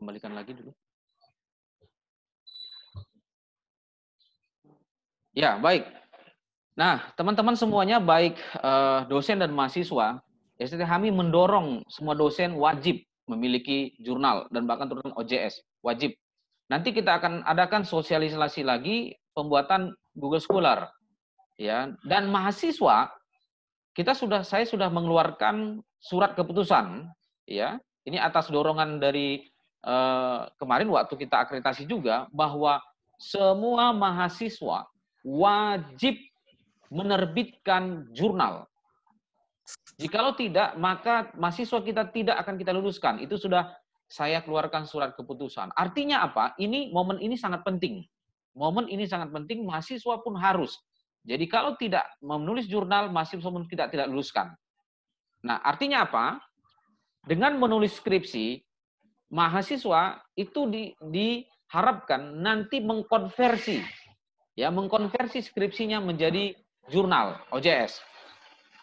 Kembalikan lagi dulu. Ya, baik. Nah, teman-teman semuanya, baik dosen dan mahasiswa, STT HAMI mendorong semua dosen wajib memiliki jurnal dan bahkan turun OJS, wajib. Nanti kita akan adakan sosialisasi lagi pembuatan Google Scholar, ya. Dan mahasiswa, saya sudah mengeluarkan surat keputusan, ya. Ini atas dorongan dari kemarin waktu kita akreditasi juga, bahwa semua mahasiswa wajib menerbitkan jurnal. Jikalau tidak, maka mahasiswa kita tidak akan kita luluskan. Itu sudah saya keluarkan surat keputusan. Artinya apa? Momen ini sangat penting. Momen ini sangat penting, mahasiswa pun harus. Jadi kalau tidak menulis jurnal, mahasiswa pun tidak luluskan. Nah, artinya apa? Dengan menulis skripsi, mahasiswa itu diharapkan nanti mengkonversi skripsinya menjadi jurnal OJS.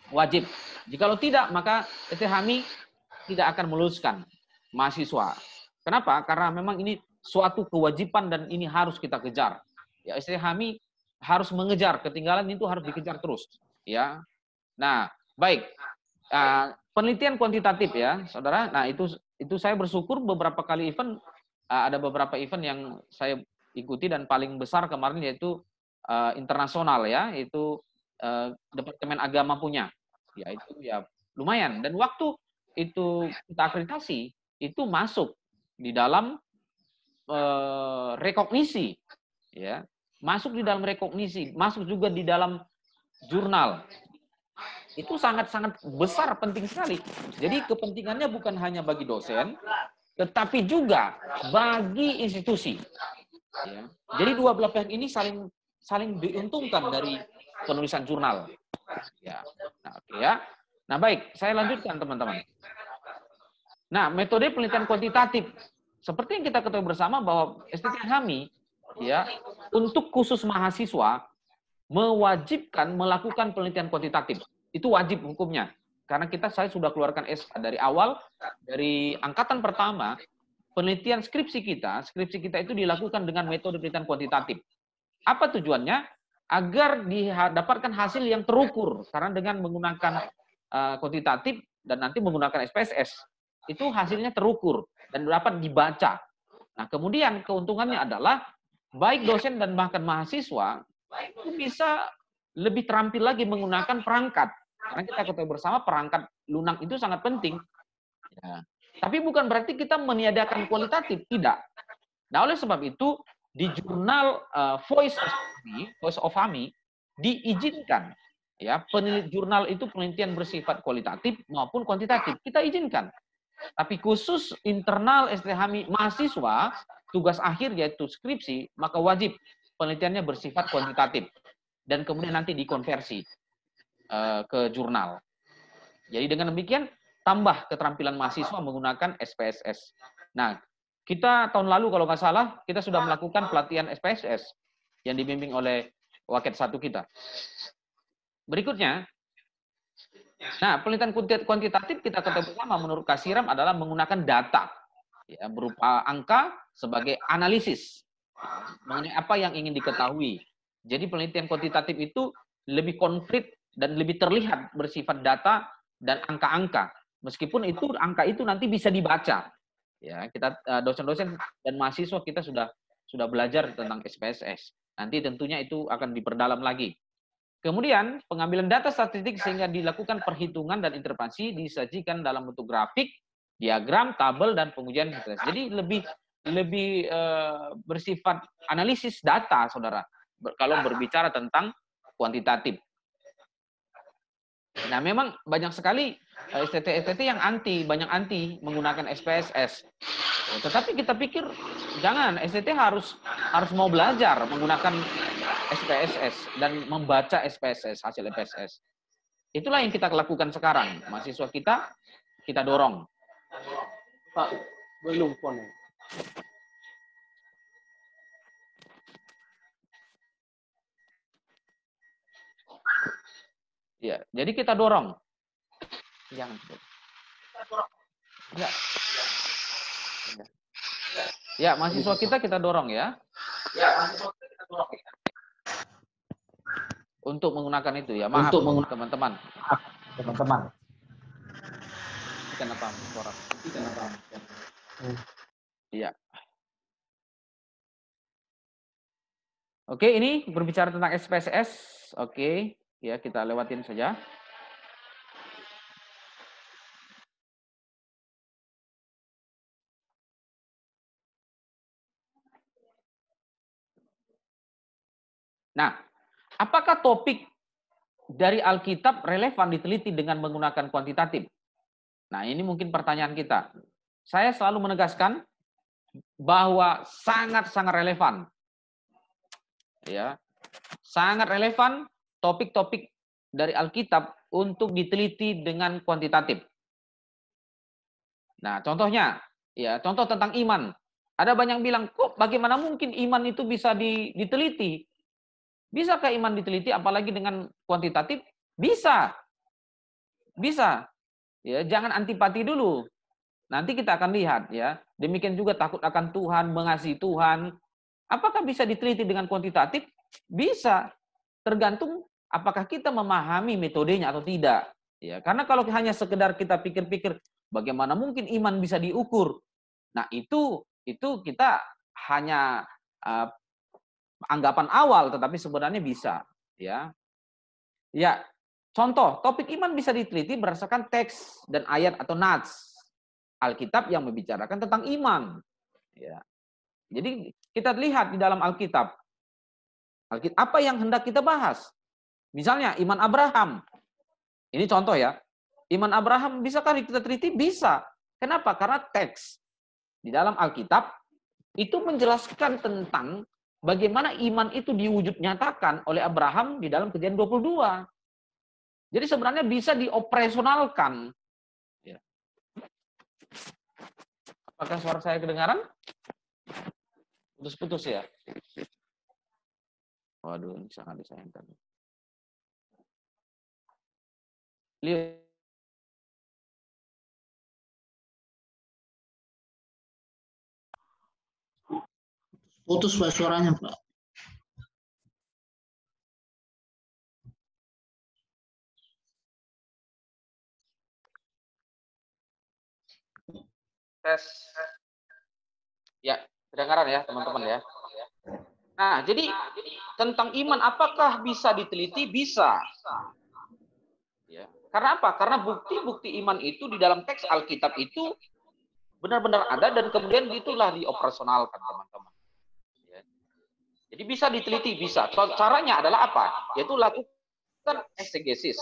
Wajib. Jikalau tidak, maka STT HAMI tidak akan meluluskan mahasiswa. Kenapa? Karena memang ini suatu kewajiban dan ini harus kita kejar. Ya, STT HAMI harus mengejar, ketinggalan itu harus dikejar terus. Ya. Nah, baik. Penelitian kuantitatif ya, saudara. Nah, itu saya bersyukur beberapa kali event, ada beberapa event yang saya ikuti dan paling besar kemarin yaitu internasional ya, itu Departemen Agama punya. Ya itu ya lumayan, dan waktu itu kita akreditasi itu masuk di dalam rekognisi, ya, masuk di dalam rekognisi, masuk juga di dalam jurnal. Itu sangat-sangat besar, penting sekali. Jadi kepentingannya bukan hanya bagi dosen, tetapi juga bagi institusi. Ya. Jadi dua belah pihak ini saling diuntungkan dari penulisan jurnal. Ya. Nah, ya. Nah, baik, saya lanjutkan teman-teman. Nah, metode penelitian kuantitatif seperti yang kita ketahui bersama bahwa STT HAMI ya untuk khusus mahasiswa mewajibkan melakukan penelitian kuantitatif. Itu wajib hukumnya. Karena saya sudah keluarkan SK dari awal, dari angkatan pertama, penelitian skripsi kita itu dilakukan dengan metode penelitian kuantitatif. Apa tujuannya? Agar didapatkan hasil yang terukur. Karena dengan menggunakan kuantitatif dan nanti menggunakan SPSS, itu hasilnya terukur dan dapat dibaca. Nah, kemudian keuntungannya adalah baik dosen dan bahkan mahasiswa itu bisa lebih terampil lagi menggunakan perangkat. Karena kita ketahui bersama perangkat lunak itu sangat penting. Ya. Tapi bukan berarti kita meniadakan kualitatif, tidak. Nah, oleh sebab itu di jurnal Voice of HAMI diizinkan ya jurnal itu penelitian bersifat kualitatif maupun kuantitatif, kita izinkan. Tapi khusus internal STT HAMI mahasiswa, tugas akhir yaitu skripsi, maka wajib penelitiannya bersifat kuantitatif dan kemudian nanti dikonversi ke jurnal. Jadi dengan demikian tambah keterampilan mahasiswa menggunakan SPSS. Nah, kita tahun lalu kalau nggak salah kita sudah melakukan pelatihan SPSS yang dibimbing oleh Waket 1 kita. Berikutnya, nah penelitian kuantitatif kita ketahui bersama menurut Kasiram adalah menggunakan data ya, berupa angka sebagai analisis mengenai apa yang ingin diketahui. Jadi penelitian kuantitatif itu lebih konkret dan lebih terlihat bersifat data dan angka-angka. Meskipun itu angka itu nanti bisa dibaca. Ya, kita dosen-dosen dan mahasiswa kita sudah belajar tentang SPSS. Nanti tentunya itu akan diperdalam lagi. Kemudian pengambilan data statistik sehingga dilakukan perhitungan dan interpretasi disajikan dalam bentuk grafik, diagram, tabel dan pengujian hipotesis. Jadi lebih bersifat analisis data, saudara. Kalau berbicara tentang kuantitatif. Nah, memang banyak sekali STT yang banyak anti menggunakan SPSS. Tetapi kita pikir jangan, STT harus mau belajar menggunakan SPSS dan membaca SPSS, hasil SPSS. Itulah yang kita lakukan sekarang. Mahasiswa kita dorong. Pak, belum pon. Ya, jadi kita dorong. Jangan. Ya. Ya, mahasiswa kita dorong ya. Untuk menggunakan itu ya. Maaf, teman-teman. teman-teman. Kenapa suara? Iya. Oke, ini berbicara tentang SPSS. Oke, ya kita lewatin saja. Nah, apakah topik dari Alkitab relevan diteliti dengan menggunakan kuantitatif? Nah, ini mungkin pertanyaan kita. Saya selalu menegaskan bahwa sangat-sangat relevan. Ya. Sangat relevan topik-topik dari Alkitab untuk diteliti dengan kuantitatif. Nah, contohnya, ya, contoh tentang iman. Ada banyak bilang, kok bagaimana mungkin iman itu bisa diteliti? Bisakah iman diteliti apalagi dengan kuantitatif? Bisa. Bisa. Ya, jangan antipati dulu. Nanti kita akan lihat ya. Demikian juga takut akan Tuhan, mengasihi Tuhan. Apakah bisa diteliti dengan kuantitatif? Bisa. Tergantung apakah kita memahami metodenya atau tidak. Ya, karena kalau hanya sekedar kita pikir-pikir bagaimana mungkin iman bisa diukur. Nah, itu kita hanya anggapan awal tetapi sebenarnya bisa, ya. Ya, contoh, topik iman bisa diteliti berdasarkan teks dan ayat atau nats Alkitab yang membicarakan tentang iman. Ya. Jadi kita lihat di dalam Alkitab, apa yang hendak kita bahas. Misalnya iman Abraham. Ini contoh ya. Iman Abraham bisakah kita teliti? Bisa. Kenapa? Karena teks di dalam Alkitab itu menjelaskan tentang bagaimana iman itu diwujud nyatakan oleh Abraham di dalam Kejadian 22. Jadi sebenarnya bisa dioperasionalkan. Ya. Apakah suara saya kedengaran? Putus-putus ya? Waduh, ini sangat disayangkan. Lihat. Putus Pak suaranya, Pak. Tes. Ya, kedengaran ya teman-teman ya. Nah, jadi tentang iman apakah bisa diteliti? Bisa. Ya. Karena apa? Karena bukti-bukti iman itu di dalam teks Alkitab itu benar-benar ada dan kemudian itulah dioperasionalkan teman-teman. Ya. Jadi bisa diteliti, bisa. Caranya adalah apa? Yaitu lakukan eksegesis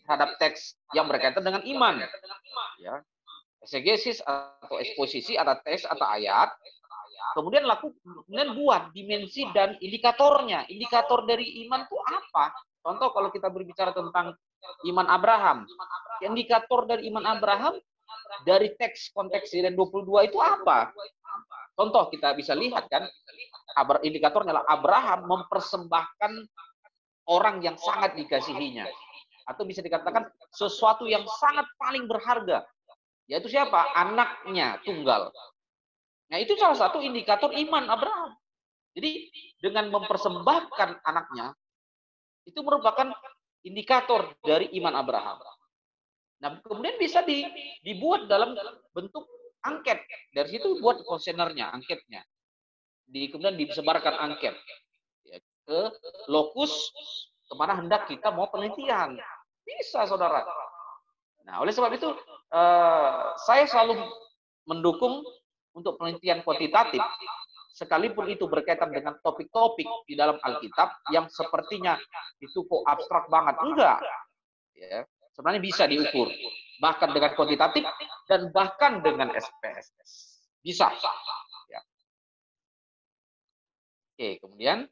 terhadap teks yang berkaitan dengan iman. Ya. Eksegesis atau eksposisi ada teks atau ayat. Kemudian buat dimensi dan indikatornya. Indikator dari iman itu apa? Contoh kalau kita berbicara tentang iman Abraham. Indikator dari iman Abraham dari teks konteks Kejadian 22 itu apa? Contoh kita bisa lihat kan, indikatornya adalah Abraham mempersembahkan orang yang sangat dikasihinya. Atau bisa dikatakan sesuatu yang sangat paling berharga. Yaitu siapa? Anaknya tunggal. Nah, itu salah satu indikator iman Abraham. Jadi, dengan mempersembahkan anaknya, itu merupakan indikator dari iman Abraham. Nah, kemudian bisa dibuat dalam bentuk angket. Dari situ buat kuesionernya, angketnya. Kemudian disebarkan angket ya, ke lokus kemana hendak kita mau penelitian. Bisa, saudara. Nah, oleh sebab itu, saya selalu mendukung untuk penelitian kuantitatif, sekalipun itu berkaitan dengan topik-topik di dalam Alkitab yang sepertinya itu kok abstrak banget. Enggak. Ya, sebenarnya bisa diukur. Bahkan dengan kuantitatif dan bahkan dengan SPSS. Bisa. Ya. Oke, kemudian.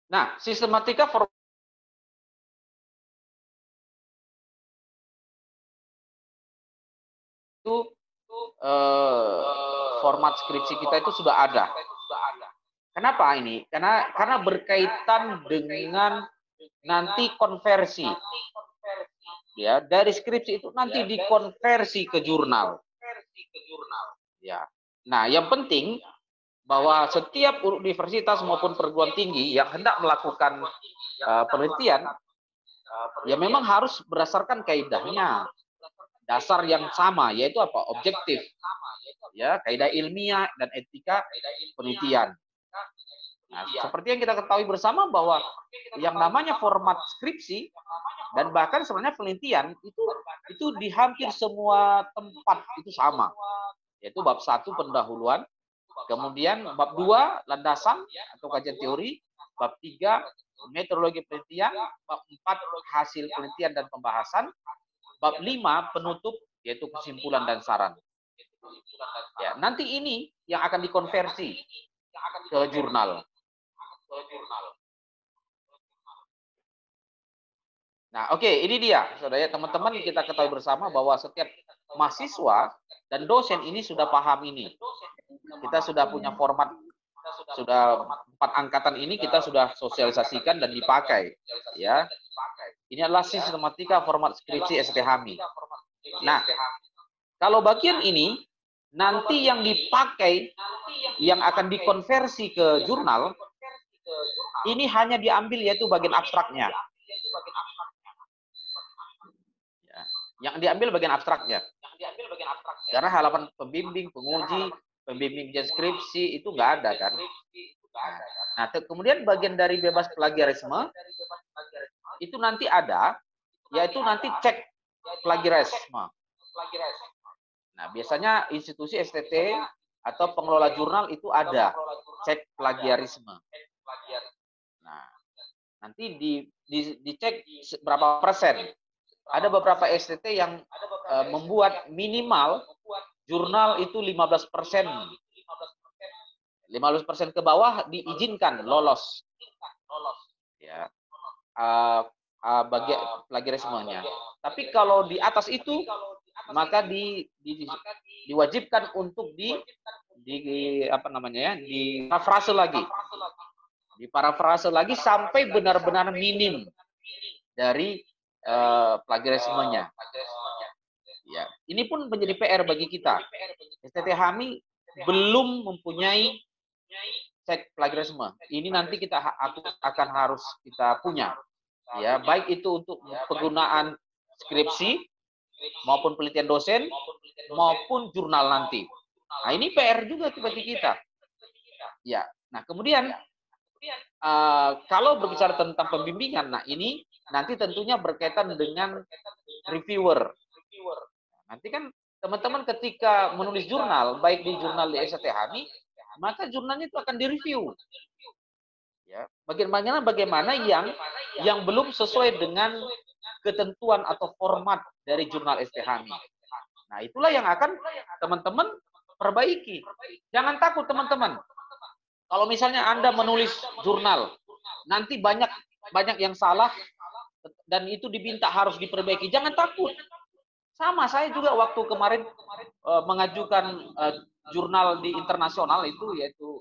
Nah, sistematika format skripsi kita itu sudah ada. Kenapa ini? Karena berkaitan dengan nanti konversi. Ya, dari skripsi itu nanti dikonversi ke jurnal. Ya. Nah, yang penting bahwa setiap universitas maupun perguruan tinggi yang hendak melakukan penelitian, ya memang harus berdasarkan kaidahnya, dasar yang sama, yaitu apa? Objektif, ya, kaidah ilmiah dan etika penelitian. Nah, seperti yang kita ketahui bersama bahwa yang namanya format skripsi dan bahkan sebenarnya penelitian itu di hampir semua tempat itu sama, yaitu bab 1 pendahuluan, kemudian bab 2 landasan atau kajian teori, bab 3 metodologi penelitian, bab 4 hasil penelitian dan pembahasan, bab 5 penutup yaitu kesimpulan dan saran. Ya, nanti ini yang akan dikonversi ke jurnal. Nah, oke, ini dia, saudara teman-teman, kita ketahui bersama bahwa setiap mahasiswa dan dosen ini sudah paham ini. Kita sudah punya format, sudah 4 angkatan ini kita sudah sosialisasikan dan dipakai, ya. Ini adalah sistematika format skripsi STHMI. Nah, kalau bagian ini nanti yang dipakai, yang akan dikonversi ke jurnal, ini hanya diambil yaitu bagian abstraknya. Ya, yang diambil bagian abstraknya. Karena halaman pembimbing, penguji, pembimbing skripsi itu nggak ada kan. Nah, kemudian bagian dari bebas plagiarisme itu nanti ada, yaitu nanti cek plagiarisme. Nah, biasanya institusi STT atau pengelola jurnal itu ada cek plagiarisme. Nah, nanti dicek berapa persen. Ada beberapa STT yang membuat minimal jurnal itu 15%. 15% ke bawah diizinkan lolos. Ya. Bagian plagiarismenya. Tapi kalau di atas itu maka diwajibkan untuk apa namanya ya, diparafrase lagi. Diparafrase lagi sampai benar-benar minim dari plagiarismenya. Ya, ini pun menjadi PR bagi kita. STTHMI belum mempunyai cek plagiarisme. Ini nanti kita akan harus kita punya. Ya, baik itu untuk penggunaan skripsi maupun penelitian dosen maupun jurnal nanti. Nah, ini PR juga bagi kita. Ya. Nah, kemudian kalau berbicara tentang pembimbingan, nah ini nanti tentunya berkaitan dengan reviewer. Nanti kan teman-teman ketika menulis jurnal, baik di jurnal di STHMI, maka jurnalnya itu akan direview. Ya, bagaimana yang belum sesuai dengan ketentuan atau format dari jurnal STHMI. Nah, itulah yang akan teman-teman perbaiki. Jangan takut teman-teman. Kalau misalnya Anda menulis jurnal, nanti banyak yang salah dan itu diminta harus diperbaiki. Jangan takut. Sama, saya juga waktu kemarin mengajukan jurnal di internasional itu, yaitu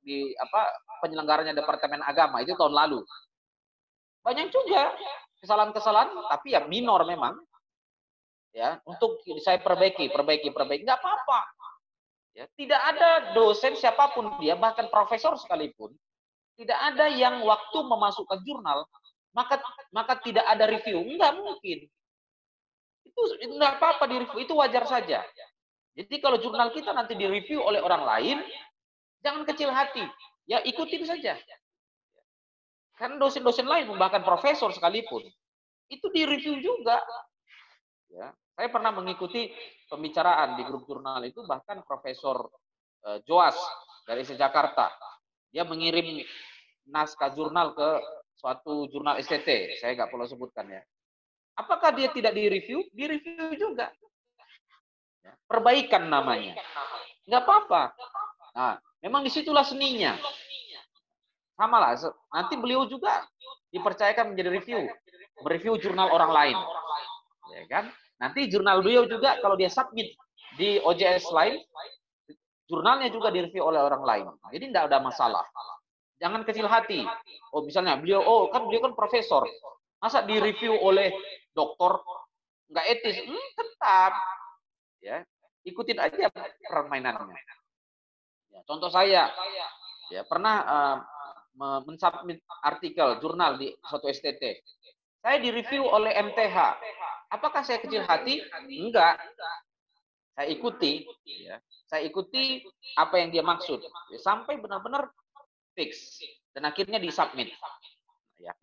di penyelenggaranya Departemen Agama itu tahun lalu. Banyak juga kesalahan-kesalahan, tapi ya minor memang. Ya, untuk saya perbaiki, nggak apa-apa. Ya, tidak ada dosen siapapun dia, bahkan profesor sekalipun, tidak ada yang waktu memasukkan jurnal maka tidak ada review. Nggak mungkin. Itu nggak apa-apa di review, itu wajar saja. Jadi kalau jurnal kita nanti direview oleh orang lain, jangan kecil hati. Ya ikutin saja. Kan dosen-dosen lain, bahkan profesor sekalipun, itu direview juga. Ya, saya pernah mengikuti pembicaraan di grup jurnal itu, bahkan Profesor Joas dari Jakarta, dia mengirim naskah jurnal ke suatu jurnal STT, saya nggak perlu sebutkan ya. Apakah dia tidak direview? Direview juga. Ya, perbaikan namanya. Nggak apa-apa. Nah, memang disitulah seninya. Sama lah, nanti beliau juga dipercayakan menjadi mereview jurnal orang lain. Ya kan? Nanti jurnal beliau juga kalau dia submit di OJS lain, jurnalnya juga direview oleh orang lain. Nah, jadi tidak ada masalah. Jangan kecil hati. Oh, misalnya beliau kan profesor. Masa direview oleh dokter nggak etis? Tetap ya, ikutin aja permainannya. Ya, contoh saya ya pernah mensubmit artikel jurnal di suatu STT. Saya direview oleh MTH. Apakah saya kecil hati? Enggak. Saya ikuti ya. Saya ikuti apa yang dia maksud sampai benar-benar fix dan akhirnya disubmit. Ya.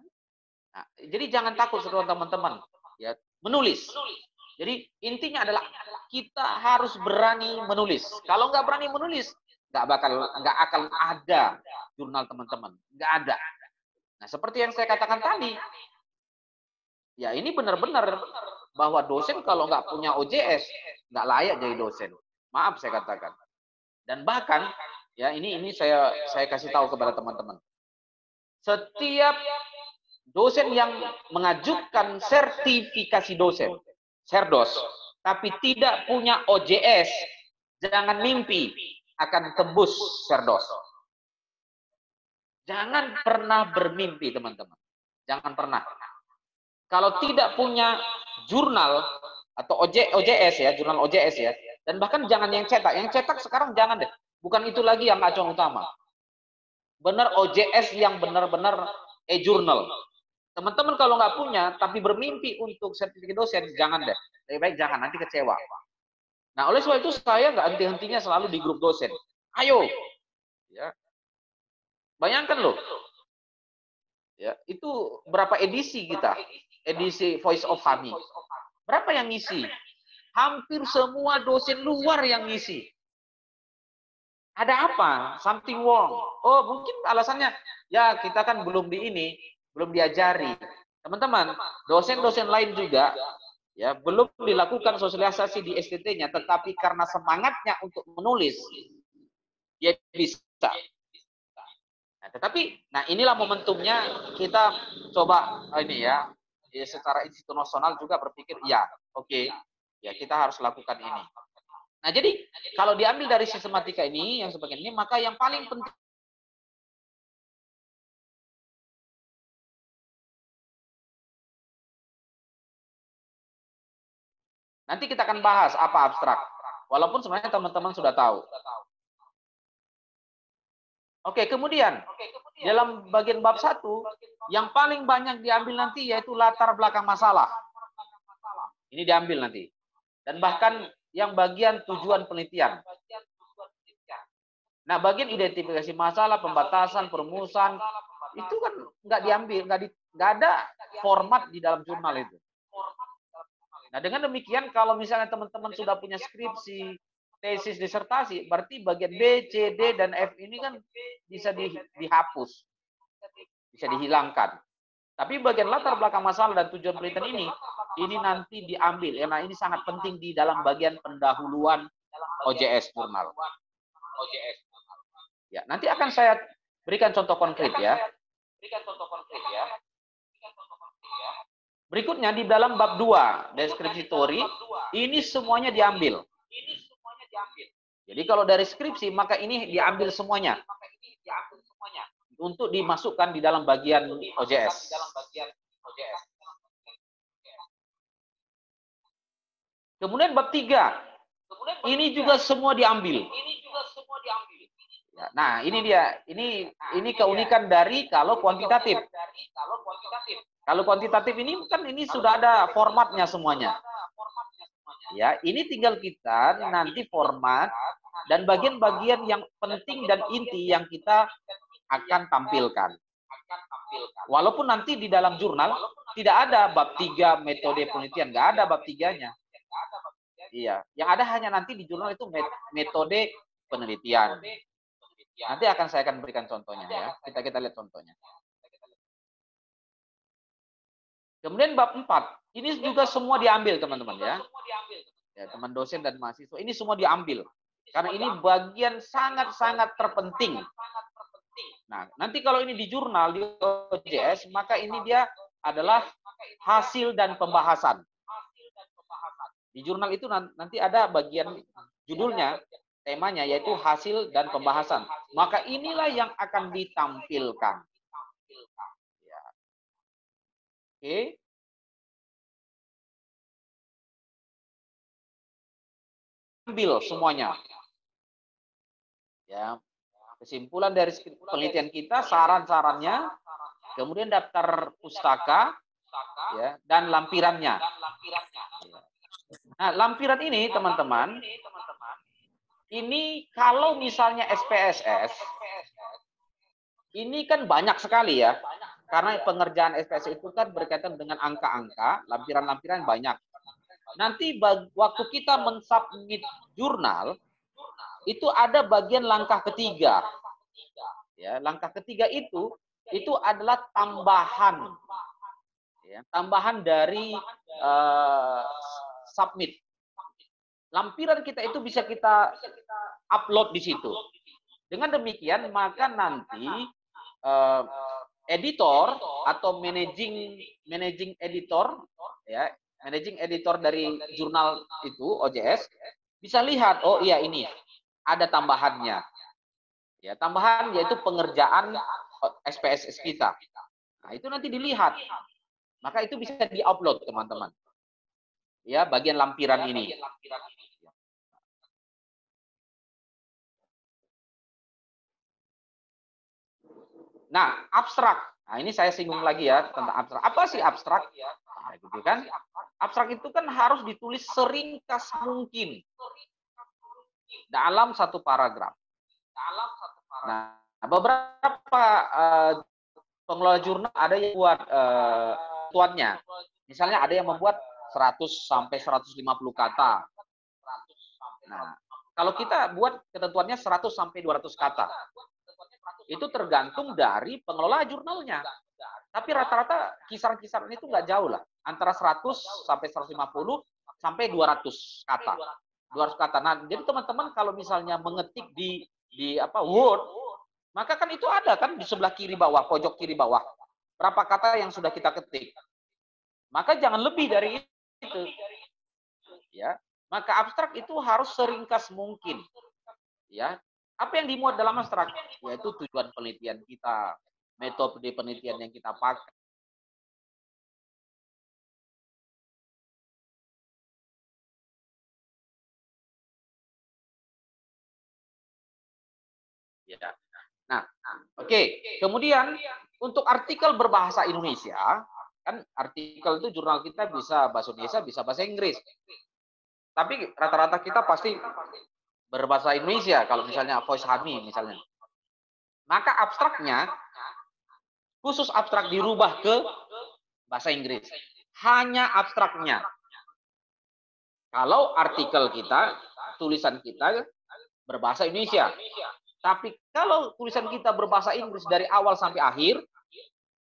Nah, jadi jangan takut saudara teman-teman ya, menulis. Jadi intinya adalah kita harus berani menulis. Kalau nggak berani menulis, nggak akan ada jurnal teman-teman, nggak ada. Nah, seperti yang saya katakan tadi, ya ini benar-benar bahwa dosen kalau nggak punya OJS nggak layak jadi dosen. Maaf saya katakan. Dan bahkan ya ini saya kasih tahu kepada teman-teman. Setiap dosen yang mengajukan sertifikasi dosen, Serdos, tapi tidak punya OJS, jangan mimpi akan tembus Serdos. Jangan pernah bermimpi, teman-teman. Jangan pernah. Kalau tidak punya jurnal atau OJS ya, jurnal OJS ya, dan bahkan jangan yang cetak. Yang cetak sekarang jangan deh. Bukan itu lagi yang acuan utama. Benar OJS yang benar-benar e-journal. Teman-teman kalau nggak punya, tapi bermimpi untuk sertifikat dosen, jangan deh. Lebih baik jangan, nanti kecewa. Nah, oleh sebab itu saya nggak henti-hentinya selalu di grup dosen. Ayo, ya. Bayangkan loh, ya itu berapa edisi kita? Edisi Voice of Hami. Berapa yang ngisi? Hampir semua dosen luar yang ngisi. Ada apa? Something wrong. Oh, mungkin alasannya, ya kita kan belum diajari. Teman-teman, dosen-dosen lain juga ya belum dilakukan sosialisasi di STT-nya, tetapi karena semangatnya untuk menulis, dia bisa. Nah, tetapi, inilah momentumnya kita coba ini ya secara institusional juga berpikir, ya oke, ya kita harus lakukan ini. Nah, jadi kalau diambil dari sistematika ini yang sebagian ini, maka yang paling penting nanti kita akan bahas apa abstrak. Walaupun sebenarnya teman-teman sudah tahu. Oke, kemudian dalam bagian bab 1 yang paling banyak diambil nanti yaitu latar belakang masalah. Ini diambil nanti. Dan bahkan yang bagian tujuan penelitian. Nah, bagian identifikasi masalah, pembatasan, perumusan, itu kan nggak diambil, nggak ada format di dalam jurnal itu. Nah, dengan demikian kalau misalnya teman-teman sudah punya skripsi, tesis, disertasi, berarti bagian B, C, D, dan F ini kan bisa dihapus, bisa dihilangkan. Tapi bagian latar belakang masalah dan tujuan penelitian ini nanti diambil. Karena ini sangat penting di dalam bagian pendahuluan OJS jurnal. Ya, nanti akan saya berikan contoh konkret ya. Berikutnya di dalam bab 2, deskripsi teori, ini semuanya diambil. Jadi kalau dari skripsi, maka ini diambil semuanya. Untuk dimasukkan di dalam bagian OJS. Kemudian bab 3, ini juga semua diambil. Ya, nah, ini dia. Ini keunikan dari kalau kuantitatif. Kalau kuantitatif ini kan ini sudah ada formatnya semuanya. Ya, ini tinggal kita nanti format dan bagian-bagian yang penting dan inti yang kita akan tampilkan. Walaupun nanti di dalam jurnal tidak ada bab 3 metode penelitian, nggak ada bab 3-nya. Iya, yang ada hanya nanti di jurnal itu metode penelitian. Nanti saya akan berikan contohnya ya. Kita lihat contohnya. Kemudian bab 4, ini juga semua diambil teman-teman ya. Ya, teman dosen dan mahasiswa ini semua diambil. Karena ini bagian sangat-sangat terpenting. Nah, nanti kalau ini di jurnal di OJS, maka ini dia adalah hasil dan pembahasan. Di jurnal itu nanti ada bagian judulnya temanya yaitu hasil dan pembahasan. Maka inilah yang akan ditampilkan. Ya. Oke. Ambil semuanya. Ya. Kesimpulan dari penelitian kita, saran-sarannya, kemudian daftar pustaka, ya, dan lampirannya. Nah, lampiran ini, teman-teman, ini kalau misalnya SPSS, ini kan banyak sekali ya, karena pengerjaan SPSS itu kan berkaitan dengan angka-angka, lampiran-lampiran banyak. Nanti waktu kita mensubmit jurnal, itu ada bagian langkah ketiga. Ya, langkah ketiga itu adalah tambahan, ya, tambahan dari submit. Lampiran kita itu bisa kita upload di situ. Dengan demikian maka nanti editor atau managing editor, ya, managing editor dari jurnal itu OJS bisa lihat, oh iya ini ada tambahannya. Ya, tambahan yaitu pengerjaan SPSS kita. Nah, itu nanti dilihat. Maka itu bisa di-upload, teman-teman. Ya, bagian lampiran ini. Nah, abstrak. Nah, ini saya singgung lagi ya tentang abstrak. Apa sih abstrak? Nah, gitu kan. Abstrak itu kan harus ditulis seringkas mungkin dalam satu paragraf. Nah, beberapa pengelola jurnal ada yang buat ketentuannya. Misalnya ada yang membuat 100 sampai 150 kata. Nah, kalau kita buat ketentuannya 100 sampai 200 kata. Itu tergantung dari pengelola jurnalnya. Tapi rata-rata kisaran-kisaran itu nggak jauh lah. Antara 100 sampai 150 sampai 200 kata. 200 kata. Nah, jadi teman-teman kalau misalnya mengetik di Word, maka kan itu ada kan di sebelah kiri bawah, pojok kiri bawah. Berapa kata yang sudah kita ketik. Maka jangan lebih dari itu. Ya. Maka abstrak itu harus seringkas mungkin. Ya. Apa yang dimuat dalam abstrak? Yaitu tujuan penelitian kita, metode penelitian yang kita pakai. Ya. Nah, oke. Kemudian untuk artikel berbahasa Indonesia, kan artikel itu jurnal kita bisa bahasa Indonesia, bisa bahasa Inggris. Tapi rata-rata kita pasti berbahasa Indonesia kalau misalnya Voice Hami misalnya. Maka abstraknya, khusus abstrak dirubah ke bahasa Inggris. Hanya abstraknya. Kalau artikel kita, tulisan kita berbahasa Indonesia. Tapi kalau tulisan kita berbahasa Inggris dari awal sampai akhir,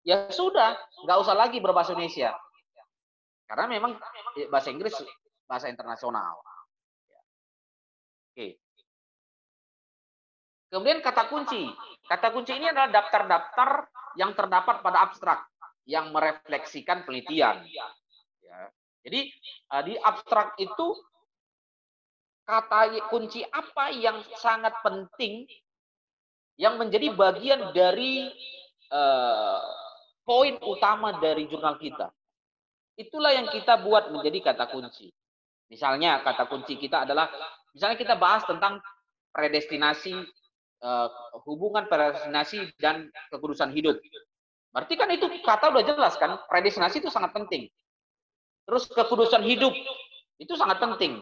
ya sudah, nggak usah lagi berbahasa Indonesia. Karena memang bahasa Inggris bahasa internasional. Oke. Kemudian kata kunci. Kata kunci ini adalah daftar-daftar yang terdapat pada abstrak yang merefleksikan penelitian. Ya. Jadi di abstrak itu kata kunci apa yang sangat penting yang menjadi bagian dari poin utama dari jurnal kita. Itulah yang kita buat menjadi kata kunci. Misalnya kata kunci kita adalah, misalnya kita bahas tentang predestinasi, hubungan predestinasi dan kekudusan hidup. Berarti kan itu kata udah jelas kan, predestinasi itu sangat penting. Terus kekudusan hidup itu sangat penting,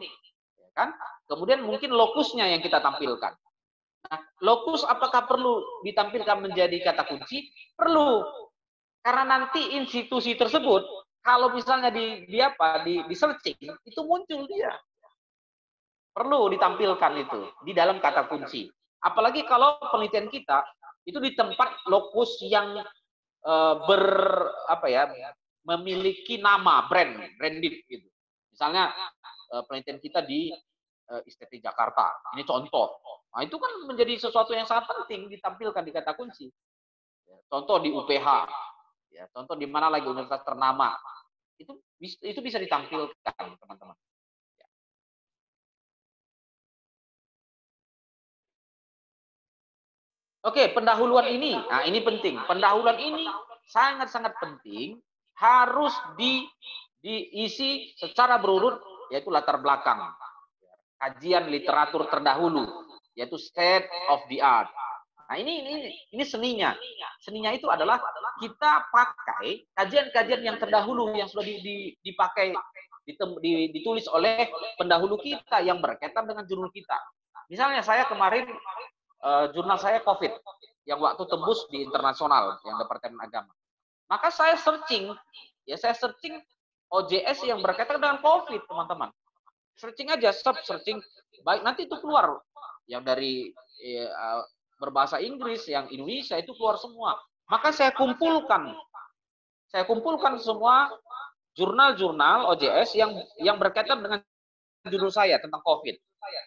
kan? Kemudian mungkin lokusnya yang kita tampilkan. Nah, lokus apakah perlu ditampilkan menjadi kata kunci? Perlu. Karena nanti institusi tersebut kalau misalnya di searching itu muncul dia. Perlu ditampilkan itu di dalam kata kunci. Apalagi kalau penelitian kita itu di tempat lokus yang memiliki nama branded gitu. Misalnya penelitian kita di ISTT Jakarta. Ini contoh. Nah, itu kan menjadi sesuatu yang sangat penting ditampilkan di kata kunci. Contoh di UPH. Ya, contoh di mana lagi universitas ternama. Itu bisa ditampilkan, teman-teman. Oke, pendahuluan ini, nah ini penting. Pendahuluan ini sangat-sangat penting, harus diisi secara berurut, yaitu latar belakang, kajian literatur terdahulu, yaitu state of the art. Nah ini seninya. Seninya itu adalah kita pakai kajian-kajian yang terdahulu yang sudah dipakai, ditulis oleh pendahulu kita yang berkaitan dengan jurnal kita. Misalnya saya kemarin jurnal saya COVID yang waktu tembus di internasional yang Departemen Agama. Maka saya searching OJS yang berkaitan dengan COVID, teman-teman. Searching aja, searching, baik nanti itu keluar yang dari berbahasa Inggris, yang Indonesia itu keluar semua. Maka saya kumpulkan semua jurnal-jurnal OJS yang berkaitan dengan judul saya tentang COVID.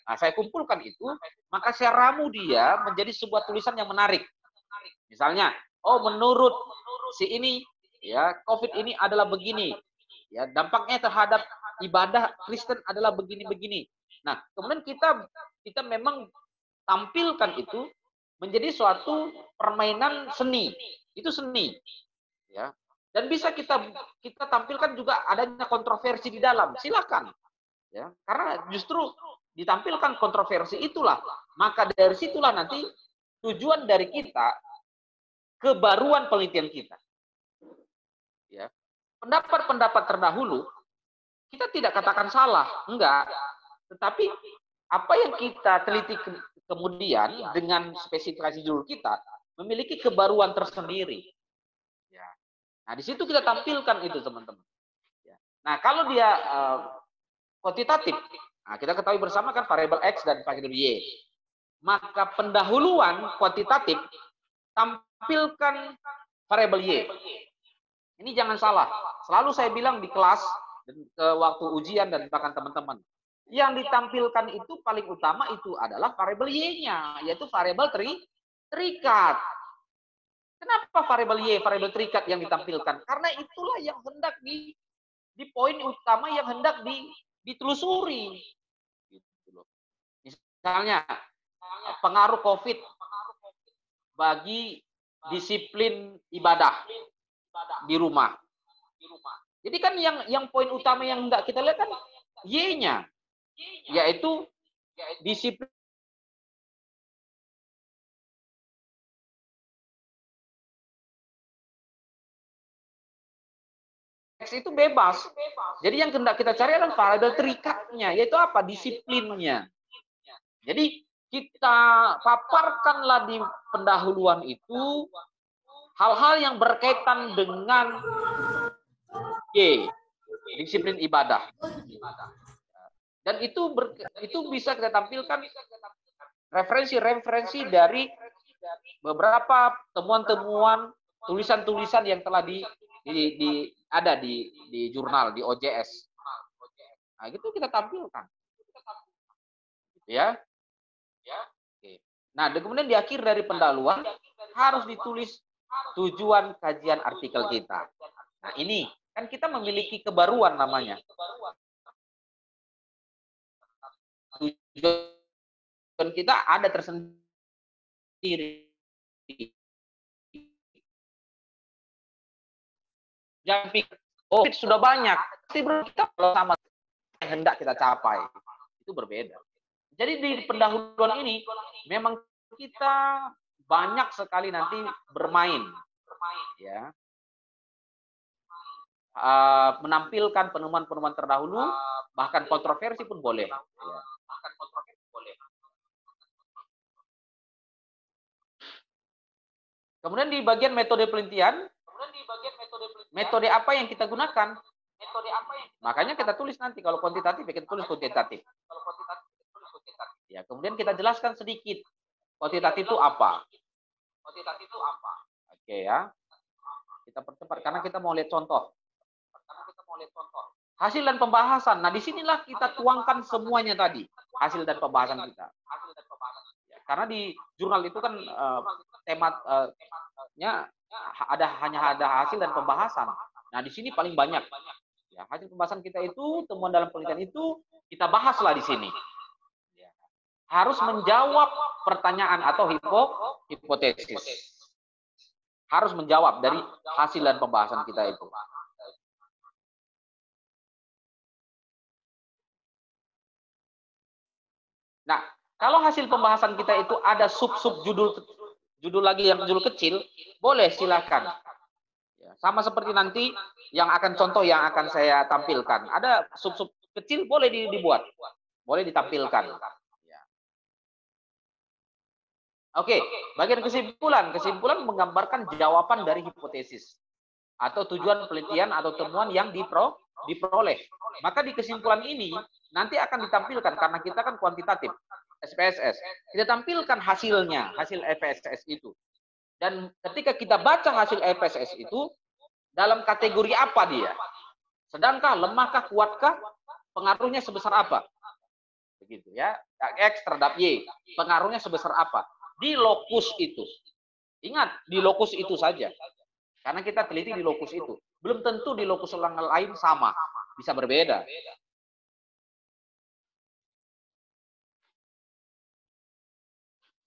Nah, saya kumpulkan itu, maka saya ramu dia menjadi sebuah tulisan yang menarik. Misalnya, oh menurut si ini, ya COVID ini adalah begini, ya dampaknya terhadap ibadah Kristen adalah begini-begini. Nah, kemudian kita memang tampilkan itu menjadi suatu permainan seni. Itu seni, ya. Dan bisa kita tampilkan juga adanya kontroversi di dalam. Silakan, ya. Karena justru ditampilkan kontroversi itulah, maka dari situlah nanti tujuan dari kita kebaruan penelitian kita. Ya. Pendapat-pendapat terdahulu kita tidak katakan salah, enggak. Tetapi apa yang kita teliti kemudian dengan spesifikasi judul kita memiliki kebaruan tersendiri. Ya. Nah, di situ kita tampilkan itu, teman-teman. Ya. Nah, kalau dia kuantitatif, nah, kita ketahui bersama kan variabel X dan variabel Y. Maka pendahuluan kuantitatif tampilkan variabel Y. Ini jangan salah. Selalu saya bilang di kelas, waktu ujian dan bahkan teman-teman. Yang ditampilkan itu paling utama itu adalah variabel Y-nya, yaitu variabel terikat. Kenapa variabel Y, variabel terikat yang ditampilkan? Karena itulah yang hendak di poin utama yang hendak ditelusuri. Misalnya, pengaruh COVID bagi disiplin ibadah di rumah. Jadi kan yang poin utama yang hendak kita lihat kan Y-nya, yaitu disiplin itu bebas. Jadi yang hendak kita cari adalah variabel terikatnya, yaitu apa? Disiplinnya. Jadi kita paparkanlah di pendahuluan itu hal-hal yang berkaitan dengan disiplin ibadah. Dan itu bisa kita tampilkan referensi-referensi dari beberapa temuan-temuan, tulisan-tulisan yang telah ada di jurnal, di OJS. Nah, itu kita tampilkan. Ya. Oke. Nah, kemudian di akhir dari pendahuluan harus ditulis tujuan kajian artikel kita. Nah, ini kan kita memiliki kebaruan namanya. Tujuan kita ada tersendiri. Jangan pikir, oh sudah banyak. Pasti kita sama yang hendak kita capai. Itu berbeda. Jadi di pendahuluan ini memang kita banyak sekali nanti bermain, ya, menampilkan penemuan-penemuan terdahulu, bahkan kontroversi pun boleh. Ya. Kemudian di bagian metode penelitian, metode apa yang kita gunakan? Makanya kita tulis nanti kalau kuantitatif, kita tulis kuantitatif. Ya, kemudian kita jelaskan sedikit kuantitatif itu apa. Oke ya. Kita percepat karena kita mau lihat contoh. Hasil dan pembahasan. Nah, disinilah kita tuangkan semuanya tadi. Hasil dan pembahasan kita. Ya, karena di jurnal itu kan temanya hanya ada hasil dan pembahasan. Nah, di sini paling banyak. Ya, hasil pembahasan kita itu, temuan dalam penelitian itu, kita bahaslah di sini. harus menjawab pertanyaan atau hipotesis. Harus menjawab dari hasil dan pembahasan kita itu. Nah, kalau hasil pembahasan kita itu ada sub-sub judul lagi yang judul kecil, boleh silakan. Ya, sama seperti nanti yang akan contoh yang akan saya tampilkan. Ada sub-sub kecil boleh dibuat, boleh ditampilkan. Ya. Oke, bagian kesimpulan. Kesimpulan menggambarkan jawaban dari hipotesis atau tujuan penelitian atau temuan yang diperoleh. Maka di kesimpulan ini nanti akan ditampilkan karena kita kan kuantitatif, SPSS. Kita tampilkan hasilnya, hasil SPSS itu. Dan ketika kita baca hasil SPSS itu, dalam kategori apa dia? Sedangkah, lemahkah, kuatkah? Pengaruhnya sebesar apa? Begitu ya. X terhadap Y, pengaruhnya sebesar apa? Di lokus itu. Ingat, di lokus itu saja. Karena kita teliti di lokus itu. Belum tentu di lokus lain sama. Bisa berbeda.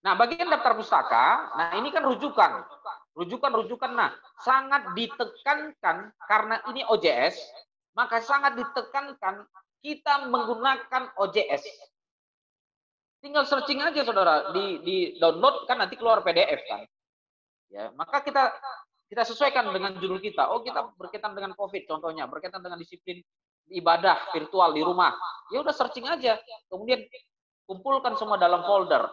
Nah, bagian daftar pustaka, nah ini kan rujukan. Rujukan. Nah, sangat ditekankan karena ini OJS, maka sangat ditekankan kita menggunakan OJS. Tinggal searching aja, saudara. Di download, kan nanti keluar PDF kan. Ya, maka kita sesuaikan dengan judul kita. Oh, kita berkaitan dengan COVID contohnya, berkaitan dengan disiplin ibadah virtual di rumah. Ya udah searching aja. Kemudian kumpulkan semua dalam folder.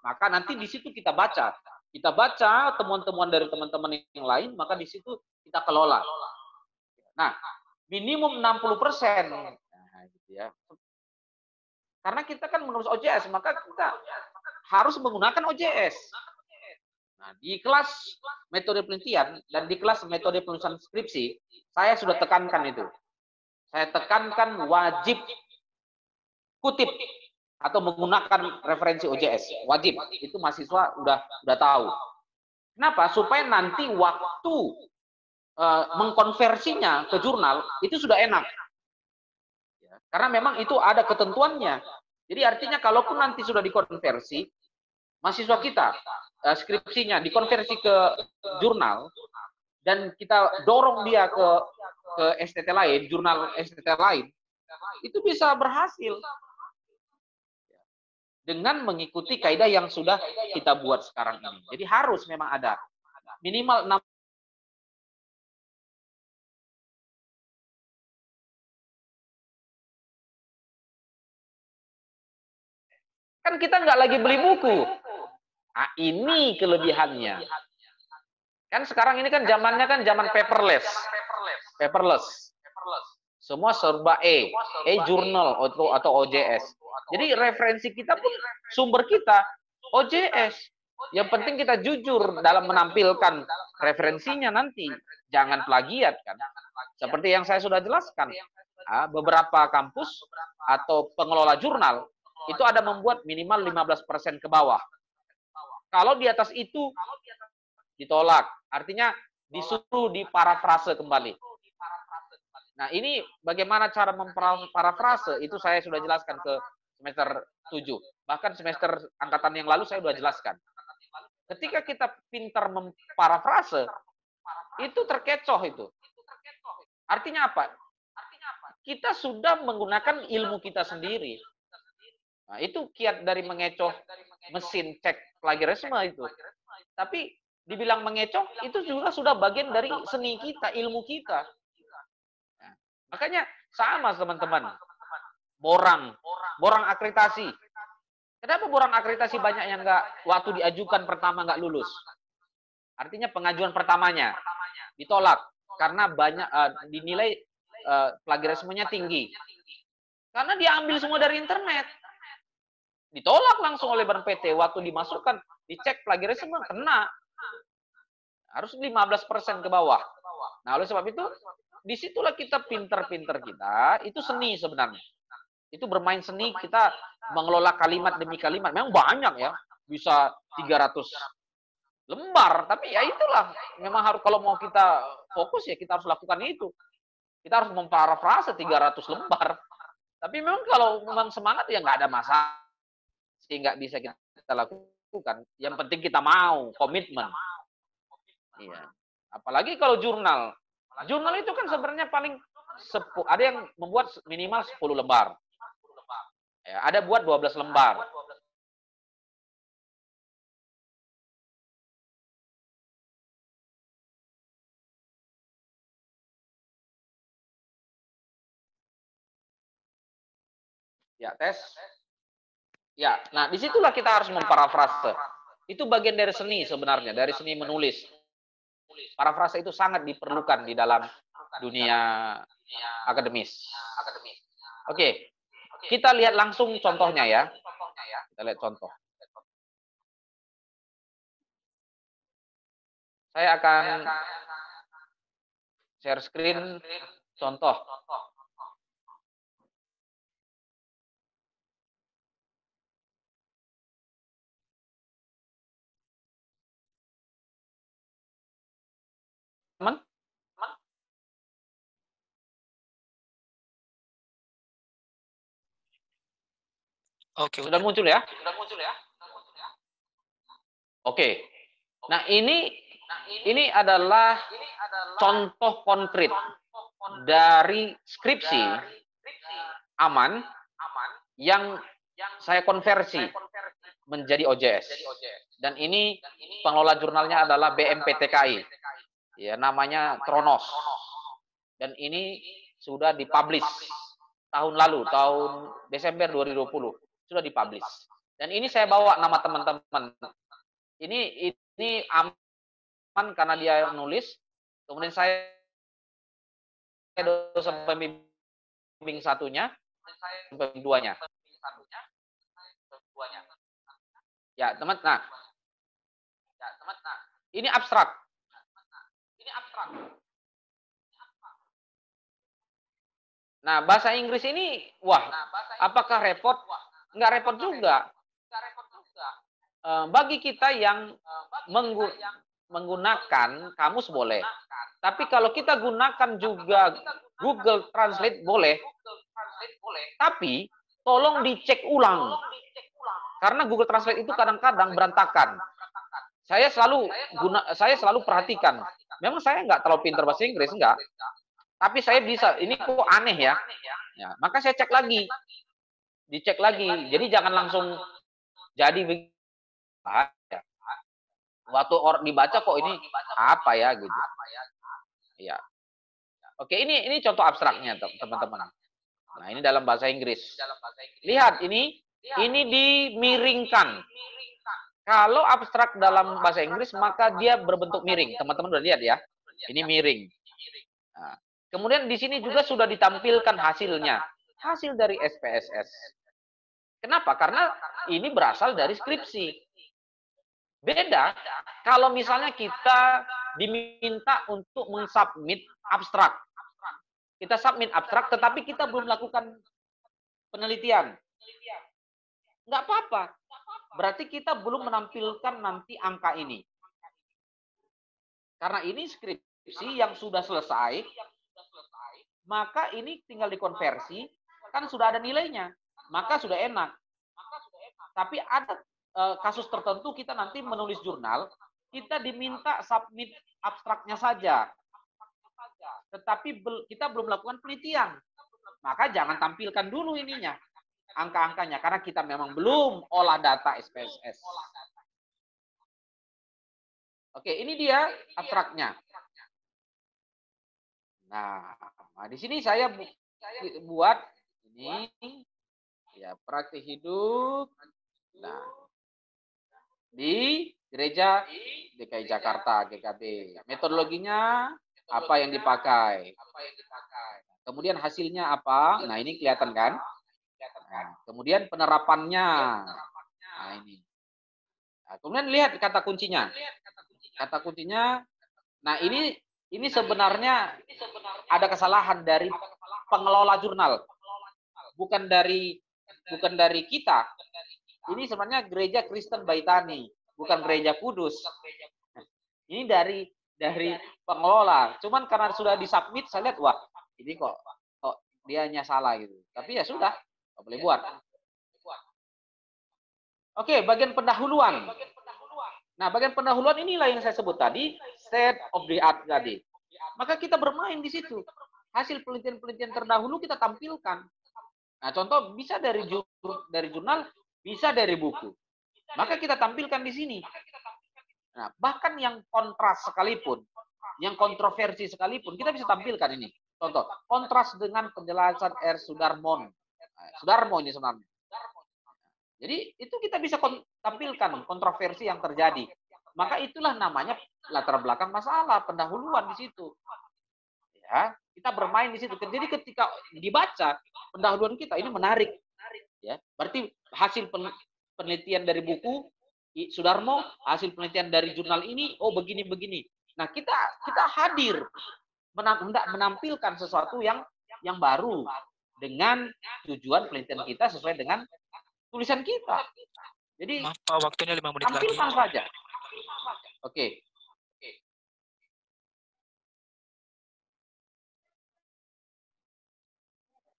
Maka nanti di situ kita baca. Kita baca temuan-temuan dari teman-teman yang lain, maka di situ kita kelola. Nah, minimum 60%. Nah, gitu ya. Karena kita kan mengurus OJS, maka kita harus menggunakan OJS. Nah, di kelas metode penelitian dan di kelas metode penulisan skripsi, saya sudah tekankan itu. Saya tekankan wajib kutip atau menggunakan referensi OJS. Wajib. Itu mahasiswa udah tahu. Kenapa? Supaya nanti waktu mengkonversinya ke jurnal itu sudah enak. Karena memang itu ada ketentuannya. Jadi artinya kalaupun nanti sudah dikonversi, mahasiswa kita skripsinya dikonversi ke jurnal dan kita dorong dia ke STT lain, jurnal STT lain, itu bisa berhasil dengan mengikuti kaidah yang sudah kita buat sekarang ini. Jadi harus memang ada minimal 6. Kan kita nggak lagi beli buku. Nah, ini kelebihannya. Kan sekarang ini kan zamannya kan zaman paperless. Semua serba e-journal atau OJS. Jadi referensi kita pun sumber kita OJS. Yang penting kita jujur dalam menampilkan referensinya nanti. Jangan plagiat kan. Seperti yang saya sudah jelaskan. Beberapa kampus atau pengelola jurnal itu ada membuat minimal 15% ke bawah. Kalau di atas itu ditolak, artinya disuruh diparafrase kembali. Nah, ini bagaimana cara memparafrase itu saya sudah jelaskan ke semester 7. Bahkan semester angkatan yang lalu saya sudah jelaskan. Ketika kita pintar memparafrase, itu terkecoh itu. Artinya apa? Kita sudah menggunakan ilmu kita sendiri. Nah, itu kiat dari mengecoh mesin cek plagiarisme itu. Tapi dibilang mengecoh, itu juga sudah bagian dari seni kita, ilmu kita. Nah, makanya sama teman-teman. Borang akreditasi. Kenapa borang akreditasi banyak yang waktu diajukan pertama nggak lulus? Artinya pengajuan pertamanya ditolak karena banyak dinilai plagiarismenya tinggi. Karena dia ambil semua dari internet. Ditolak langsung oleh Badan PT. Waktu dimasukkan, dicek plagiarisme, kena. Harus 15% ke bawah. Nah, oleh sebab itu, disitulah kita pinter-pinter kita, itu seni sebenarnya. Itu bermain seni, kita mengelola kalimat demi kalimat. Memang banyak ya, bisa 300 lembar. Tapi ya itulah, memang harus kalau mau kita fokus ya kita harus lakukan itu. Kita harus memparafrase 300 lembar. Tapi memang kalau memang semangat ya nggak ada masalah. nggak bisa kita lakukan. Yang penting kita mau, komitmen. Iya. Apalagi kalau jurnal. Jurnal itu kan sebenarnya paling ada yang membuat minimal 10 lembar. Ya, ada buat 12 lembar. Ya, tes. Ya, nah disitulah kita harus memparafrase. Itu bagian dari seni sebenarnya, dari seni menulis. Parafrase itu sangat diperlukan di dalam dunia akademis. Oke, kita lihat langsung contohnya ya. Kita lihat contoh. Saya akan share screen contoh. Teman? Oke, Sudah muncul ya? Oke. Nah, ini adalah contoh konkret dari skripsi aman yang saya konversi menjadi OJS. Dan ini pengelola jurnalnya adalah BMPTKI. Ya, namanya Kronos. Dan ini sudah dipublish tahun lalu, tahun Desember 2020 sudah dipublish. Dan ini saya bawa nama teman-teman. Ini aman karena dia yang nulis. Kemudian saya dosen pembimbing satunya, pembimbing duanya. Ya, teman. Nah, ini abstrak. Nah, bahasa Inggris ini, wah, apakah repot? Enggak repot juga. Bagi kita yang menggunakan kamus boleh. Tapi kalau kita gunakan juga Google Translate boleh. Tapi tolong dicek ulang. Karena Google Translate itu kadang-kadang berantakan. Saya selalu perhatikan. Memang saya nggak terlalu pintar bahasa Inggris, enggak. Tapi saya bisa, ini kok aneh ya. Ya, maka saya cek lagi. Dicek lagi. Jadi jangan langsung jadi ya. Waktu orang dibaca kok ini apa ya gitu. Ya. Oke, ini contoh abstraknya teman-teman. Nah, ini dalam bahasa Inggris. Lihat ini dimiringkan. Kalau abstrak dalam bahasa Inggris maka dia berbentuk miring. Teman-teman udah lihat ya. Ini miring. Nah, kemudian di sini juga sudah ditampilkan hasilnya. Hasil dari SPSS. Kenapa? Karena ini berasal dari skripsi. Beda kalau misalnya kita diminta untuk mensubmit abstrak. Kita submit abstrak tetapi kita belum melakukan penelitian. Nggak apa-apa. Berarti kita belum menampilkan nanti angka ini. Karena ini skripsi yang sudah selesai, maka ini tinggal dikonversi, kan sudah ada nilainya, maka sudah enak. Tapi ada kasus tertentu kita nanti menulis jurnal, kita diminta submit abstraknya saja. Tetapi kita belum melakukan penelitian. Maka jangan tampilkan dulu ininya, angka-angkanya, karena kita memang belum olah data SPSS. Oke, ini dia abstraknya. Nah, di sini saya buat ini ya praktik hidup. Nah, di gereja DKI Jakarta GKB. Metodologinya apa yang dipakai? Kemudian hasilnya apa? Nah, ini kelihatan kan? Nah, kemudian penerapannya. Nah, ini. Nah, kemudian lihat kata kuncinya. Kata kuncinya, nah ini sebenarnya ada kesalahan dari pengelola jurnal. Bukan dari kita. Ini sebenarnya gereja Kristen Baitani, bukan gereja Kudus. Ini dari pengelola. Cuman karena sudah disubmit, saya lihat, wah, ini kok dianya salah gitu. Tapi ya sudah, nggak boleh buat. Oke, bagian pendahuluan. Nah, bagian pendahuluan inilah yang saya sebut tadi, state of the art tadi. Maka kita bermain di situ. Hasil penelitian-penelitian terdahulu kita tampilkan. Nah, contoh bisa dari jurnal, bisa dari buku. Maka kita tampilkan di sini. Nah, bahkan yang kontras sekalipun, yang kontroversi sekalipun, kita bisa tampilkan ini. Contoh, kontras dengan penjelasan R. Sudarmon. Sudarmo ini sebenarnya. Jadi itu kita bisa tampilkan kontroversi yang terjadi. Maka itulah namanya latar belakang masalah, pendahuluan di situ. Ya, kita bermain di situ. Jadi ketika dibaca pendahuluan kita ini menarik. Ya, berarti hasil penelitian dari buku Sudarmo, hasil penelitian dari jurnal ini, oh begini-begini. Nah, kita hadir menampilkan sesuatu yang baru dengan tujuan penelitian kita sesuai dengan tulisan kita. Jadi Maaf, Pak, waktunya 5 menit lagi. tampilkan saja. Oke.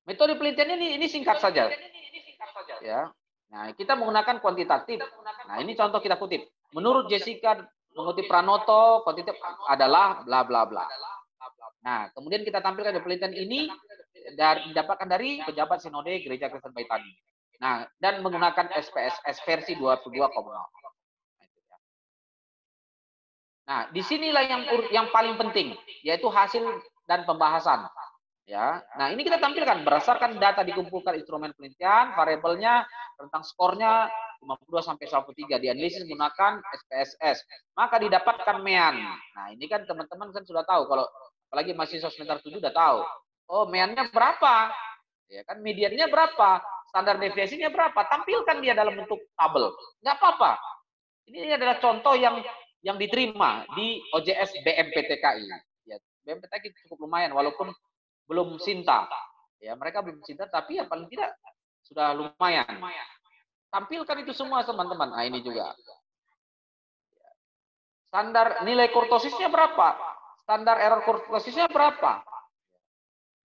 Metode penelitian ini singkat saja. Ya. Nah, kita menggunakan kuantitatif. Nah, ini contoh kita kutip. Menurut Jessica mengutip Pranoto, kuantitatif adalah bla bla bla. Nah, kemudian kita tampilkan di penelitian ini didapatkan dari pejabat sinode Gereja Kristen Baitani. Nah, dan menggunakan SPSS versi 22,0. Nah, disinilah yang paling penting, yaitu hasil dan pembahasan. Ya, nah ini kita tampilkan berdasarkan data dikumpulkan instrumen penelitian, variabelnya, tentang skornya 52 sampai 103 dianalisis menggunakan SPSS, maka didapatkan MEAN. Nah ini kan teman-teman kan sudah tahu, kalau apalagi mahasiswa semester 7 udah tahu. Oh MEAN-nya berapa? Ya kan mediannya berapa? Standar deviasinya berapa? Tampilkan dia dalam bentuk tabel. Nggak apa-apa. Ini adalah contoh yang diterima di OJS BMPTKI. Ya, BMPTKI cukup lumayan walaupun belum Sinta. Ya, mereka belum Sinta tapi ya paling tidak sudah lumayan. Tampilkan itu semua teman-teman. Nah, ini juga. Standar nilai kurtosisnya berapa? Standar error kurtosisnya berapa?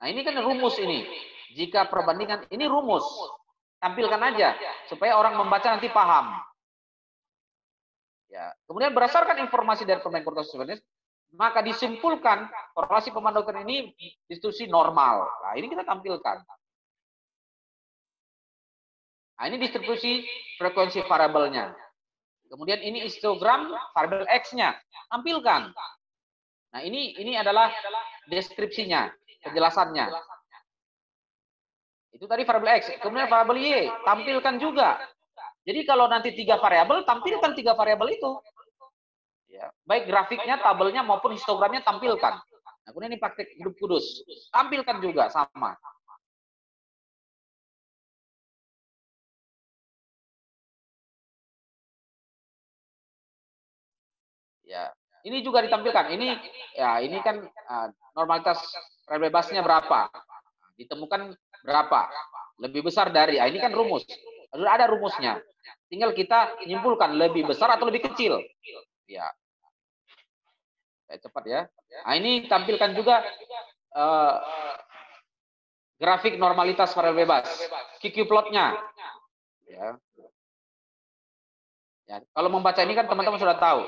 Nah, ini kan rumus ini. Jika perbandingan ini rumus. Tampilkan aja supaya orang membaca nanti paham. Ya, kemudian berdasarkan informasi dari pemain kurtosis maka disimpulkan korelasi pemandu dokter ini distribusi normal. Nah, ini kita tampilkan. Nah, ini distribusi frekuensi variabelnya. Kemudian ini histogram variabel X-nya. Tampilkan. Nah, ini adalah deskripsinya, penjelasannya. Itu tadi variabel X. Kemudian variabel Y, tampilkan juga. Jadi kalau nanti 3 variabel, tampilkan 3 variabel itu. Ya, baik grafiknya, tabelnya maupun histogramnya tampilkan. Nah, kemudian ini praktik hidup kudus, tampilkan juga sama. Ya, ini juga ditampilkan. Ini kan normalitas bebasnya berapa? Ditemukan berapa? Lebih besar dari. Ini kan rumus. Sudah ada rumusnya. Tinggal kita nyimpulkan lebih besar atau lebih kecil. Ya. Cepat ya. Nah, ini tampilkan juga grafik normalitas variabel bebas, QQ plotnya. Ya. Ya, kalau membaca ini kan teman-teman sudah tahu.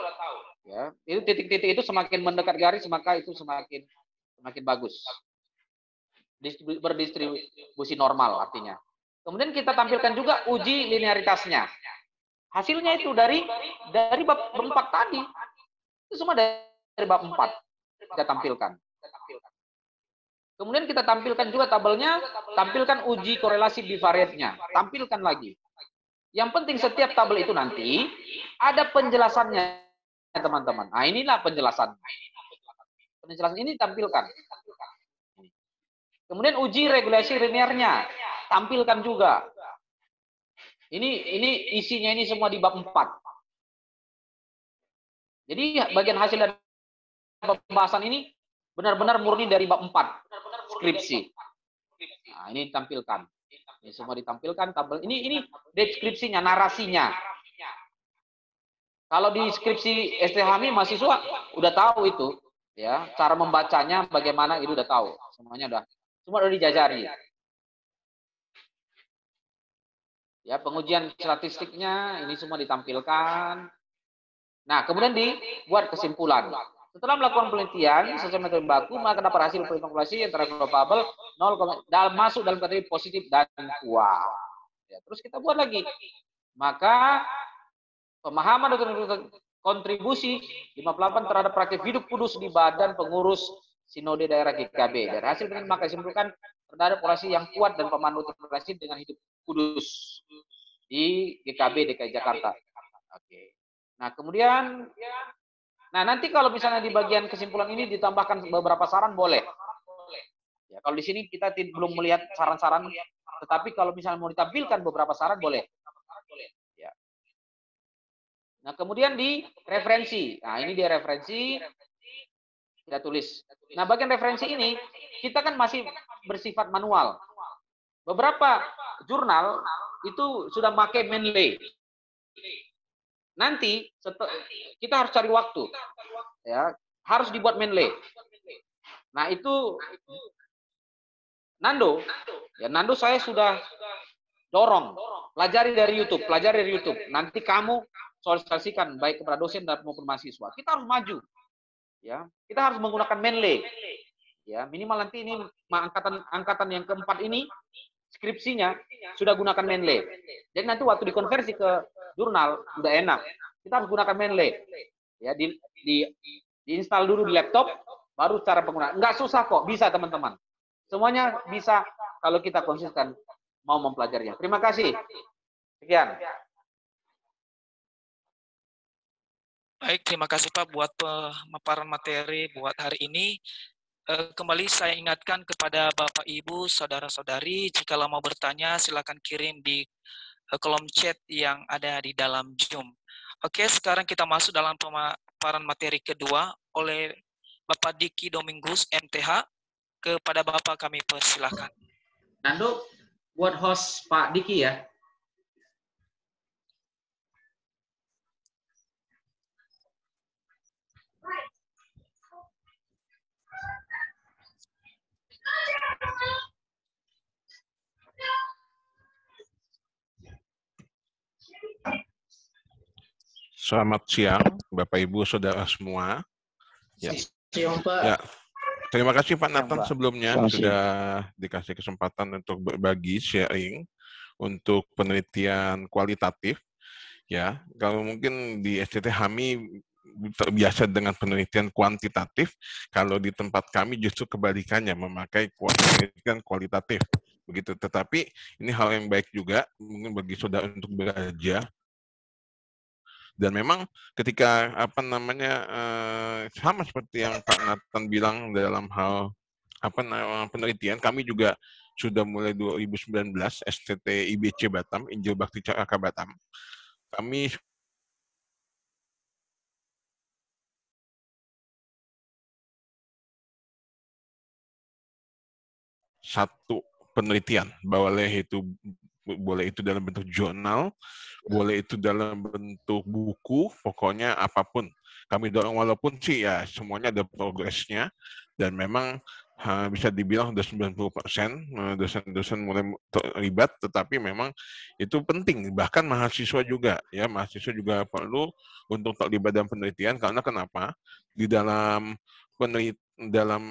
Ya, itu titik-titik itu semakin mendekat garis maka itu semakin bagus. Berdistribusi normal artinya. Kemudian kita tampilkan juga uji linearitasnya. Hasilnya itu dari bab 4 tadi. Itu semua dari bab 4 kita tampilkan. Kemudian kita tampilkan juga tabelnya, tampilkan uji korelasi bivariatnya, tampilkan lagi. Yang penting setiap tabel itu nanti ada penjelasannya, teman-teman. Nah, inilah penjelasan. Penjelasan ini tampilkan. Kemudian uji regulasi linearnya, tampilkan juga. Ini isinya ini semua di bab 4. Jadi bagian hasil dan pembahasan ini benar-benar murni dari bab 4 skripsi. Nah, ini ditampilkan. Ini semua ditampilkan tabel. Ini deskripsinya, narasinya. Kalau di skripsi STHMI mahasiswa udah tahu itu, ya, cara membacanya bagaimana itu udah tahu. Semua udah dijajari. Ya, pengujian statistiknya ini semua ditampilkan. Nah, kemudian dibuat kesimpulan. Setelah melakukan penelitian sesuai metode baku, maka dapat hasil populasi antara probable 0, masuk dalam kategori positif dan kuat. Ya, terus kita buat lagi. Maka pemahaman dan kontribusi 58 terhadap praktik hidup kudus di Badan Pengurus Sinode Daerah GKB. Dari hasil ini maka disimpulkan terhadap populasi yang kuat dan pemandu populasi dengan hidup kudus di GKB DKI Jakarta. Oke. Nah, kemudian nanti kalau misalnya di bagian kesimpulan ini ditambahkan beberapa saran boleh. Ya, kalau di sini kita belum melihat saran-saran, tetapi kalau misalnya mau ditampilkan beberapa saran boleh. Ya. Nah, kemudian di referensi. Nah, ini dia referensi. Kita tulis. Nah, bagian referensi ini kita kan masih bersifat manual. Beberapa jurnal itu sudah pakai Mendeley. Nanti kita harus cari waktu. Ya, harus dibuat Mendeley. Nah, itu Nando. Ya, Nando saya sudah dorong. Pelajari dari YouTube. Nanti kamu sosialisasikan baik kepada dosen dan maupun mahasiswa. Kita harus maju. Ya, kita harus menggunakan Mendeley. Ya, minimal nanti ini angkatan yang keempat ini skripsinya sudah gunakan Mendeley. Jadi nanti waktu dikonversi ke jurnal udah enak. Kita harus gunakan Mendeley. Ya, diinstal dulu di laptop, baru cara penggunaan. Enggak susah kok, bisa teman-teman. Semuanya bisa kalau kita konsisten mau mempelajarinya. Terima kasih. Sekian. Baik, terima kasih Pak buat pemaparan materi buat hari ini. Kembali saya ingatkan kepada Bapak Ibu, saudara-saudari, jika mau bertanya silakan kirim di kolom chat yang ada di dalam Zoom. Oke, sekarang kita masuk dalam pemaparan materi kedua oleh Bapak Diki Domingus, MTH. Kepada Bapak kami persilakan. Nando, buat host Pak Diki ya. Selamat siang, Bapak Ibu, Saudara semua. Ya. Siang, Pak. Ya. Terima kasih Pak Nathan Pak. sebelumnya sudah dikasih kesempatan untuk berbagi sharing untuk penelitian kualitatif. Ya, kalau mungkin di STT HAMI terbiasa dengan penelitian kuantitatif, kalau di tempat kami justru kebalikannya memakai penelitian kualitatif. Begitu. Tetapi ini hal yang baik juga mungkin bagi saudara untuk belajar. Dan memang ketika sama seperti yang Pak Nathan bilang dalam hal penelitian, kami juga sudah mulai 2019 STT IBC Batam, Injil Bakti Caraka Batam. Kami satu penelitian, boleh itu dalam bentuk jurnal, boleh itu dalam bentuk buku, pokoknya apapun. Kami dorong walaupun sih ya semuanya ada progresnya, dan memang bisa dibilang sudah 90% dosen-dosen mulai terlibat, tetapi memang itu penting. Bahkan mahasiswa juga perlu untuk terlibat dalam penelitian, karena kenapa? Di dalam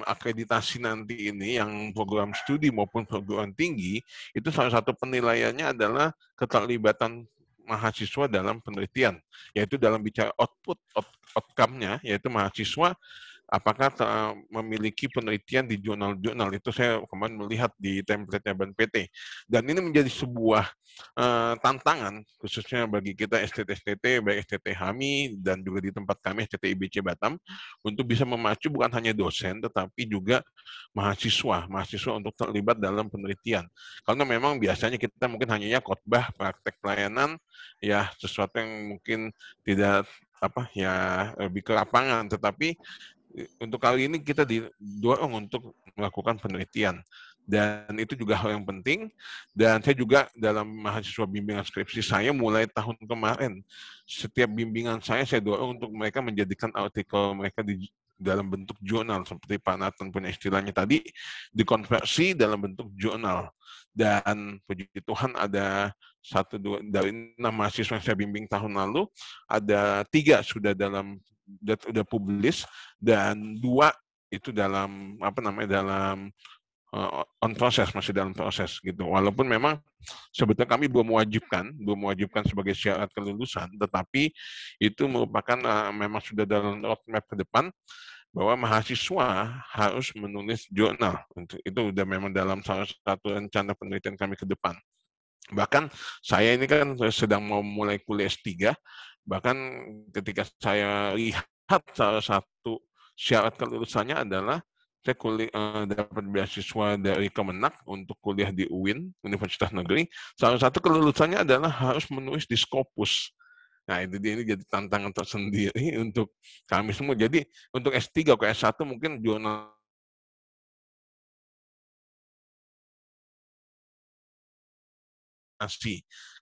akreditasi nanti ini yang program studi maupun program tinggi, itu salah satu penilaiannya adalah keterlibatan mahasiswa dalam penelitian, yaitu dalam bicara outcome-nya, yaitu mahasiswa apakah memiliki penelitian di jurnal-jurnal. Itu saya kemarin melihat di template-nya BAN-PT. Dan ini menjadi sebuah tantangan, khususnya bagi kita STT-STT, baik STT HAMI, dan juga di tempat kami STT IBC Batam, untuk bisa memacu bukan hanya dosen, tetapi juga mahasiswa untuk terlibat dalam penelitian. Karena memang biasanya kita mungkin hanya khotbah, praktek pelayanan, ya sesuatu yang mungkin tidak lebih ke lapangan, tetapi untuk kali ini kita didorong untuk melakukan penelitian, dan itu juga hal yang penting. Dan saya juga dalam mahasiswa bimbingan skripsi saya mulai tahun kemarin, setiap bimbingan saya dorong untuk mereka menjadikan artikel mereka di dalam bentuk jurnal, seperti Pak Nathan punya istilahnya tadi, dikonversi dalam bentuk jurnal. Dan puji Tuhan ada dari 6 mahasiswa yang saya bimbing tahun lalu, ada 3 sudah publish, dan 2 itu dalam on proses, masih dalam proses gitu. Walaupun memang sebetulnya kami belum mewajibkan sebagai syarat kelulusan, tetapi itu merupakan memang sudah dalam roadmap ke depan bahwa mahasiswa harus menulis jurnal. Itu udah memang dalam salah satu rencana penelitian kami ke depan. Bahkan saya ini kan sedang mau mulai kuliah S3, bahkan ketika saya lihat salah satu syarat kelulusannya adalah saya dapat beasiswa dari Kemenak untuk kuliah di UIN, Universitas Negeri. Salah satu kelulusannya adalah harus menulis di Scopus. Nah, ini jadi tantangan tersendiri untuk kami semua. Jadi untuk S3 atau S1 mungkin jurnal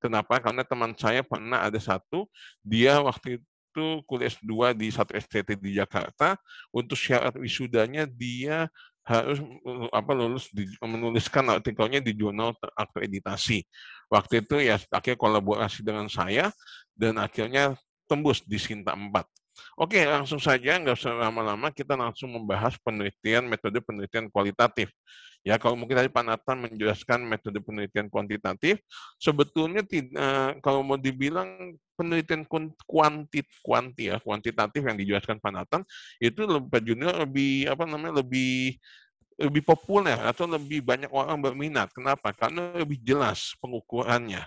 Kenapa? Karena teman saya pernah ada satu, dia waktu itu kuliah S2 di satu STT di Jakarta, untuk syarat wisudanya dia harus menuliskan artikelnya di jurnal terakreditasi. Waktu itu ya akhirnya kolaborasi dengan saya, dan akhirnya tembus di Sinta 4. Oke, langsung saja, nggak usah lama-lama, kita langsung membahas metode penelitian kualitatif. Ya, kalau mungkin tadi Pak Nathan menjelaskan metode penelitian kuantitatif, sebetulnya kalau mau dibilang penelitian kuantitatif yang dijelaskan Pak Nathan, itu lebih populer atau lebih banyak orang berminat. Kenapa? Karena lebih jelas pengukurannya.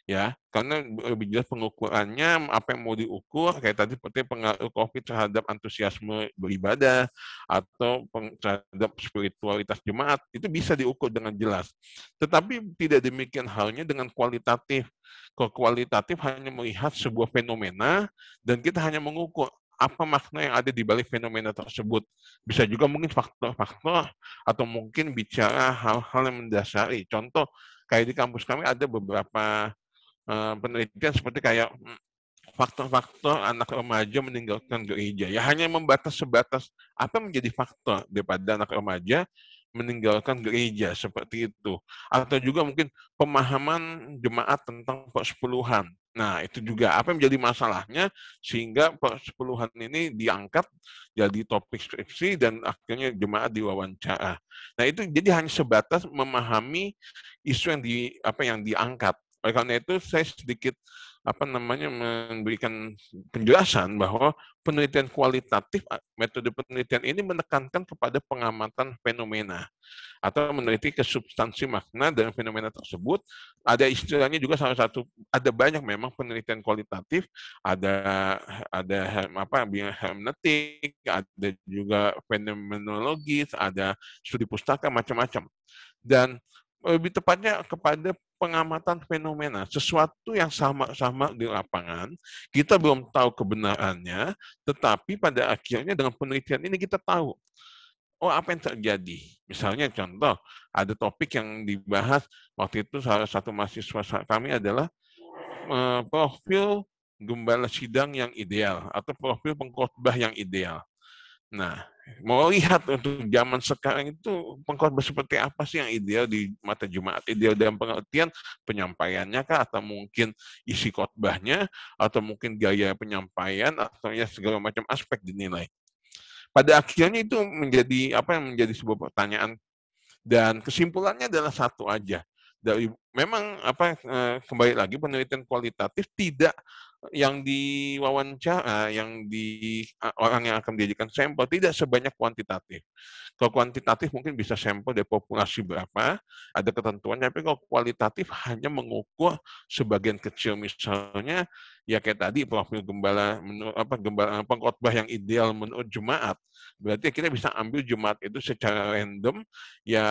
Ya, karena lebih jelas pengukurannya, apa yang mau diukur, kayak tadi seperti pengaruh COVID terhadap antusiasme beribadah atau terhadap spiritualitas jemaat, itu bisa diukur dengan jelas. Tetapi tidak demikian halnya dengan kualitatif. Kalau kualitatif hanya melihat sebuah fenomena dan kita hanya mengukur apa makna yang ada di balik fenomena tersebut. Bisa juga mungkin faktor-faktor atau mungkin bicara hal-hal yang mendasari. Contoh, kayak di kampus kami ada beberapa penelitian seperti kayak faktor-faktor anak remaja meninggalkan gereja. Ya hanya sebatas apa menjadi faktor daripada anak remaja meninggalkan gereja seperti itu. Atau juga mungkin pemahaman jemaat tentang persepuluhan. Nah, itu juga apa yang menjadi masalahnya sehingga persepuluhan ini diangkat jadi topik skripsi dan akhirnya jemaat diwawancara. Nah, itu jadi hanya sebatas memahami isu yang diangkat. Oleh karena itu saya sedikit memberikan penjelasan bahwa penelitian kualitatif, metode penelitian ini menekankan kepada pengamatan fenomena atau meneliti ke substansi makna dari fenomena tersebut. Ada istilahnya juga ada banyak memang penelitian kualitatif, ada hermeneutik, ada juga fenomenologis, ada studi pustaka, macam-macam. Dan lebih tepatnya kepada pengamatan fenomena, sesuatu yang sama-sama di lapangan, kita belum tahu kebenarannya, tetapi pada akhirnya dengan penelitian ini kita tahu, apa yang terjadi. Misalnya contoh, ada topik yang dibahas, waktu itu salah satu mahasiswa kami adalah profil gembala sidang yang ideal, atau profil pengkhotbah yang ideal. Nah, mau lihat untuk zaman sekarang itu pengkhotbah seperti apa sih yang ideal di mata jemaat? Ideal dalam pengertian penyampaiannya kah, atau mungkin isi khotbahnya, atau mungkin gaya penyampaian, atau ya segala macam aspek dinilai. Pada akhirnya itu menjadi sebuah pertanyaan, dan kesimpulannya adalah satu aja. Memang kembali lagi penelitian kualitatif tidak yang diwawancara, orang yang akan dijadikan sampel tidak sebanyak kuantitatif. Kalau kuantitatif mungkin bisa sampel dari populasi berapa, ada ketentuannya, tapi kalau kualitatif hanya mengukur sebagian kecil, misalnya ya kayak tadi profil gembala pengkhotbah yang ideal menurut jemaat. Berarti kita bisa ambil jemaat itu secara random, ya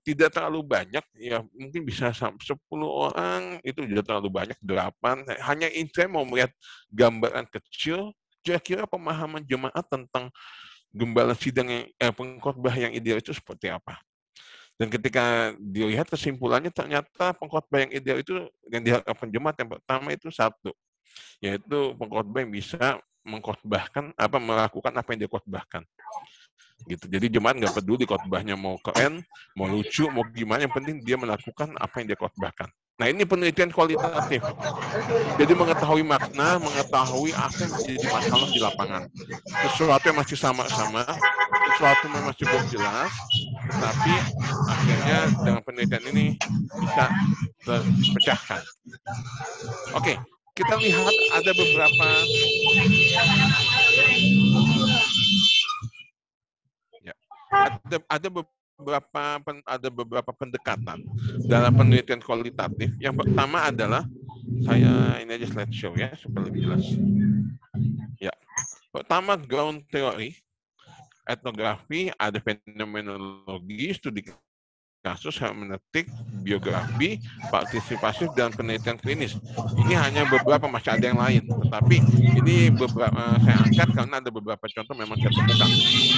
tidak terlalu banyak, ya mungkin bisa 10 orang, itu sudah terlalu banyak, 8. Hanya saya mau melihat gambaran kecil, kira-kira pemahaman jemaat tentang gembala sidang pengkhotbah yang ideal itu seperti apa. Dan ketika dilihat kesimpulannya, ternyata pengkhotbah yang ideal itu yang diharapkan jemaat yang pertama itu satu, yaitu pengkhotbah yang bisa melakukan apa yang dia khotbahkan. Gitu. Jadi jemaat nggak peduli khotbahnya mau keren, mau lucu, mau gimana, yang penting dia melakukan apa yang dia khotbahkan. Nah, ini penelitian kualitatif. Jadi mengetahui makna, mengetahui apa yang menjadi masalah di lapangan. Sesuatu yang masih sama-sama, sesuatu yang masih belum jelas, tetapi akhirnya dengan penelitian ini bisa terpecahkan. Oke, kita lihat ada beberapa ada beberapa pendekatan dalam penelitian kualitatif. Yang pertama adalah saya ini aja slideshow ya supaya lebih jelas. Ya, pertama ground theory, etnografi, ada fenomenologi, studi kasus, hermeneutik, biografi, partisipasi, dan penelitian klinis. Ini hanya beberapa, masih ada yang lain. Tetapi ini beberapa saya angkat karena ada beberapa contoh memang saya temukan.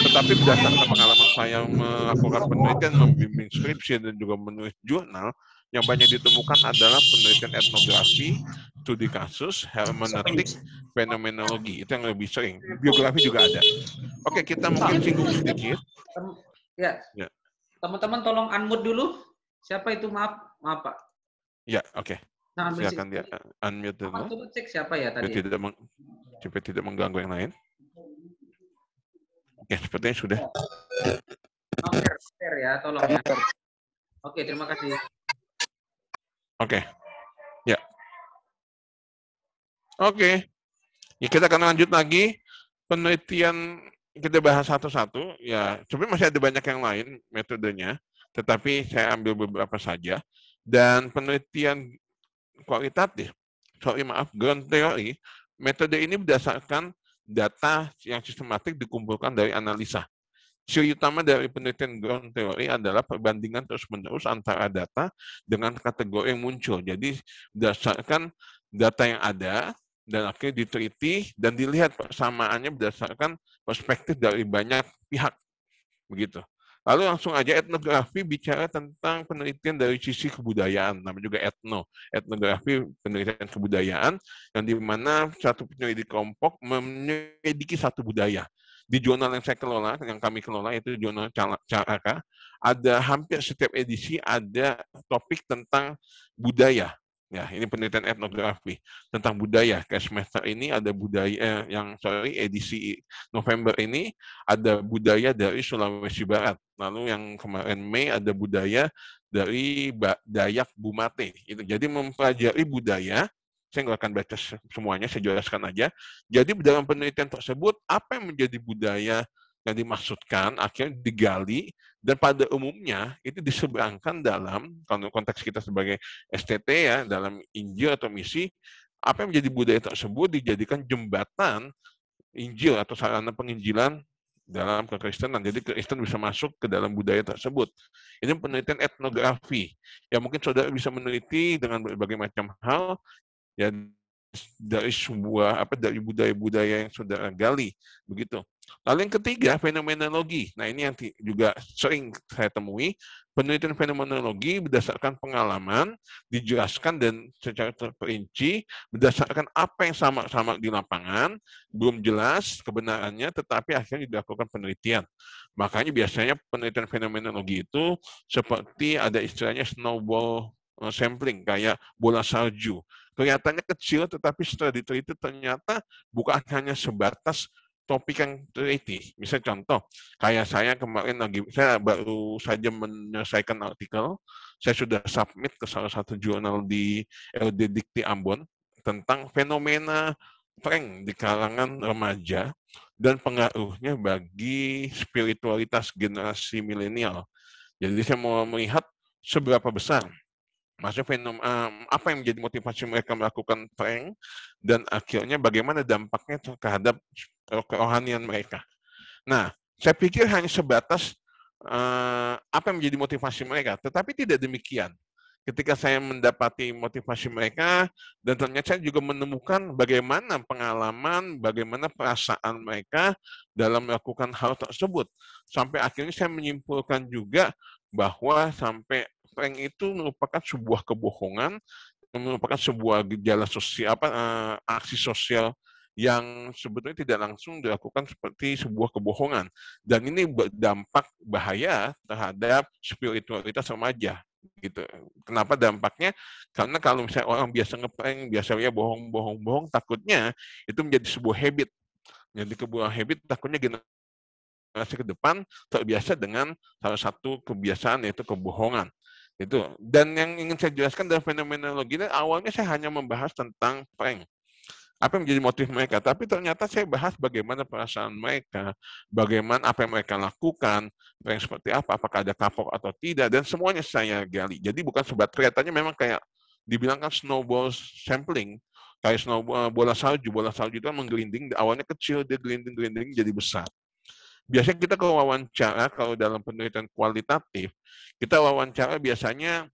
Tetapi berdasarkan pengalaman saya melakukan penelitian, membimbing skripsi, dan juga menulis jurnal, yang banyak ditemukan adalah penelitian etnografi, studi kasus, hermeneutik, fenomenologi. Itu yang lebih sering. Biografi juga ada. Oke, kita mungkin singgung sedikit. Ya. Teman-teman tolong unmute dulu. Siapa itu? Maaf, Pak. Ya, oke. Nah, silakan dia unmute dulu. Coba cek siapa ya tadi. Supaya tidak mengganggu yang lain. Oke, sepertinya sudah. Share ya, tolong ya. Oke, terima kasih. Oke. Ya. Oke. Ya, kita akan lanjut lagi. Penelitian kita bahas satu-satu, ya sebenarnya masih ada banyak yang lain metodenya, tetapi saya ambil beberapa saja. Dan penelitian kualitatif, ground theory, metode ini berdasarkan data yang sistematik dikumpulkan dari analisa. Ciri utama dari penelitian ground theory adalah perbandingan terus-menerus antara data dengan kategori yang muncul. Jadi berdasarkan data yang ada, dan akhirnya diteliti dan dilihat persamaannya berdasarkan perspektif dari banyak pihak. Begitu. Lalu langsung aja etnografi bicara tentang penelitian dari sisi kebudayaan, namanya juga etnografi penelitian kebudayaan, yang di mana satu penyelidik kelompok menyelidiki satu budaya. Di jurnal yang saya kelola, yang kami kelola, itu jurnal Caraka, ada hampir setiap edisi ada topik tentang budaya. Ya, ini penelitian etnografi tentang budaya. Kayak semester ini ada budaya edisi November ini ada budaya dari Sulawesi Barat. Lalu yang kemarin Mei ada budaya dari Dayak Bumate. Jadi mempelajari budaya. Saya nggak akan baca semuanya, saya jelaskan aja. Jadi dalam penelitian tersebut apa yang menjadi budaya yang dimaksudkan akhirnya digali, dan pada umumnya itu diseberangkan dalam konteks kita sebagai STT ya, dalam Injil atau misi, apa yang menjadi budaya tersebut dijadikan jembatan Injil atau sarana penginjilan dalam kekristenan. Jadi Kristen bisa masuk ke dalam budaya tersebut. Ini penelitian etnografi. Ya mungkin saudara bisa meneliti dengan berbagai macam hal ya dari dari budaya-budaya yang saudara gali, begitu. Lalu yang ketiga, fenomenologi. Nah, ini yang juga sering saya temui. Penelitian fenomenologi berdasarkan pengalaman, dijelaskan dan secara terperinci, berdasarkan apa yang sama-sama di lapangan, belum jelas kebenarannya, tetapi akhirnya dilakukan penelitian. Makanya biasanya penelitian fenomenologi itu seperti ada istilahnya snowball sampling, kayak bola salju. Kelihatannya kecil, tetapi setelah diteliti ternyata bukan hanya sebatas topik yang teliti. Misalnya contoh, kayak saya kemarin saya baru saja menyelesaikan artikel, saya sudah submit ke salah satu jurnal di LD Dikti Ambon tentang fenomena prank di kalangan remaja dan pengaruhnya bagi spiritualitas generasi milenial. Jadi saya mau melihat seberapa besar maksudnya apa yang menjadi motivasi mereka melakukan prank, dan akhirnya bagaimana dampaknya terhadap kerohanian mereka. Nah, saya pikir hanya sebatas apa yang menjadi motivasi mereka, tetapi tidak demikian. Ketika saya mendapati motivasi mereka, dan ternyata saya juga menemukan bagaimana pengalaman, bagaimana perasaan mereka dalam melakukan hal tersebut. Sampai akhirnya saya menyimpulkan juga bahwa sampai prank itu merupakan sebuah kebohongan, merupakan sebuah gejala sosial, aksi sosial yang sebetulnya tidak langsung dilakukan seperti sebuah kebohongan. Dan ini berdampak bahaya terhadap spiritualitas remaja. gitu. Kenapa dampaknya? Karena kalau misalnya orang biasa ngeprank, biasanya bohong, takutnya itu menjadi sebuah habit. Jadi sebuah habit takutnya generasi ke depan terbiasa dengan salah satu kebiasaan yaitu kebohongan. Itu. Dan yang ingin saya jelaskan dalam fenomenologi ini awalnya saya hanya membahas tentang prank. Apa yang menjadi motif mereka, tapi ternyata saya bahas bagaimana perasaan mereka, bagaimana apa yang mereka lakukan, yang seperti apa, apakah ada kapok atau tidak, dan semuanya saya gali. Jadi bukan sebat, kelihatannya memang kayak dibilang kan snowball sampling, kayak snowball, bola salju itu kan menggelinding, awalnya kecil, dia gelinding jadi besar. Biasanya kita kalau wawancara, kalau dalam penelitian kualitatif, kita wawancara biasanya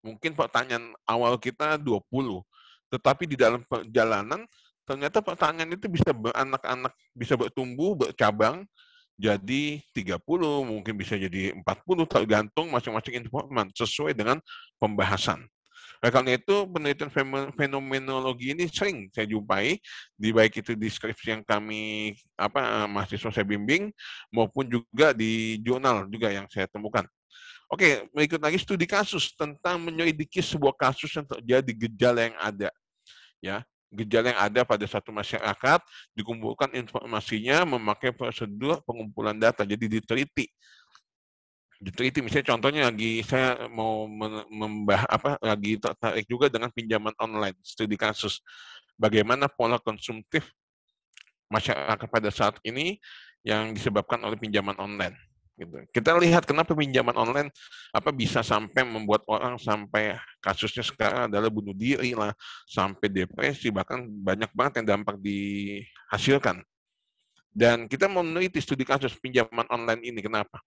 mungkin pertanyaan awal kita 20, tetapi di dalam perjalanan ternyata pertanyaan itu bisa beranak-anak, bisa bertumbuh, bercabang jadi 30, mungkin bisa jadi 40, tergantung masing-masing informan sesuai dengan pembahasan. Oleh karena itu, penelitian fenomenologi ini sering saya jumpai, baik itu di skripsi yang kami mahasiswa saya bimbing, maupun juga di jurnal juga yang saya temukan. Oke, berikut lagi studi kasus tentang menyelidiki sebuah kasus yang terjadi gejala yang ada. Ya, gejala yang ada pada satu masyarakat, dikumpulkan informasinya memakai prosedur pengumpulan data, jadi diteliti. Misalnya contohnya lagi saya mau lagi tertarik juga dengan pinjaman online, studi kasus. Bagaimana pola konsumtif masyarakat pada saat ini yang disebabkan oleh pinjaman online. Gitu. Kita lihat kenapa pinjaman online bisa sampai membuat orang sampai kasusnya sekarang adalah bunuh diri lah, sampai depresi, bahkan banyak banget yang dampak dihasilkan. Dan kita meneliti studi kasus pinjaman online ini, kenapa?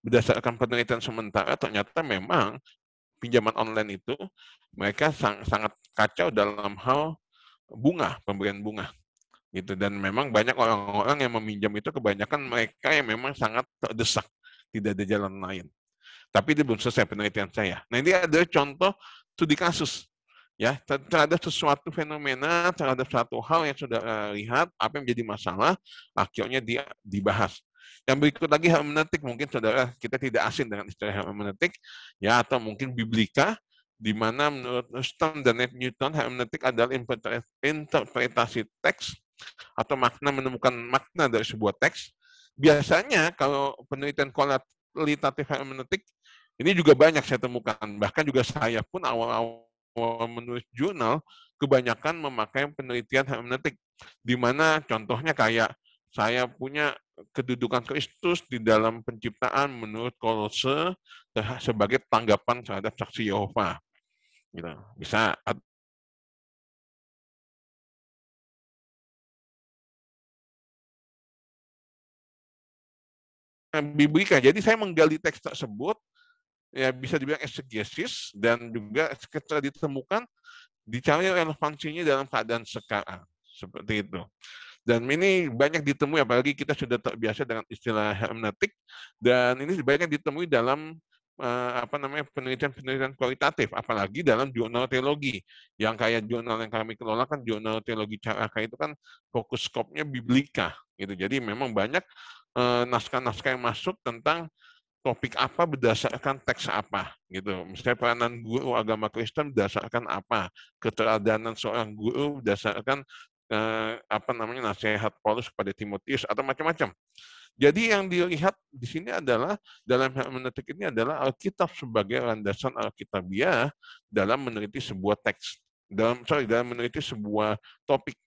Berdasarkan penelitian sementara, ternyata memang pinjaman online itu mereka sangat kacau dalam hal bunga, pemberian bunga. Gitu. Dan memang banyak orang-orang yang meminjam itu kebanyakan mereka yang memang sangat terdesak, tidak ada jalan lain. Tapi itu belum selesai penelitian saya. Nah, ini ada contoh studi kasus. Ya, terhadap sesuatu fenomena, terhadap satu hal yang sudah lihat, apa yang menjadi masalah, akhirnya dia dibahas. Yang berikut lagi hermeneutik, mungkin saudara kita tidak asing dengan istilah hermeneutik, ya, atau mungkin biblika, di mana menurut Sturm dan Newton, hermeneutik adalah interpretasi teks atau menemukan makna dari sebuah teks. Biasanya kalau penelitian kualitatif hermeneutik ini juga banyak saya temukan, bahkan juga saya pun awal-awal menulis jurnal kebanyakan memakai penelitian hermeneutik, di mana contohnya kayak saya punya kedudukan Kristus di dalam penciptaan menurut Kolose sebagai tanggapan terhadap saksi Yehova. Gitu. Bisa biblika. Jadi saya menggali teks tersebut, ya bisa dibilang eksegesis, dan juga setelah ditemukan dicari relevansinya dalam keadaan sekarang. Seperti itu. Dan ini banyak ditemui, apalagi kita sudah terbiasa dengan istilah hermeneutik, dan ini banyak ditemui dalam penelitian-penelitian kualitatif, apalagi dalam jurnal teologi. Yang kayak jurnal yang kami kelola kan jurnal teologi Caraka itu kan fokus skopnya biblika. Gitu. Jadi memang banyak naskah-naskah yang masuk tentang topik apa berdasarkan teks apa, gitu. Misalnya peranan guru agama Kristen berdasarkan apa, keteladanan seorang guru berdasarkan nasihat Paulus kepada Timotius atau macam-macam. Jadi yang dilihat di sini adalah dalam hermeneutik ini adalah Alkitab sebagai landasan alkitabiah dalam meneliti sebuah teks, dalam meneliti sebuah topik.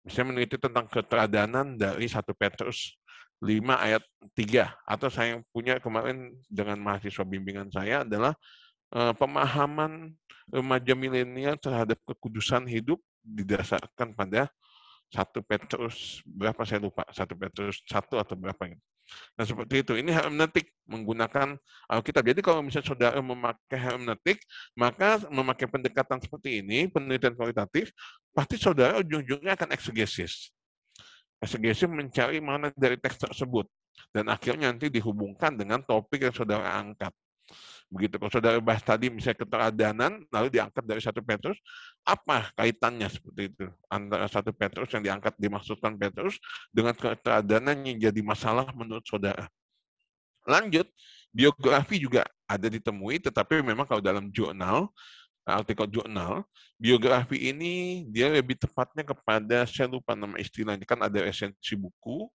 Misalnya meneliti tentang keteladanan dari 1 Petrus 5 ayat 3, atau saya punya kemarin dengan mahasiswa bimbingan saya adalah pemahaman remaja milenial terhadap kekudusan hidup didasarkan pada 1 Petrus berapa saya lupa, 1 Petrus 1 atau berapa ini. Nah, seperti itu. Ini hermeneutik menggunakan Alkitab. Jadi kalau misalnya saudara memakai hermeneutik, maka memakai pendekatan seperti ini, penelitian kualitatif, pasti saudara ujung-ujungnya akan eksegesis. Eksegesis mencari mana dari teks tersebut. Dan akhirnya nanti dihubungkan dengan topik yang saudara angkat. Begitu, kalau saudara bahas tadi misalnya keteladanan, lalu diangkat dari 1 Petrus, apa kaitannya seperti itu antara 1 Petrus yang diangkat dimaksudkan Petrus dengan keteladanan yang jadi masalah menurut saudara. Lanjut, Biografi juga ada ditemui, tetapi memang kalau dalam jurnal, artikel jurnal, biografi ini dia lebih tepatnya kepada, saya lupa nama istilahnya, kan ada esensi buku,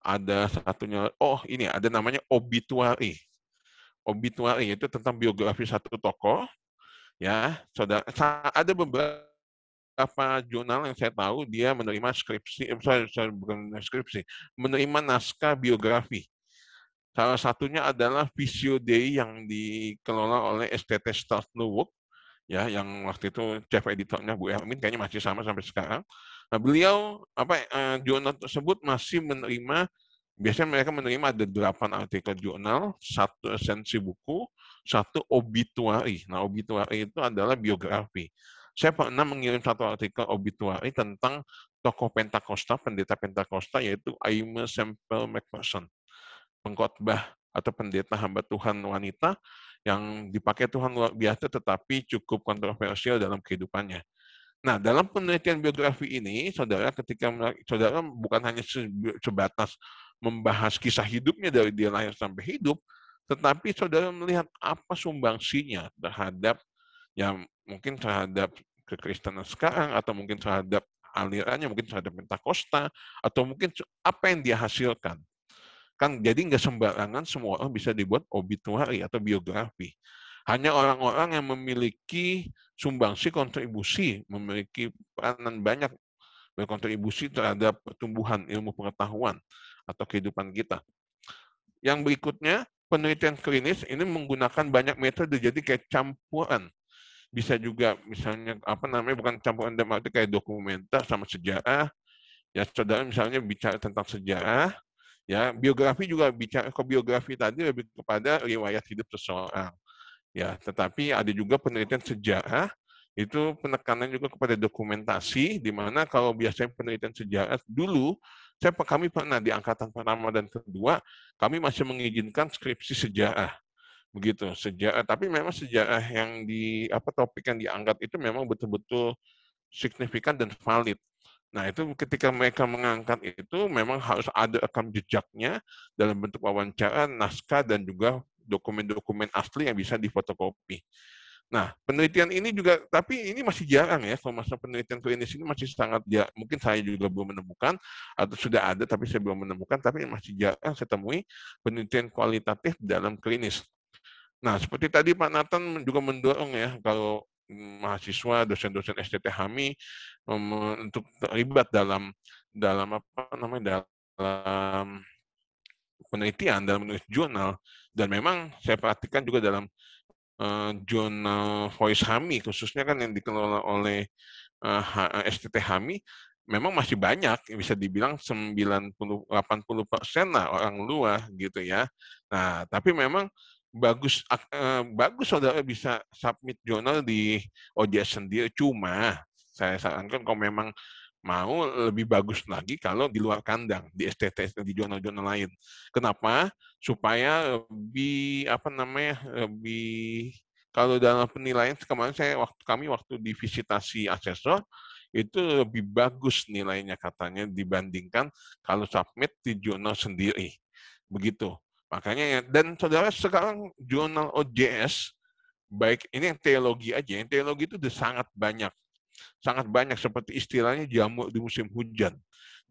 ada satunya, ini ada namanya obituary. Obituary itu tentang biografi satu tokoh, ya. Saudara, ada beberapa jurnal yang saya tahu dia menerima skripsi, bukan skripsi, menerima naskah biografi. Salah satunya adalah Visio Dei yang dikelola oleh STT Start-Nowak, ya, yang waktu itu chief editornya Bu Ermin, kayaknya masih sama sampai sekarang. Nah, beliau jurnal tersebut masih menerima, biasanya mereka menerima ada 8 artikel jurnal, 1 esensi buku, 1 obituary. Nah, obituary itu adalah biografi. Saya pernah mengirim 1 artikel obituary tentang tokoh Pentakosta, pendeta Pentakosta, yaitu Aimee Semple McPherson, pengkhotbah atau pendeta hamba Tuhan wanita yang dipakai Tuhan luar biasa tetapi cukup kontroversial dalam kehidupannya. Nah, dalam penelitian biografi ini, saudara, ketika saudara bukan hanya sebatas membahas kisah hidupnya dari dia lahir sampai hidup, tetapi saudara melihat apa sumbangsinya terhadap, yang mungkin terhadap kekristenan sekarang, atau mungkin terhadap alirannya, mungkin terhadap Pentakosta, atau mungkin apa yang dia hasilkan. Kan jadi nggak sembarangan semua orang bisa dibuat obituari atau biografi. Hanya orang-orang yang memiliki sumbangsi kontribusi, memiliki peranan banyak berkontribusi terhadap pertumbuhan ilmu pengetahuan atau kehidupan kita. Yang berikutnya, penelitian klinis ini menggunakan banyak metode, jadi kayak campuran. Bisa juga misalnya bukan campuran dalam arti kayak dokumenter sama sejarah. Ya, saudara misalnya bicara tentang sejarah, ya, biografi juga bicara ke biografi tadi lebih kepada riwayat hidup seseorang. Ya, tetapi ada juga penelitian sejarah, itu penekanan juga kepada dokumentasi, di mana kalau biasanya penelitian sejarah dulu, kami pernah di angkatan pertama dan kedua, kami masih mengizinkan skripsi sejarah. Begitu, sejarah, tapi memang sejarah yang topik yang diangkat itu memang betul-betul signifikan dan valid. Nah, itu ketika mereka mengangkat itu memang harus ada rekam jejaknya dalam bentuk wawancara, naskah, dan juga dokumen-dokumen asli yang bisa difotokopi. Nah, penelitian ini juga, tapi ini masih jarang ya, kalau masa penelitian klinis ini masih sangat jarang. Mungkin saya juga belum menemukan, atau sudah ada tapi saya belum menemukan, tapi masih jarang saya temui penelitian kualitatif dalam klinis. Nah, seperti tadi Pak Nathan juga mendorong ya, kalau mahasiswa, dosen-dosen STT HAMI untuk terlibat dalam dalam penelitian, dalam menulis jurnal. Dan memang saya perhatikan juga dalam jurnal Voice HAMI, khususnya kan yang dikelola oleh STT HAMI, memang masih banyak, bisa dibilang 90-80% lah orang luar gitu ya. Nah, tapi memang bagus saudara bisa submit jurnal di OJS sendiri, cuma saya sarankan kalau memang mau lebih bagus lagi kalau di luar kandang, di STT, di jurnal-jurnal lain. Kenapa? Supaya lebih lebih, kalau dalam penilaian kemarin kami waktu di visitasi asesor itu lebih bagus nilainya katanya dibandingkan kalau submit di jurnal sendiri. Begitu. Makanya ya, dan saudara sekarang jurnal OJS, baik ini yang teologi aja, yang teologi itu udah sangat banyak seperti istilahnya jamur di musim hujan.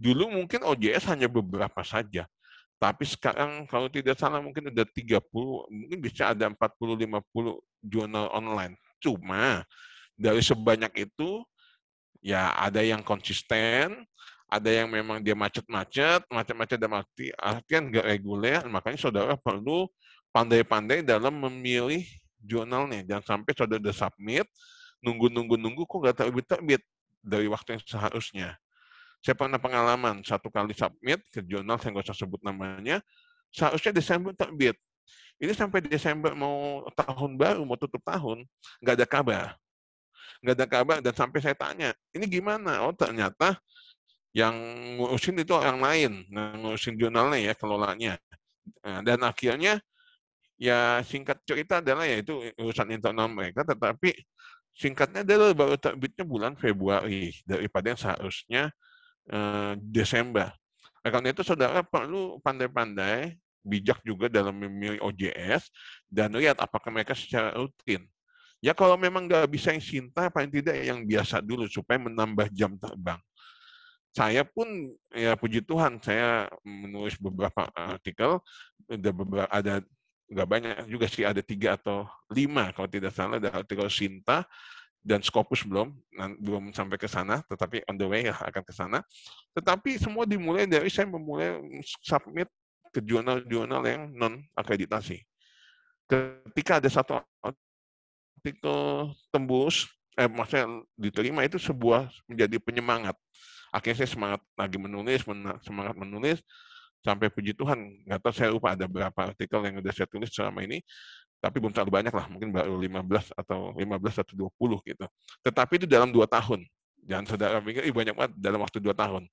Dulu mungkin OJS hanya beberapa saja, tapi sekarang kalau tidak salah mungkin ada 30, mungkin bisa ada 40-50 jurnal online. Cuma dari sebanyak itu, ya ada yang konsisten, ada yang memang dia macet-macet dalam artian nggak reguler, makanya saudara perlu pandai-pandai dalam memilih jurnalnya. Jangan sampai saudara udah submit, nunggu kok nggak terbit dari waktu yang seharusnya. Saya pernah pengalaman 1 kali submit ke jurnal, saya nggak usah sebut namanya, seharusnya Desember terbit. Ini sampai Desember mau tahun baru, mau tutup tahun, nggak ada kabar, dan sampai saya tanya, ini gimana? Oh, ternyata yang ngurusin itu orang lain, ngurusin jurnalnya ya, kelolanya. Dan akhirnya, ya singkat cerita adalah yaitu urusan internal mereka, tetapi singkatnya adalah baru terbitnya bulan Februari, daripada yang seharusnya Desember. Karena itu saudara perlu pandai-pandai bijak juga dalam memilih OJS dan lihat apakah mereka secara rutin. Ya kalau memang nggak bisa yang Sinta, paling tidak yang biasa dulu supaya menambah jam terbang. Saya pun ya puji Tuhan, saya menulis beberapa artikel, ada nggak banyak juga sih, ada 3 atau 5 kalau tidak salah, ada artikel Sinta dan Scopus belum sampai ke sana, tetapi on the way akan ke sana. Tetapi semua dimulai dari saya memulai submit ke jurnal-jurnal yang non akreditasi. Ketika ada satu artikel tembus, maksudnya diterima, itu menjadi penyemangat. Akhirnya saya semangat lagi menulis, semangat menulis, sampai puji Tuhan, nggak tahu saya lupa ada berapa artikel yang sudah saya tulis selama ini, tapi belum terlalu banyak lah, mungkin baru 15 atau 20 gitu. Tetapi itu dalam 2 tahun. Jangan saudara pikir, banyak banget dalam waktu 2 tahun.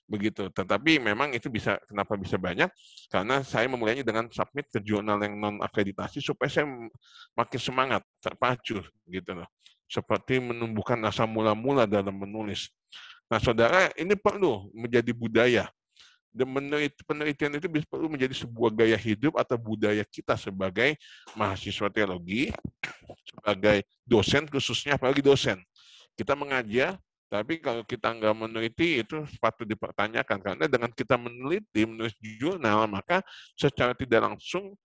Begitu. Tetapi memang itu kenapa bisa banyak? Karena saya memulainya dengan submit ke jurnal yang non akreditasi supaya saya makin semangat, terpacu gitu loh. Seperti menumbuhkan asa mula-mula dalam menulis. Nah, saudara, ini perlu menjadi budaya. Dan penelitian itu perlu menjadi sebuah gaya hidup atau budaya kita sebagai mahasiswa teologi, sebagai dosen khususnya, apalagi dosen. Kita mengajar, tapi kalau kita nggak meneliti itu patut dipertanyakan. Karena dengan kita meneliti, menulis jurnal, maka secara tidak langsung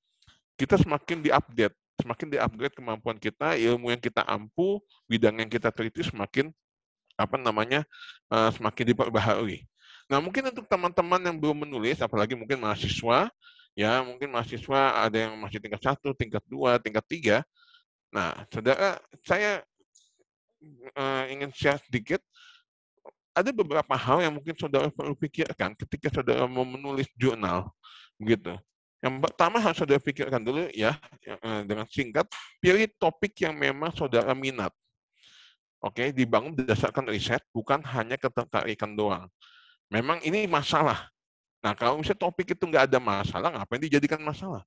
kita semakin diupgrade kemampuan kita, ilmu yang kita ampu, bidang yang kita teliti semakin semakin diperbaharui. Nah, mungkin untuk teman-teman yang belum menulis, apalagi mungkin mahasiswa, ya mungkin mahasiswa ada yang masih tingkat 1, tingkat 2, tingkat 3. Nah, saudara, saya ingin share sedikit. Ada beberapa hal yang mungkin saudara perlu pikirkan ketika saudara mau menulis jurnal, begitu. Yang pertama harus saudara pikirkan dulu ya, dengan singkat, pilih topik yang memang saudara minat. Oke, dibangun berdasarkan riset, bukan hanya ketertarikan doang. Memang ini masalah. Nah, kalau misalnya topik itu nggak ada masalah, ngapain dijadikan masalah?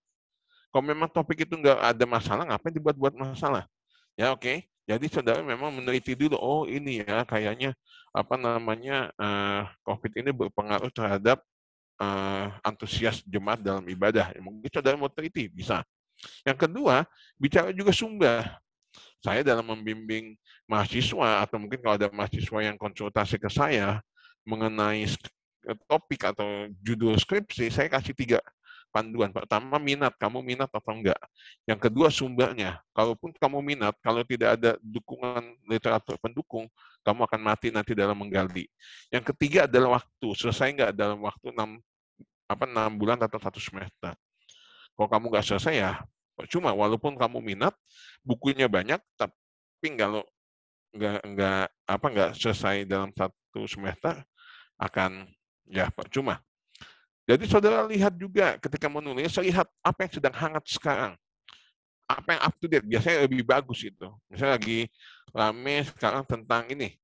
Kalau memang topik itu nggak ada masalah, ngapain dibuat-buat masalah? Ya, oke. Jadi saudara memang meneliti dulu, oh ini ya kayaknya COVID ini berpengaruh terhadap antusias jemaat dalam ibadah. Mungkin saudara mau teliti, bisa. Yang kedua, bicara juga sumber. Saya dalam membimbing mahasiswa, atau mungkin kalau ada mahasiswa yang konsultasi ke saya mengenai topik atau judul skripsi, saya kasih 3 panduan. Pertama, kamu minat atau enggak. Yang kedua, sumbernya. Kalaupun kamu minat, kalau tidak ada dukungan literatur pendukung, kamu akan mati nanti dalam menggali. Yang ketiga adalah waktu. Selesai enggak dalam waktu 6 bulan atau 1 semester. Kalau kamu enggak selesai ya, cuma walaupun kamu minat, bukunya banyak, tapi kalau enggak selesai dalam 1 semester, akan ya percuma. Jadi saudara lihat juga ketika menulis, lihat apa yang sedang hangat sekarang. Apa yang up to date, biasanya lebih bagus itu. Misalnya lagi rame sekarang tentang ini,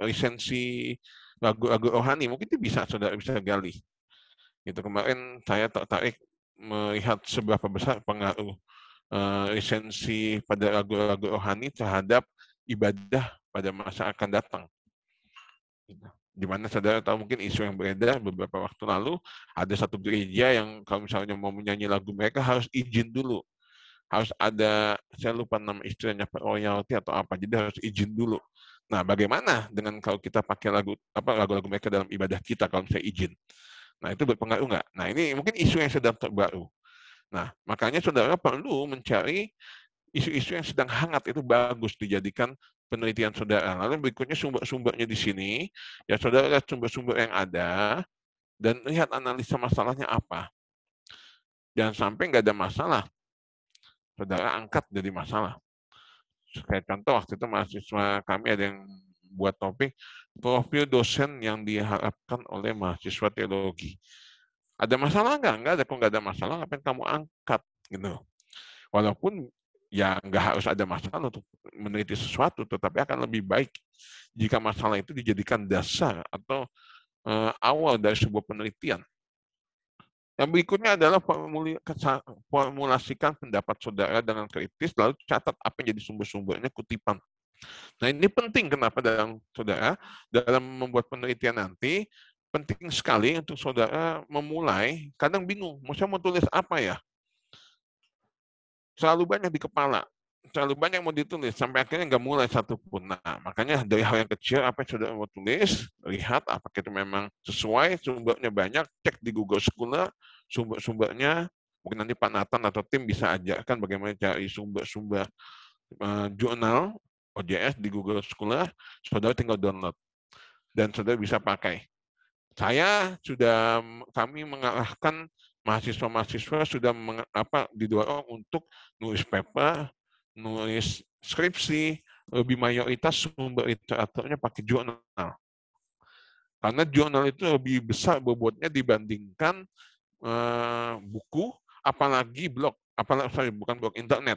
lisensi lagu-lagu rohani, mungkin itu saudara bisa gali. Itu kemarin saya tertarik melihat seberapa besar pengaruh lisensi pada lagu-lagu rohani terhadap ibadah pada masa akan datang. Di mana saudara tahu mungkin isu yang beredar beberapa waktu lalu, ada satu gereja yang kalau misalnya mau menyanyi lagu mereka harus izin dulu. Harus ada, saya lupa nama istilahnya, royalty atau apa, jadi harus izin dulu. Nah, bagaimana dengan kalau kita pakai lagu-lagu mereka dalam ibadah kita kalau misalnya izin? Nah, itu berpengaruh nggak? Nah, ini mungkin isu yang sedang terbaru. Nah, makanya saudara perlu mencari isu-isu yang sedang hangat, itu bagus dijadikan penelitian saudara. Lalu berikutnya sumber-sumbernya di sini, ya saudara lihat sumber-sumber yang ada, dan lihat analisa masalahnya apa. Jangan sampai nggak ada masalah, saudara angkat jadi masalah. Kayak contoh, waktu itu mahasiswa kami ada yang buat topik, profil dosen yang diharapkan oleh mahasiswa teologi. Ada masalah nggak? Nggak ada. Kok nggak ada masalah, ngapain kamu angkat? Gitu. Walaupun ya nggak harus ada masalah untuk meneliti sesuatu, tetapi akan lebih baik jika masalah itu dijadikan dasar atau awal dari sebuah penelitian. Yang berikutnya adalah formulasikan pendapat saudara dengan kritis, lalu catat apa yang jadi sumber-sumbernya, kutipan. Nah, ini penting kenapa dalam saudara dalam membuat penelitian nanti, penting sekali untuk saudara memulai, kadang bingung, saya mau tulis apa ya? Selalu banyak di kepala, terlalu banyak mau ditulis, sampai akhirnya nggak mulai satupun. Nah, makanya dari hal yang kecil, apa yang saudara mau tulis, lihat apakah itu memang sesuai, sumbernya banyak, cek di Google Scholar, sumber-sumbernya, mungkin nanti Pak Nathan atau tim bisa ajarkan bagaimana cari sumber-sumber jurnal OJS di Google Scholar, saudara tinggal download, dan saudara bisa pakai. Kami mengarahkan mahasiswa-mahasiswa sudah didorong untuk nulis paper, nulis skripsi, lebih mayoritas sumber literaturnya pakai jurnal. Karena jurnal itu lebih besar bobotnya dibandingkan buku, apalagi blog, bukan blog, internet.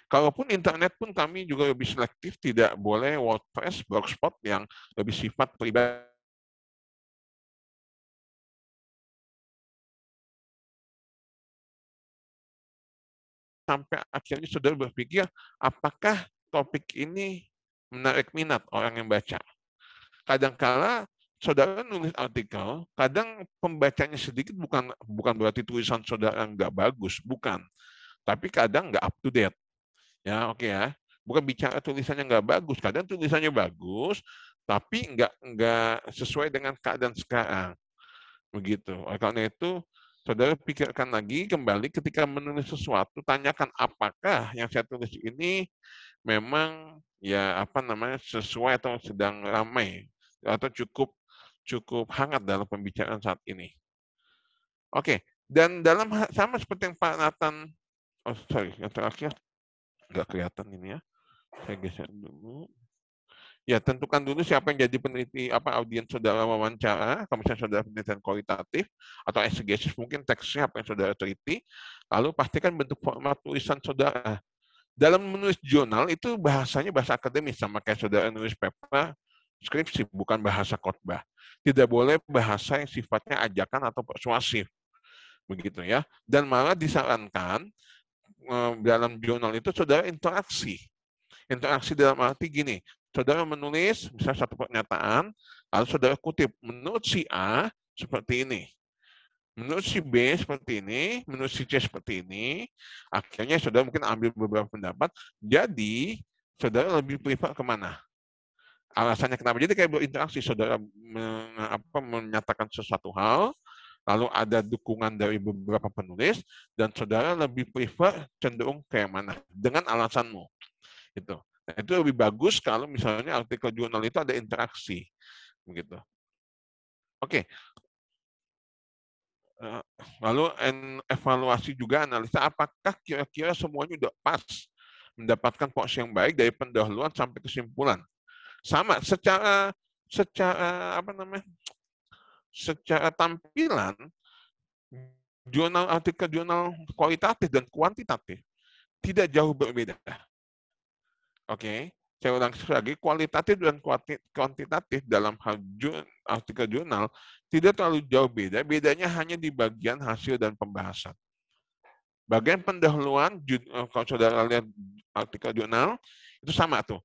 Kalaupun internet pun kami juga lebih selektif, tidak boleh WordPress, Blogspot yang lebih sifat pribadi. Sampai akhirnya saudara berpikir, apakah topik ini menarik minat orang yang baca. Kadang-kala saudara nulis artikel, kadang pembacanya sedikit, bukan berarti tulisan saudara nggak bagus, bukan. Tapi kadang nggak up to date. Ya, oke ya. Bukan bicara tulisannya nggak bagus, kadang tulisannya bagus, tapi nggak sesuai dengan keadaan sekarang. Begitu. Oleh karena itu, saudara pikirkan lagi kembali ketika menulis sesuatu, tanyakan apakah yang saya tulis ini memang sesuai atau sedang ramai atau cukup hangat dalam pembicaraan saat ini. Oke, dan sama seperti yang Pak Nathan, yang terakhir nggak kelihatan ini ya, saya geser dulu. Ya, tentukan dulu siapa yang jadi peneliti, audiens saudara wawancara, kalau misalnya saudara penelitian kualitatif, atau exegesis, mungkin teksnya apa yang saudara teliti, lalu pastikan bentuk format tulisan saudara. Dalam menulis jurnal, itu bahasanya bahasa akademis, sama kayak saudara nulis paper, skripsi, bukan bahasa khotbah. Tidak boleh bahasa yang sifatnya ajakan atau persuasif. Begitu ya. Dan malah disarankan, dalam jurnal itu saudara interaksi. Interaksi dalam arti gini, saudara menulis misalnya satu pernyataan, lalu saudara kutip, menurut si A seperti ini, menurut si B seperti ini, menurut si C seperti ini, akhirnya saudara mungkin ambil beberapa pendapat, jadi saudara lebih prefer kemana? Alasannya kenapa? Jadi kayak berinteraksi, saudara menyatakan sesuatu hal, lalu ada dukungan dari beberapa penulis, dan saudara lebih prefer cenderung ke yang mana? Dengan alasanmu. Itu. Nah, itu lebih bagus kalau misalnya artikel jurnal itu ada interaksi, begitu. Oke. Lalu evaluasi juga, analisa apakah kira-kira semuanya udah pas, mendapatkan porsi yang baik dari pendahuluan sampai kesimpulan. Sama secara tampilan, artikel jurnal kualitatif dan kuantitatif tidak jauh berbeda. Oke, saya ulang lagi, kualitatif dan kuantitatif dalam hal artikel jurnal tidak terlalu jauh beda, bedanya hanya di bagian hasil dan pembahasan. Bagian pendahuluan, kalau saudara lihat artikel jurnal, itu sama tuh.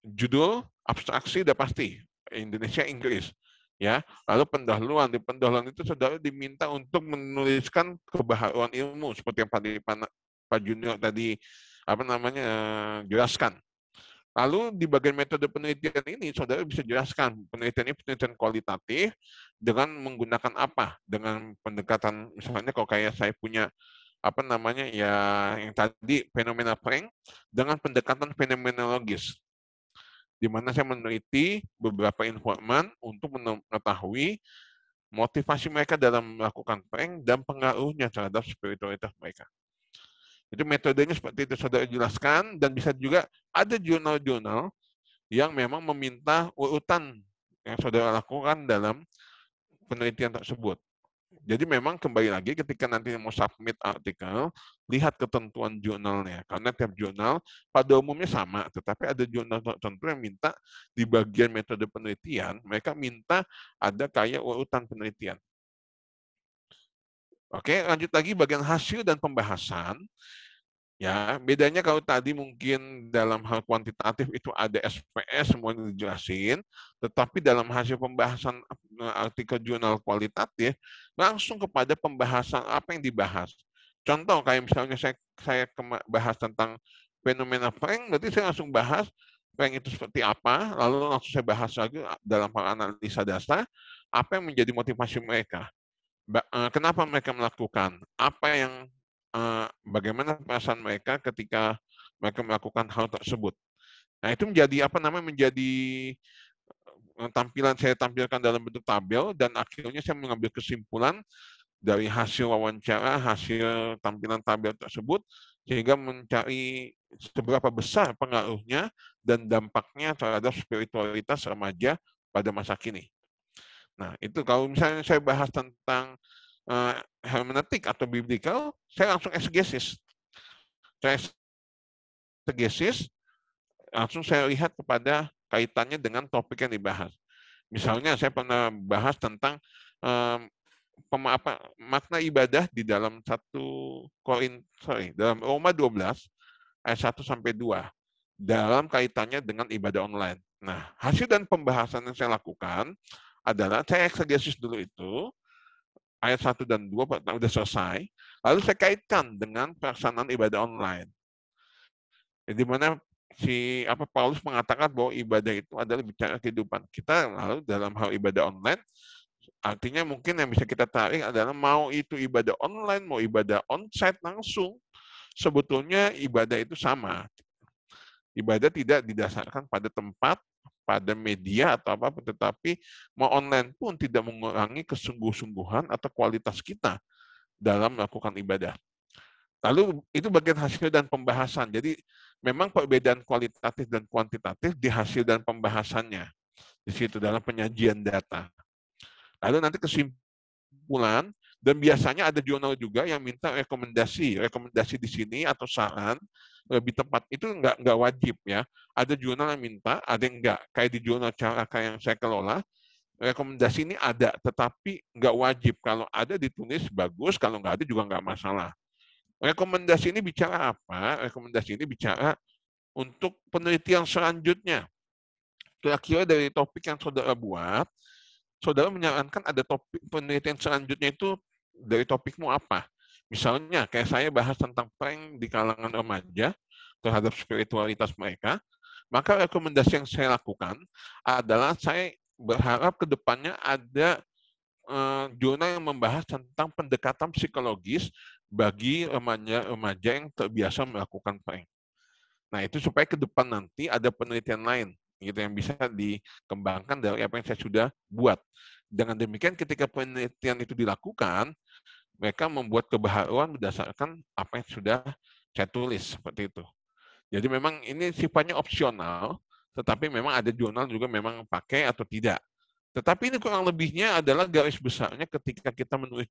Judul, abstraksi udah pasti, Indonesia, Inggris. Ya, lalu pendahuluan, di pendahuluan itu saudara diminta untuk menuliskan kebaharuan ilmu, seperti yang Pak Junior tadi jelaskan. Lalu di bagian metode penelitian ini, saudara bisa jelaskan penelitian ini penelitian kualitatif dengan menggunakan apa? Dengan pendekatan, misalnya kalau kayak saya punya yang tadi fenomena Frank, dengan pendekatan fenomenologis, di mana saya meneliti beberapa informan untuk mengetahui motivasi mereka dalam melakukan prank dan pengaruhnya terhadap spiritualitas mereka. Itu metodenya seperti itu saudara jelaskan, dan bisa juga ada jurnal-jurnal yang memang meminta urutan yang saudara lakukan dalam penelitian tersebut. Jadi memang kembali lagi ketika nanti mau submit artikel, lihat ketentuan jurnalnya. Karena tiap jurnal pada umumnya sama, tetapi ada jurnal tertentu yang minta di bagian metode penelitian, mereka minta ada kayak urutan penelitian. Oke, lanjut lagi bagian hasil dan pembahasan. Ya, bedanya kalau tadi mungkin dalam hal kuantitatif itu ada SPS semuanya dijelasin, tetapi dalam hasil pembahasan artikel jurnal kualitatif langsung kepada pembahasan apa yang dibahas. Contoh kayak misalnya saya bahas tentang fenomena prank, berarti saya langsung bahas prank itu seperti apa, lalu langsung saya bahas lagi dalam hal analisa dasar apa yang menjadi motivasi mereka. Kenapa mereka melakukan, apa yang bagaimana perasaan mereka ketika mereka melakukan hal tersebut. Nah, itu menjadi apa namanya menjadi tampilan saya tampilkan dalam bentuk tabel dan akhirnya saya mengambil kesimpulan dari hasil wawancara, hasil tampilan tabel tersebut sehingga mencari seberapa besar pengaruhnya dan dampaknya terhadap spiritualitas remaja pada masa kini. Nah, itu kalau misalnya saya bahas tentang hermeneutik atau biblical, saya langsung exegesis. Saya exegesis, langsung saya lihat kepada kaitannya dengan topik yang dibahas. Misalnya saya pernah bahas tentang makna ibadah di dalam dalam Roma 12 ayat 1 sampai 2 dalam kaitannya dengan ibadah online. Nah, hasil dan pembahasan yang saya lakukan adalah saya exegesis dulu itu, ayat 1 dan 2 sudah selesai, lalu saya kaitkan dengan pelaksanaan ibadah online. Di mana Paulus mengatakan bahwa ibadah itu adalah bicara kehidupan kita, lalu dalam hal ibadah online, artinya mungkin yang bisa kita tarik adalah mau itu ibadah online, mau ibadah onsite langsung, sebetulnya ibadah itu sama. Ibadah tidak didasarkan pada tempat, pada media atau apa, tetapi mau online pun tidak mengurangi kesungguh-sungguhan atau kualitas kita dalam melakukan ibadah. Lalu itu bagian hasil dan pembahasan. Jadi memang perbedaan kualitatif dan kuantitatif di hasil dan pembahasannya. Di situ dalam penyajian data. Lalu nanti kesimpulan, dan biasanya ada jurnal juga yang minta rekomendasi di sini atau saran, lebih tepat itu nggak wajib ya. Ada jurnal yang minta, ada yang nggak. Kayak di jurnal Caraka yang saya kelola, rekomendasi ini ada, tetapi nggak wajib. Kalau ada ditulis bagus, kalau nggak ada juga nggak masalah. Rekomendasi ini bicara apa? Rekomendasi ini bicara untuk penelitian selanjutnya. Kira-kira dari topik yang saudara buat, saudara menyarankan ada topik penelitian selanjutnya itu dari topikmu apa? Misalnya, kayak saya bahas tentang prank di kalangan remaja terhadap spiritualitas mereka, maka rekomendasi yang saya lakukan adalah saya berharap ke depannya ada jurnal yang membahas tentang pendekatan psikologis bagi remaja yang terbiasa melakukan prank. Nah, itu supaya ke depan nanti ada penelitian lain gitu yang bisa dikembangkan dari apa yang saya sudah buat. Dengan demikian ketika penelitian itu dilakukan, mereka membuat kebaharuan berdasarkan apa yang sudah saya tulis seperti itu. Jadi memang ini sifatnya opsional, tetapi memang ada jurnal juga memang pakai atau tidak. Tetapi ini kurang lebihnya adalah garis besarnya ketika kita menulis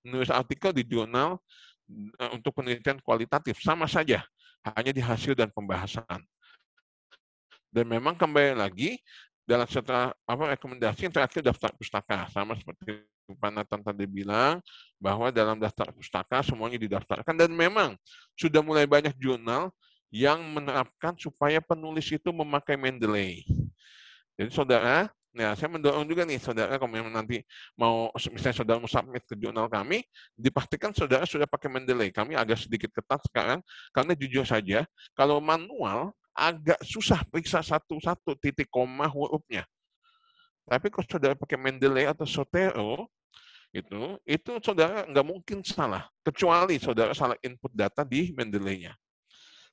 menulis artikel di jurnal untuk penelitian kualitatif. Sama saja, hanya di hasil dan pembahasan. Dan memang kembali lagi, dalam setelah rekomendasi yang terakhir daftar pustaka. Sama seperti Pak Nathan tadi bilang, bahwa dalam daftar pustaka semuanya didaftarkan. Dan memang sudah mulai banyak jurnal yang menerapkan supaya penulis itu memakai Mendeley. Jadi saudara, ya saya mendorong juga nih saudara, kalau memang nanti mau, misalnya saudara mau submit ke jurnal kami, dipastikan saudara sudah pakai Mendeley. Kami agak sedikit ketat sekarang, karena jujur saja, kalau manual agak susah periksa satu-satu titik koma hurufnya. Tapi kalau saudara pakai Mendeley atau Zotero, itu saudara nggak mungkin salah, kecuali saudara salah input data di Mendeley-nya.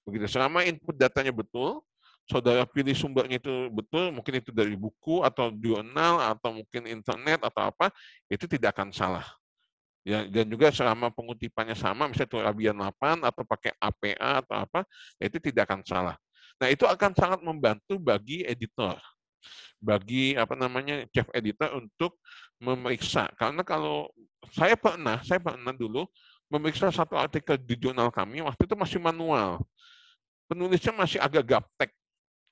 Begitu, selama input datanya betul, saudara pilih sumbernya itu betul, mungkin itu dari buku atau jurnal atau mungkin internet atau apa, itu tidak akan salah. Ya, dan juga selama pengutipannya sama, misalnya Turabian 8 atau pakai APA atau apa, itu tidak akan salah. Nah, itu akan sangat membantu bagi editor, bagi chief editor untuk memeriksa. Karena kalau saya pernah dulu memeriksa satu artikel di jurnal kami, waktu itu masih manual. Penulisnya masih agak gaptek,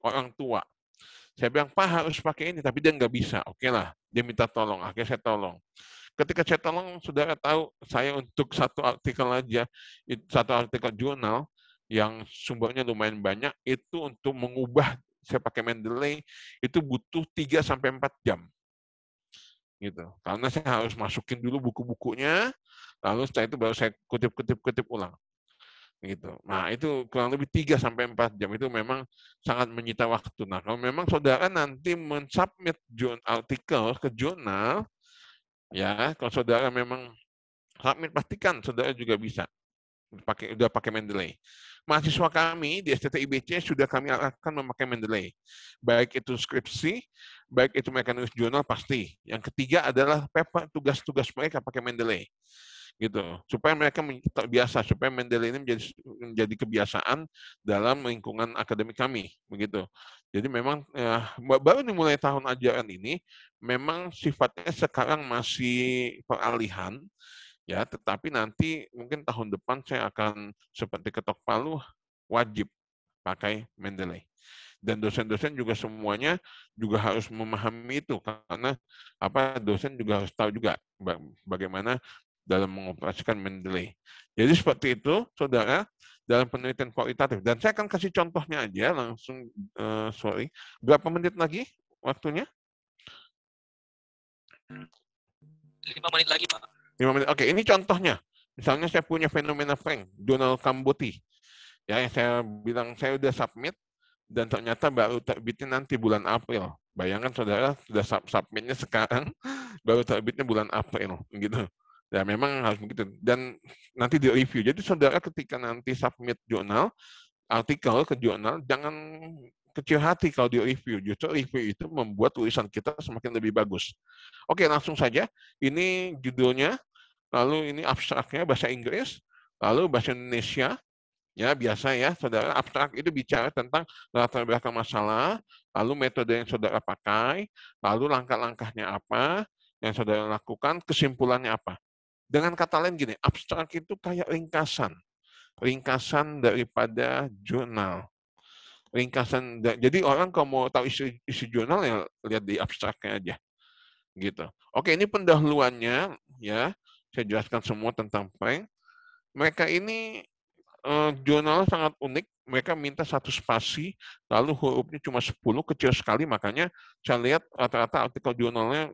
orang tua. Saya bilang, Pak harus pakai ini, tapi dia nggak bisa. Oke lah, dia minta tolong, akhirnya saya tolong. Ketika saya tolong saudara tahu, saya untuk satu artikel aja, satu artikel jurnal yang sumbernya lumayan banyak, itu untuk mengubah, saya pakai Mendeley, itu butuh 3 sampai 4 jam. Gitu. Karena saya harus masukin dulu buku-bukunya, lalu setelah itu baru saya kutip ulang. Gitu. Nah, itu kurang lebih 3 sampai 4 jam, itu memang sangat menyita waktu. Nah, kalau memang saudara nanti mensubmit artikel ke jurnal, ya, kalau saudara memang submit, pastikan saudara juga bisa udah pakai Mendeley. Mahasiswa kami di STT-IBC sudah kami akan memakai Mendeley. Baik itu skripsi, baik itu mereka nulis jurnal, pasti. Yang ketiga adalah paper, tugas-tugas mereka pakai Mendeley. Gitu, supaya mereka terbiasa, supaya Mendeley ini menjadi kebiasaan dalam lingkungan akademik kami, begitu. Jadi memang baru dimulai tahun ajaran ini, memang sifatnya sekarang masih peralihan, ya, tetapi nanti mungkin tahun depan saya akan seperti ketok palu, wajib pakai Mendeley. Dan dosen-dosen juga semuanya juga harus memahami itu, karena dosen juga harus tahu juga bagaimana dalam mengoperasikan Mendeley. Jadi seperti itu, saudara, dalam penelitian kualitatif. Dan saya akan kasih contohnya aja langsung, berapa menit lagi waktunya? 5 menit lagi, Pak. 5 menit. Oke, ini contohnya. Misalnya saya punya fenomena Frank, Donald Cambotti. Ya, yang saya bilang saya udah submit, dan ternyata baru terbitnya nanti bulan April. Bayangkan saudara, sudah submitnya sekarang, baru terbitnya bulan April, gitu. Ya memang harus begitu. Dan nanti di review. Jadi saudara ketika nanti submit jurnal, artikel ke jurnal, jangan kecil hati kalau di review. Justru review itu membuat tulisan kita semakin lebih bagus. Oke, langsung saja. Ini judulnya, lalu ini abstraknya bahasa Inggris, lalu bahasa Indonesia. Ya, biasa ya, saudara, abstrak itu bicara tentang latar belakang masalah, lalu metode yang saudara pakai, lalu langkah-langkahnya apa, yang saudara lakukan, kesimpulannya apa. Dengan kata lain gini, abstrak itu kayak ringkasan daripada jurnal. Jadi orang kalau mau tahu isi jurnal ya lihat di abstraknya aja. Gitu. Oke, ini pendahuluannya ya. Saya jelaskan semua tentang Frank. Mereka ini jurnal sangat unik. Mereka minta 1 spasi, lalu hurufnya cuma 10, kecil sekali, makanya saya lihat rata-rata artikel jurnalnya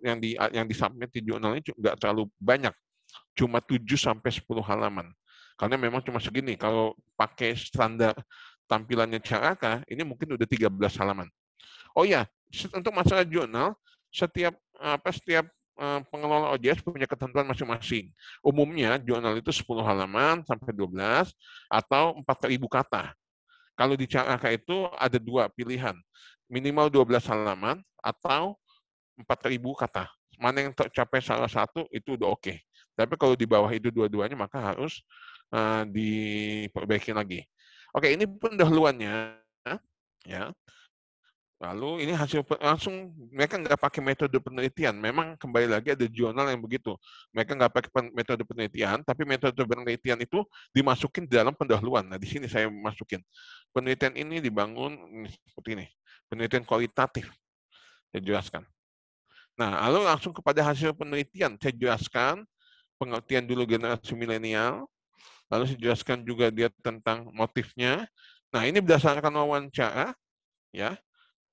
yang disubmit di jurnalnya nggak terlalu banyak. Cuma 7 sampai 10 halaman. Karena memang cuma segini. Kalau pakai standar tampilannya Caraka, ini mungkin udah 13 halaman. Oh ya, untuk masalah jurnal, setiap pengelola OJS punya ketentuan masing-masing. Umumnya jurnal itu 10 halaman sampai 12 atau 4.000 kata. Kalau di Caraka itu ada 2 pilihan. Minimal 12 halaman atau 4.000 kata. Mana yang tercapai salah satu itu udah oke. Tapi kalau di bawah itu dua-duanya maka harus diperbaiki lagi. Oke, ini pendahuluannya, ya. Lalu ini hasil langsung, mereka nggak pakai metode penelitian. Memang kembali lagi ada jurnal yang begitu. Mereka nggak pakai metode penelitian, tapi metode penelitian itu dimasukin di dalam pendahuluan. Nah, di sini saya masukin. Penelitian ini dibangun seperti ini. Penelitian kualitatif. Saya jelaskan. Nah, lalu langsung kepada hasil penelitian. Saya jelaskan pengertian dulu generasi milenial. Lalu saya jelaskan juga dia tentang motifnya. Nah, ini berdasarkan wawancara, ya.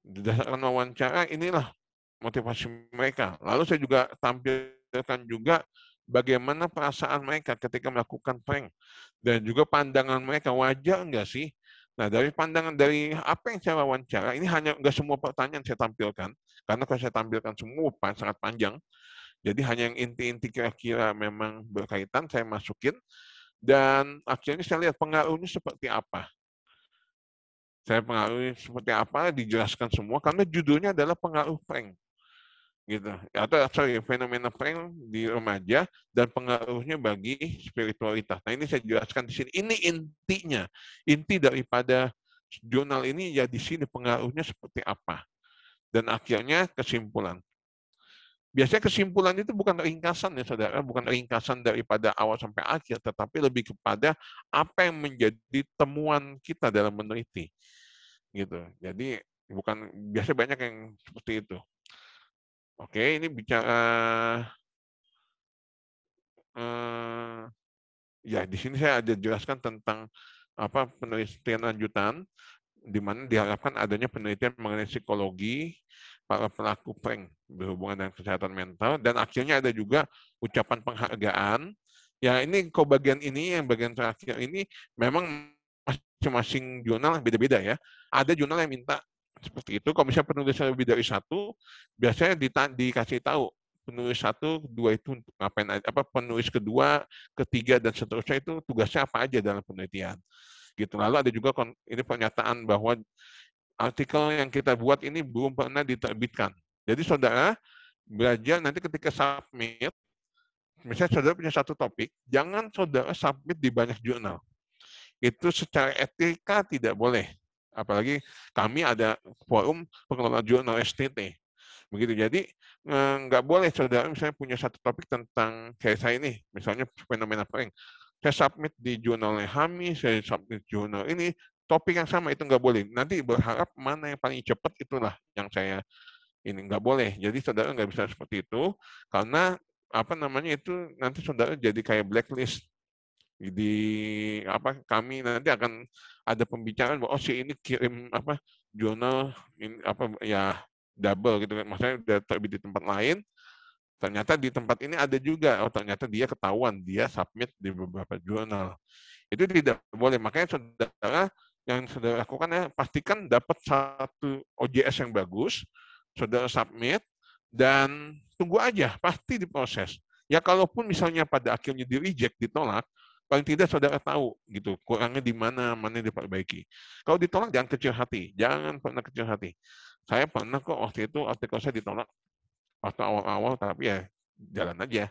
Berdasarkan wawancara, inilah motivasi mereka. Lalu saya juga tampilkan juga bagaimana perasaan mereka ketika melakukan prank. Dan juga pandangan mereka, wajar nggak sih? Nah, dari pandangan, dari apa yang saya wawancara, ini hanya nggak semua pertanyaan saya tampilkan. Karena kalau saya tampilkan semua, sangat panjang. Jadi hanya yang inti-inti kira-kira memang berkaitan, saya masukin. Dan akhirnya saya lihat pengaruhnya seperti apa. Saya pengaruhnya seperti apa, dijelaskan semua, karena judulnya adalah pengaruh prank. Gitu. Atau fenomena prank di remaja dan pengaruhnya bagi spiritualitas. Nah, ini saya jelaskan di sini. Ini intinya. Inti daripada jurnal ini ya di sini pengaruhnya seperti apa. Dan akhirnya kesimpulan. Biasanya kesimpulan itu bukan ringkasan ya saudara, bukan ringkasan daripada awal sampai akhir, tetapi lebih kepada apa yang menjadi temuan kita dalam meneliti. Gitu. Jadi bukan, biasa banyak yang seperti itu. Oke, ini bicara ya di sini saya ada jelaskan tentang apa penelitian lanjutan, di mana diharapkan adanya penelitian mengenai psikologi para pelaku prank berhubungan dengan kesehatan mental, dan akhirnya ada juga ucapan penghargaan. Ya ini kok bagian ini, yang bagian terakhir ini memang masing-masing jurnal beda-beda ya. Ada jurnal yang minta seperti itu. Kalau misalnya penulisnya lebih dari satu, biasanya dikasih tahu penulis 1, 2 itu untuk ngapain aja, apa penulis kedua, ketiga dan seterusnya itu tugasnya apa aja dalam penelitian. Gitu. Lalu ada juga ini pernyataan bahwa artikel yang kita buat ini belum pernah diterbitkan. Jadi saudara belajar nanti ketika submit, misalnya saudara punya satu topik, jangan saudara submit di banyak jurnal. Itu secara etika tidak boleh. Apalagi kami ada forum pengelola jurnal STT. Begitu. Jadi nggak boleh saudara misalnya punya satu topik tentang kayak saya ini, misalnya fenomena prank. Saya submit di jurnal HAMI, saya submit jurnal ini, topik yang sama itu nggak boleh. Nanti berharap mana yang paling cepat itulah yang saya ini nggak boleh. Jadi saudara nggak bisa seperti itu karena apa namanya itu nanti saudara jadi kayak blacklist di apa kami nanti akan ada pembicaraan bahwa oh si ini kirim apa jurnal ini apa ya double gitu kan, maksudnya udah terbit di tempat lain, ternyata di tempat ini ada juga, oh ternyata dia ketahuan dia submit di beberapa jurnal. Itu tidak boleh. Makanya saudara yang saudara lakukan ya pastikan dapat satu OJS yang bagus, saudara submit dan tunggu aja, pasti diproses. Ya kalaupun misalnya pada akhirnya di reject, ditolak, paling tidak saudara tahu gitu kurangnya di mana, mana diperbaiki. Kalau ditolak jangan kecil hati, jangan pernah kecil hati. Saya pernah kok waktu itu artikel saya ditolak waktu awal-awal, tapi ya jalan aja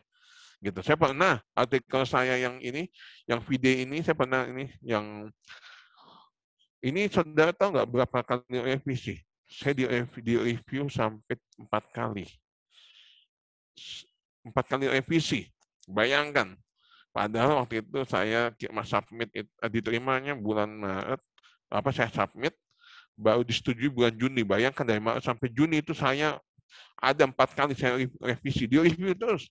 gitu. Saya pernah artikel saya yang ini, yang video ini saya pernah ini, yang ini saudara tahu nggak berapa kali revisi? Saya di review sampai 4 kali. 4 kali revisi. Bayangkan. Padahal waktu itu saya submit diterimanya bulan Maret, apa saya submit baru disetujui bulan Juni. Bayangkan dari Maret sampai Juni itu saya ada 4 kali saya revisi, di review terus.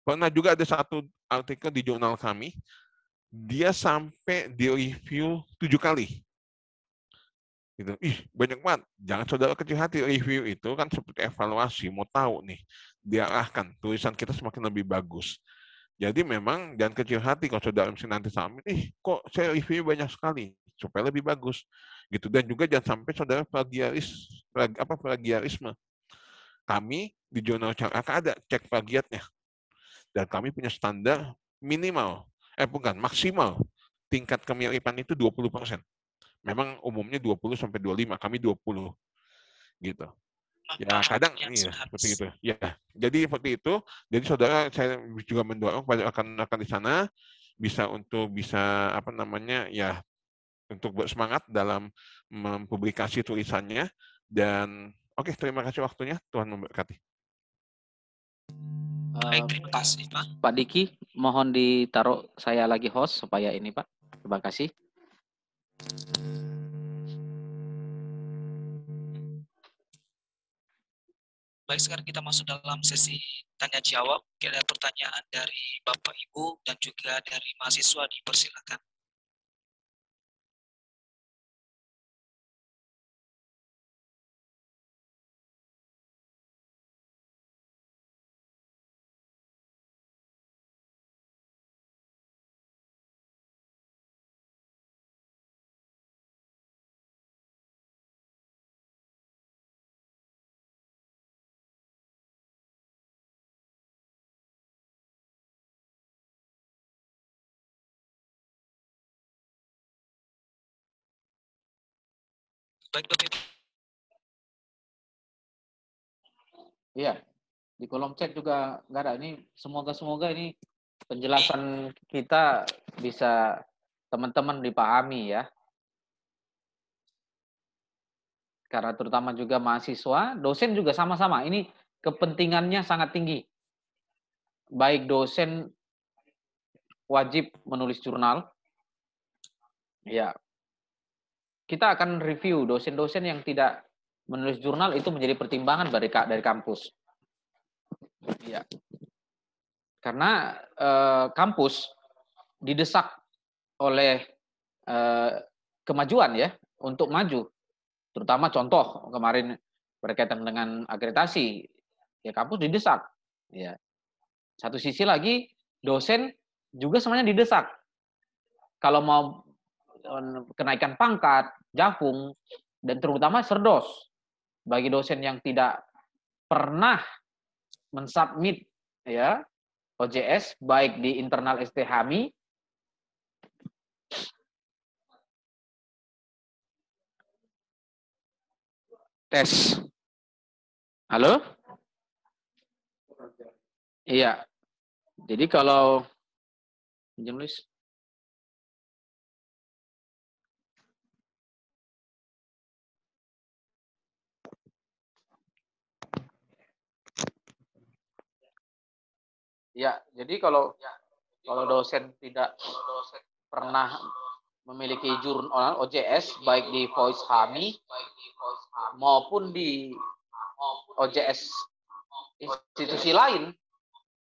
Pernah juga ada satu artikel di jurnal kami, dia sampai di review 7 kali. Gitu. Ih, banyak banget. Jangan saudara kecil hati, review itu kan seperti evaluasi, mau tahu nih, diarahkan tulisan kita semakin lebih bagus. Jadi memang jangan kecil hati kalau saudara nanti submit, kok saya review banyak sekali, supaya lebih bagus. Gitu. Dan juga jangan sampai saudara plagiarisme. Kami di jurnal CRK ada cek plagiatnya. Dan kami punya standar minimal, maksimal tingkat kemiripan itu 20%. Memang umumnya 20-25, kami 20. Gitu. Ya kadang iya seperti itu. Ya, jadi seperti itu. Jadi saudara saya juga mendorong kepada rekan-rekan di sana bisa apa namanya ya untuk bersemangat dalam mempublikasi tulisannya dan oke, terima kasih waktunya. Tuhan memberkati. Baik, terima kasih Pak. Pak Diki, mohon ditaruh saya lagi host supaya ini Pak. Terima kasih. Baik, sekarang kita masuk dalam sesi tanya jawab. Ada pertanyaan dari Bapak Ibu dan juga dari mahasiswa, dipersilakan. Baik, Bapak Ibu. Iya, di kolom chat juga nggak ada. Ini semoga ini penjelasan kita bisa teman-teman dipahami ya. Karena terutama juga mahasiswa, dosen juga sama-sama. Ini kepentingannya sangat tinggi. Baik dosen wajib menulis jurnal. Ya. Kita akan review dosen-dosen yang tidak menulis jurnal, itu menjadi pertimbangan dari kampus. Ya. Karena kampus didesak oleh kemajuan ya, untuk maju. Terutama contoh kemarin berkaitan dengan akreditasi, ya kampus didesak. Ya. Satu sisi lagi dosen juga semuanya didesak. Kalau mau kenaikan pangkat, jafung, dan terutama serdos bagi dosen yang tidak pernah mensubmit ya OJS baik di internal STHMI tes. Halo? Iya. Jadi kalau pinjam Luis. Ya, jadi kalau dosen tidak pernah memiliki jurnal OJS baik di Voice HAMI maupun di OJS institusi lain,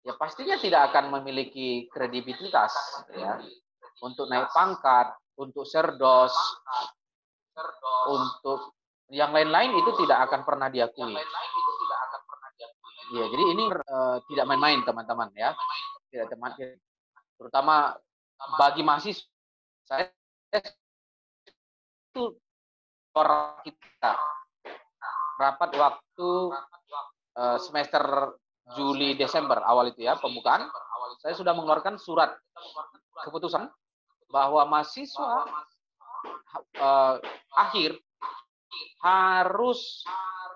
ya pastinya tidak akan memiliki kredibilitas ya untuk naik pangkat, untuk serdos, untuk yang lain-lain itu tidak akan pernah diakui. Ya, jadi ini tidak main-main teman-teman ya, tidak teman-teman, terutama bagi mahasiswa. Saya itu orang kita rapat waktu semester Juli Desember awal itu ya pembukaan, saya sudah mengeluarkan surat keputusan bahwa mahasiswa akhir harus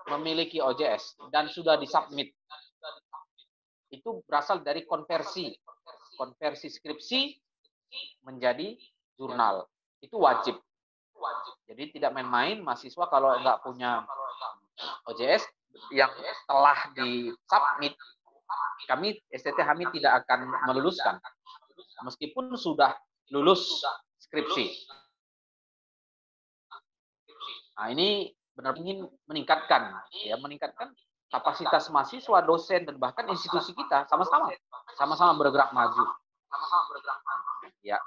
memiliki OJS dan sudah disubmit. Itu berasal dari konversi skripsi menjadi jurnal. Itu wajib. Jadi tidak main-main mahasiswa kalau nggak punya OJS yang telah disubmit, kami STT HAMI tidak akan meluluskan meskipun sudah lulus skripsi. Nah, ini benar ingin meningkatkan kapasitas mahasiswa, dosen, dan bahkan institusi kita sama-sama bergerak maju. Ya.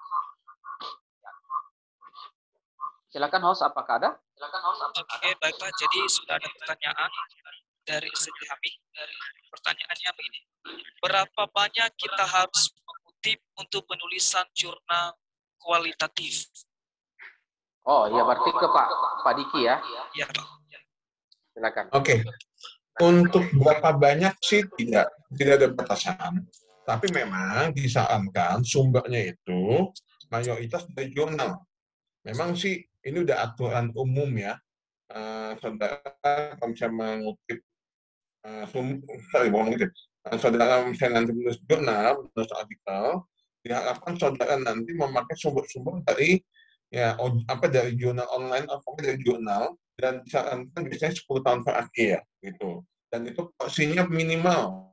Silakan host, apakah ada? Oke, baik Pak. Jadi sudah ada pertanyaan dari STHMI. Pertanyaannya begini. Berapa banyak kita harus mengutip untuk penulisan jurnal kualitatif? Oh, ya berarti ke Pak Diki ya. Iya, Pak. Silakan. Oke. Untuk berapa banyak sih tidak ada batasan. Tapi memang disarankan sumbernya itu mayoritas dari jurnal. Memang sih ini udah aturan umum ya. Saudara kalau misalnya mengutip saudara misalnya nanti menulis jurnal, menulis artikel, diharapkan saudara nanti memakai sumber-sumber dari dari jurnal online atau dari jurnal, dan disarankan biasanya 10 tahun terakhir gitu. Dan itu porsinya minimal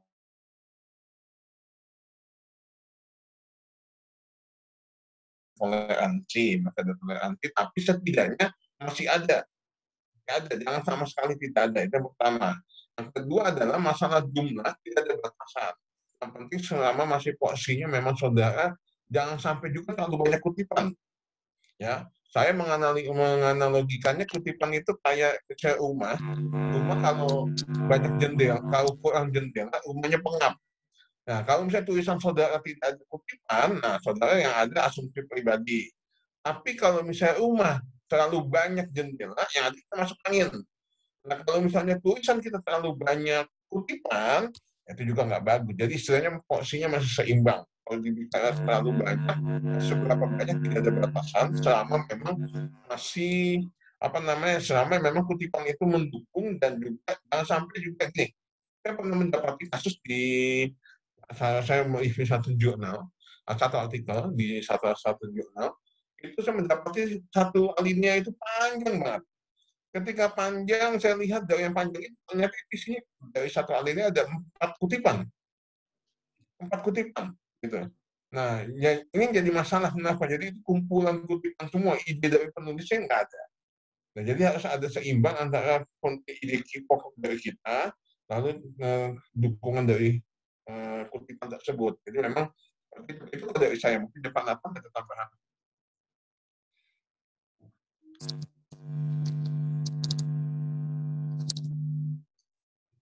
toleransi, maka ada toleransi, tapi setidaknya masih ada. Jangan sama sekali tidak ada. Itu yang pertama. Yang kedua adalah masalah jumlah, tidak ada batasan. Yang penting selama masih porsinya memang saudara jangan sampai juga terlalu banyak kutipan. Ya, saya menganalogikannya kutipan itu kayak rumah kalau banyak jendela, kalau kurang jendela, rumahnya pengap. Nah, kalau misalnya tulisan saudara tidak ada kutipan, nah saudara yang ada asumsi pribadi. Tapi kalau misalnya rumah terlalu banyak jendela, yang ada kita masuk angin. Nah, kalau misalnya tulisan kita terlalu banyak kutipan, itu juga nggak bagus. Jadi istilahnya porsinya masih seimbang. Kalau dibicara terlalu banyak, seberapa banyak tidak ada batasan, selama memang masih selama memang kutipan itu mendukung, dan juga jangan sampai juga gini. Saya pernah mendapati kasus di saya mereview satu artikel di satu jurnal, itu saya mendapati satu alinea itu panjang banget. Ketika panjang, saya lihat dari yang panjang itu ternyata di sini dari satu alinea ada 4 kutipan. 4 kutipan gitu. Nah, ini jadi masalah kenapa? Jadi kumpulan kutipan semua, ide dari penulisnya nggak ada. Nah, jadi harus ada seimbang antara ide pokok dari kita, lalu dukungan dari kutipan tersebut. Jadi memang itu dari saya. Mungkin depan apa ada tambahan.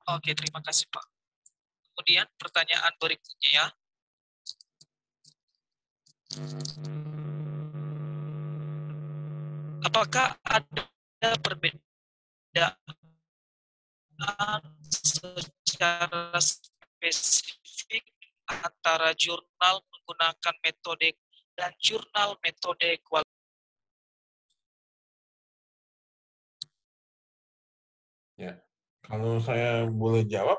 Oke, terima kasih Pak. Kemudian pertanyaan berikutnya ya. Apakah ada perbedaan secara spesifik antara jurnal menggunakan metode dan jurnal metode kualitatif? Ya, kalau saya boleh jawab,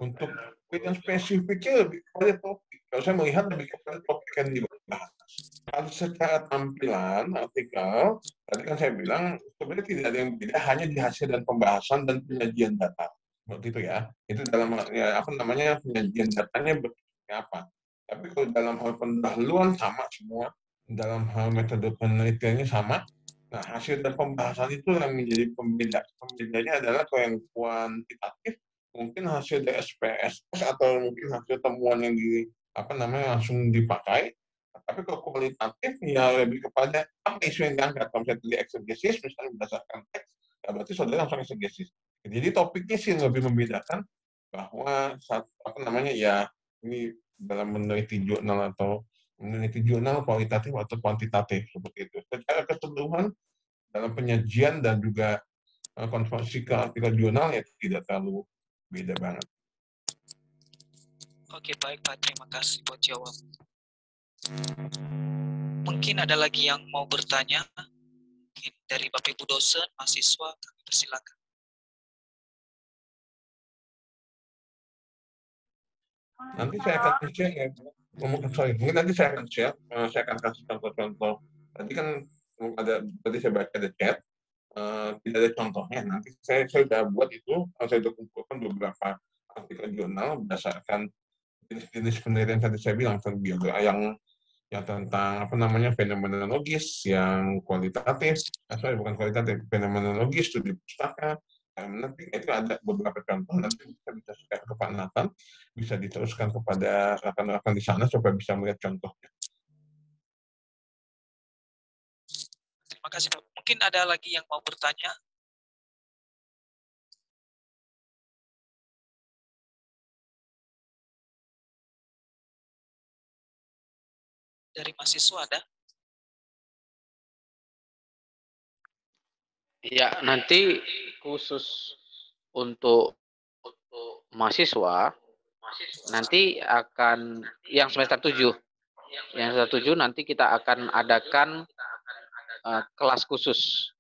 untuk yang spesifiknya lebih kepada topik. Kalau saya melihat lebih kepada topik yang dibahas. Kalau secara tampilan artikel, tadi kan saya bilang sebenarnya tidak ada yang beda, hanya di hasil dan pembahasan dan penyajian data. Seperti itu ya. Itu dalam ya, apa namanya penyajian datanya bentuknya apa. Tapi kalau dalam hal pendahuluan sama semua, dalam hal metode penelitiannya sama. Nah, hasil dan pembahasan itu yang menjadi pembeda. Pembedanya adalah kalau yang kuantitatif mungkin hasil dari SPSS atau mungkin hasil temuan yang di apa namanya langsung dipakai. Tapi kalau kualitatif ya lebih kepada apa isu yang diangkat. Kalau misalnya tadi eksegesis, misalnya berdasarkan teks, ya berarti saudara langsung eksegesis. Jadi topiknya sih lebih membedakan bahwa apa namanya ya ini dalam meneliti jurnal atau meneliti jurnal kualitatif atau kuantitatif seperti itu. Secara keseluruhan dalam penyajian dan juga konversi ke artikel jurnal ya tidak terlalu beda banget. Oke, baik Pak. Terima kasih buat jawab. Mungkin ada lagi yang mau bertanya? Mungkin dari Bapak Ibu dosen, mahasiswa, kami persilakan. Nanti saya akan share ya. Mungkin nanti saya akan share, saya akan kasih contoh-contoh. Tadi kan tadi saya baca ada chat, tidak ada contohnya. Nanti saya sudah buat itu, saya sudah kumpulkan beberapa artikel jurnal berdasarkan jenis-jenis penelitian tadi saya bilang yang tentang apa namanya fenomenologis, yang kualitatif, bukan kualitatif, fenomenologis, studi pustaka. Nanti itu ada beberapa contoh, nanti kita bisa share ke Pak Nathan, bisa diteruskan kepada rekan-rekan di sana supaya bisa melihat contohnya. Terima kasih Pak. Mungkin ada lagi yang mau bertanya? Dari mahasiswa ada? Ya, nanti khusus untuk mahasiswa nanti akan yang semester 7. Yang semester 7 nanti kita akan adakan kelas khusus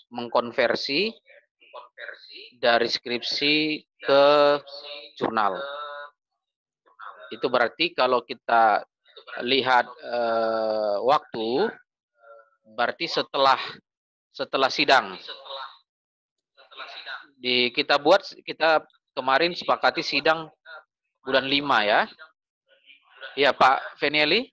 mengkonversi dari skripsi ke jurnal. Itu berarti kalau kita lihat waktu, berarti setelah sidang. Kita kemarin sepakati sidang bulan 5 ya. Iya Pak Fenieli.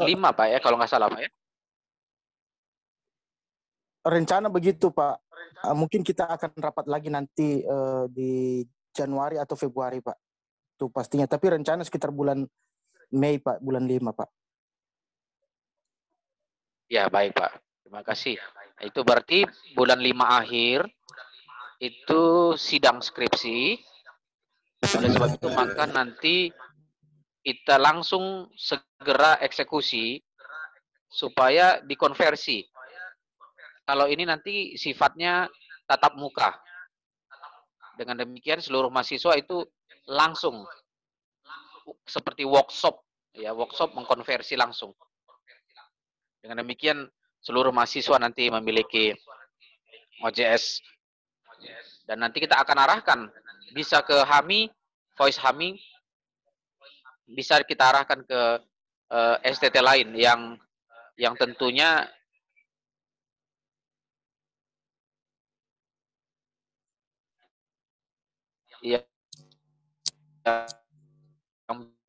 5 Pak ya, kalau nggak salah Pak ya. Rencana begitu Pak. Mungkin kita akan rapat lagi nanti di Januari atau Februari Pak. Itu pastinya. Tapi rencana sekitar bulan Mei Pak, bulan 5 Pak. Ya baik Pak. Terima kasih. Nah, itu berarti bulan 5 akhir itu sidang skripsi. Oleh sebab itu maka nanti kita langsung segera eksekusi supaya dikonversi. Kalau ini nanti sifatnya tatap muka. Dengan demikian seluruh mahasiswa itu langsung seperti workshop, ya workshop mengkonversi langsung. Dengan demikian seluruh mahasiswa nanti memiliki OJS dan nanti kita akan arahkan bisa ke HAMI, voice HAMI, bisa kita arahkan ke STT lain yang tentunya yang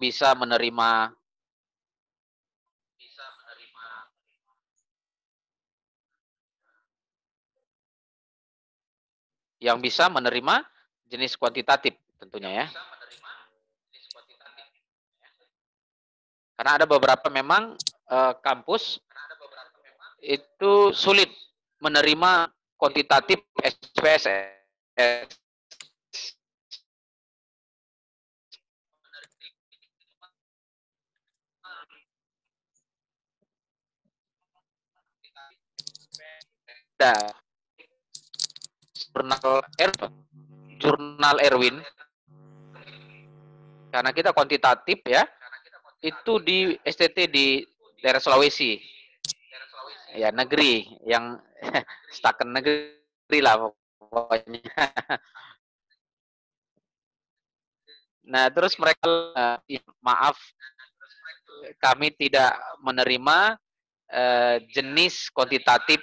bisa menerima yang bisa menerima jenis kuantitatif tentunya ya. Karena ada beberapa memang kampus itu sulit menerima kuantitatif SPSS. Ada jurnal Erwin, karena kita kuantitatif ya, itu di STT di daerah Sulawesi, ya negeri yang setaken negeri lah pokoknya. Nah terus mereka maaf kami tidak menerima jenis kuantitatif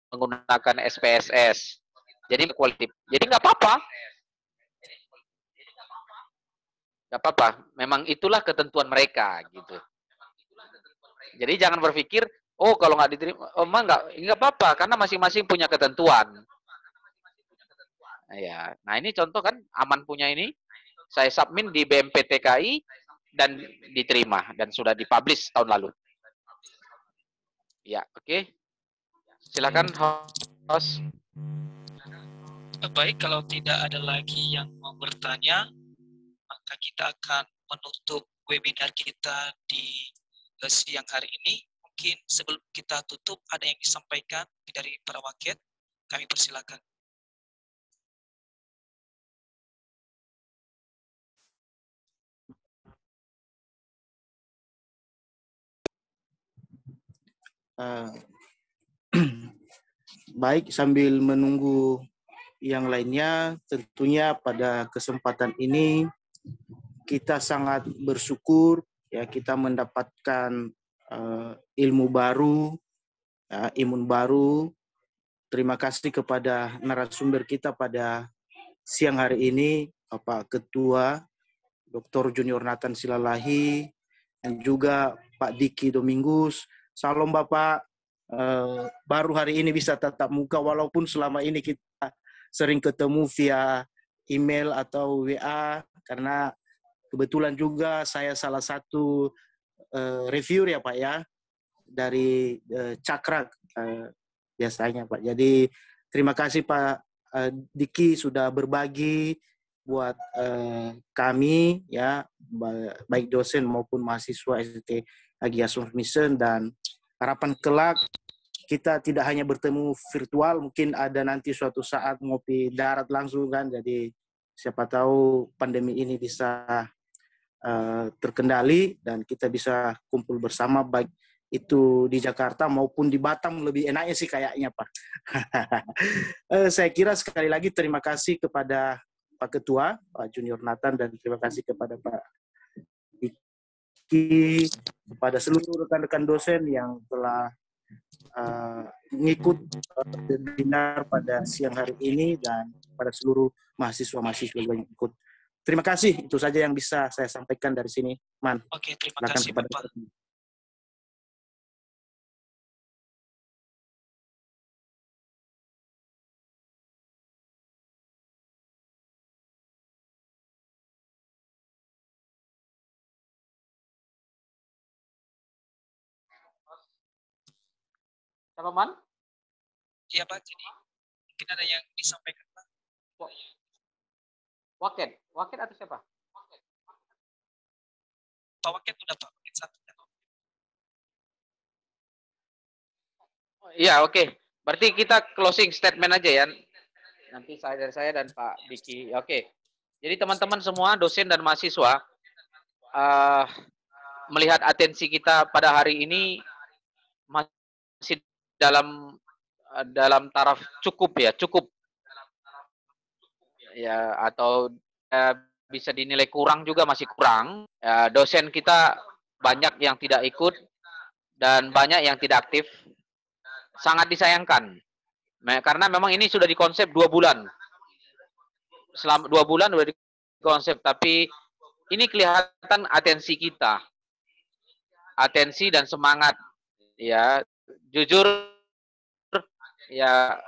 menggunakan SPSS. Jadi kualitatif. Jadi nggak apa-apa. Nggak apa-apa. Memang itulah ketentuan mereka gitu. Jadi jangan berpikir, oh kalau nggak diterima, oh nggak apa-apa karena masing-masing punya ketentuan. Ya, nah ini contoh kan Aman punya ini, saya submit di BMPTKI dan diterima dan sudah dipublish tahun lalu. Ya, oke. Silakan host. Baik, kalau tidak ada lagi yang mau bertanya, maka kita akan menutup webinar kita di siang hari ini. Mungkin sebelum kita tutup, ada yang disampaikan dari para waket, kami persilakan. Baik, sambil menunggu yang lainnya, tentunya pada kesempatan ini kita sangat bersyukur ya kita mendapatkan ilmu baru, imun baru. Terima kasih kepada narasumber kita pada siang hari ini, Bapak Ketua Dr. Junior Nathan Silalahi dan juga Pak Diki Domingus. Salam Bapak. Baru hari ini bisa tatap muka walaupun selama ini kita sering ketemu via email atau WA karena kebetulan juga saya salah satu reviewer ya Pak ya dari Cakra biasanya Pak. Jadi terima kasih Pak Diki sudah berbagi buat kami ya baik dosen maupun mahasiswa SDT Hagia Mission, dan harapan kelak kita tidak hanya bertemu virtual, mungkin ada nanti suatu saat ngopi darat langsung kan. Jadi siapa tahu pandemi ini bisa terkendali dan kita bisa kumpul bersama baik itu di Jakarta maupun di Batam, lebih enaknya sih kayaknya Pak. Saya kira sekali lagi terima kasih kepada Pak Ketua, Pak Junior Nathan, dan terima kasih kepada Pak Diki, kepada seluruh rekan-rekan dosen yang telah ngikut webinar pada siang hari ini dan pada seluruh mahasiswa-mahasiswa yang ikut. Terima kasih, itu saja yang bisa saya sampaikan dari sini, Man. Oke, terima Silakan kasih kepada Bapak. Siapa Man? Iya Pak, jadi mungkin ada yang disampaikan Pak. Waket atau siapa? Pak Waket udah Pak, mungkin satu. Iya, oke. Berarti kita closing statement aja ya. Nanti dari saya dan Pak Diki. Oke. Jadi teman-teman semua, dosen dan mahasiswa, melihat atensi kita pada hari ini masih dalam taraf cukup ya, atau bisa dinilai kurang juga, masih kurang. Dosen kita banyak yang tidak ikut dan banyak yang tidak aktif. Sangat disayangkan karena memang ini sudah dikonsep 2 bulan. Selama 2 bulan sudah dikonsep, tapi ini kelihatan atensi kita, atensi dan semangat ya. Jujur ya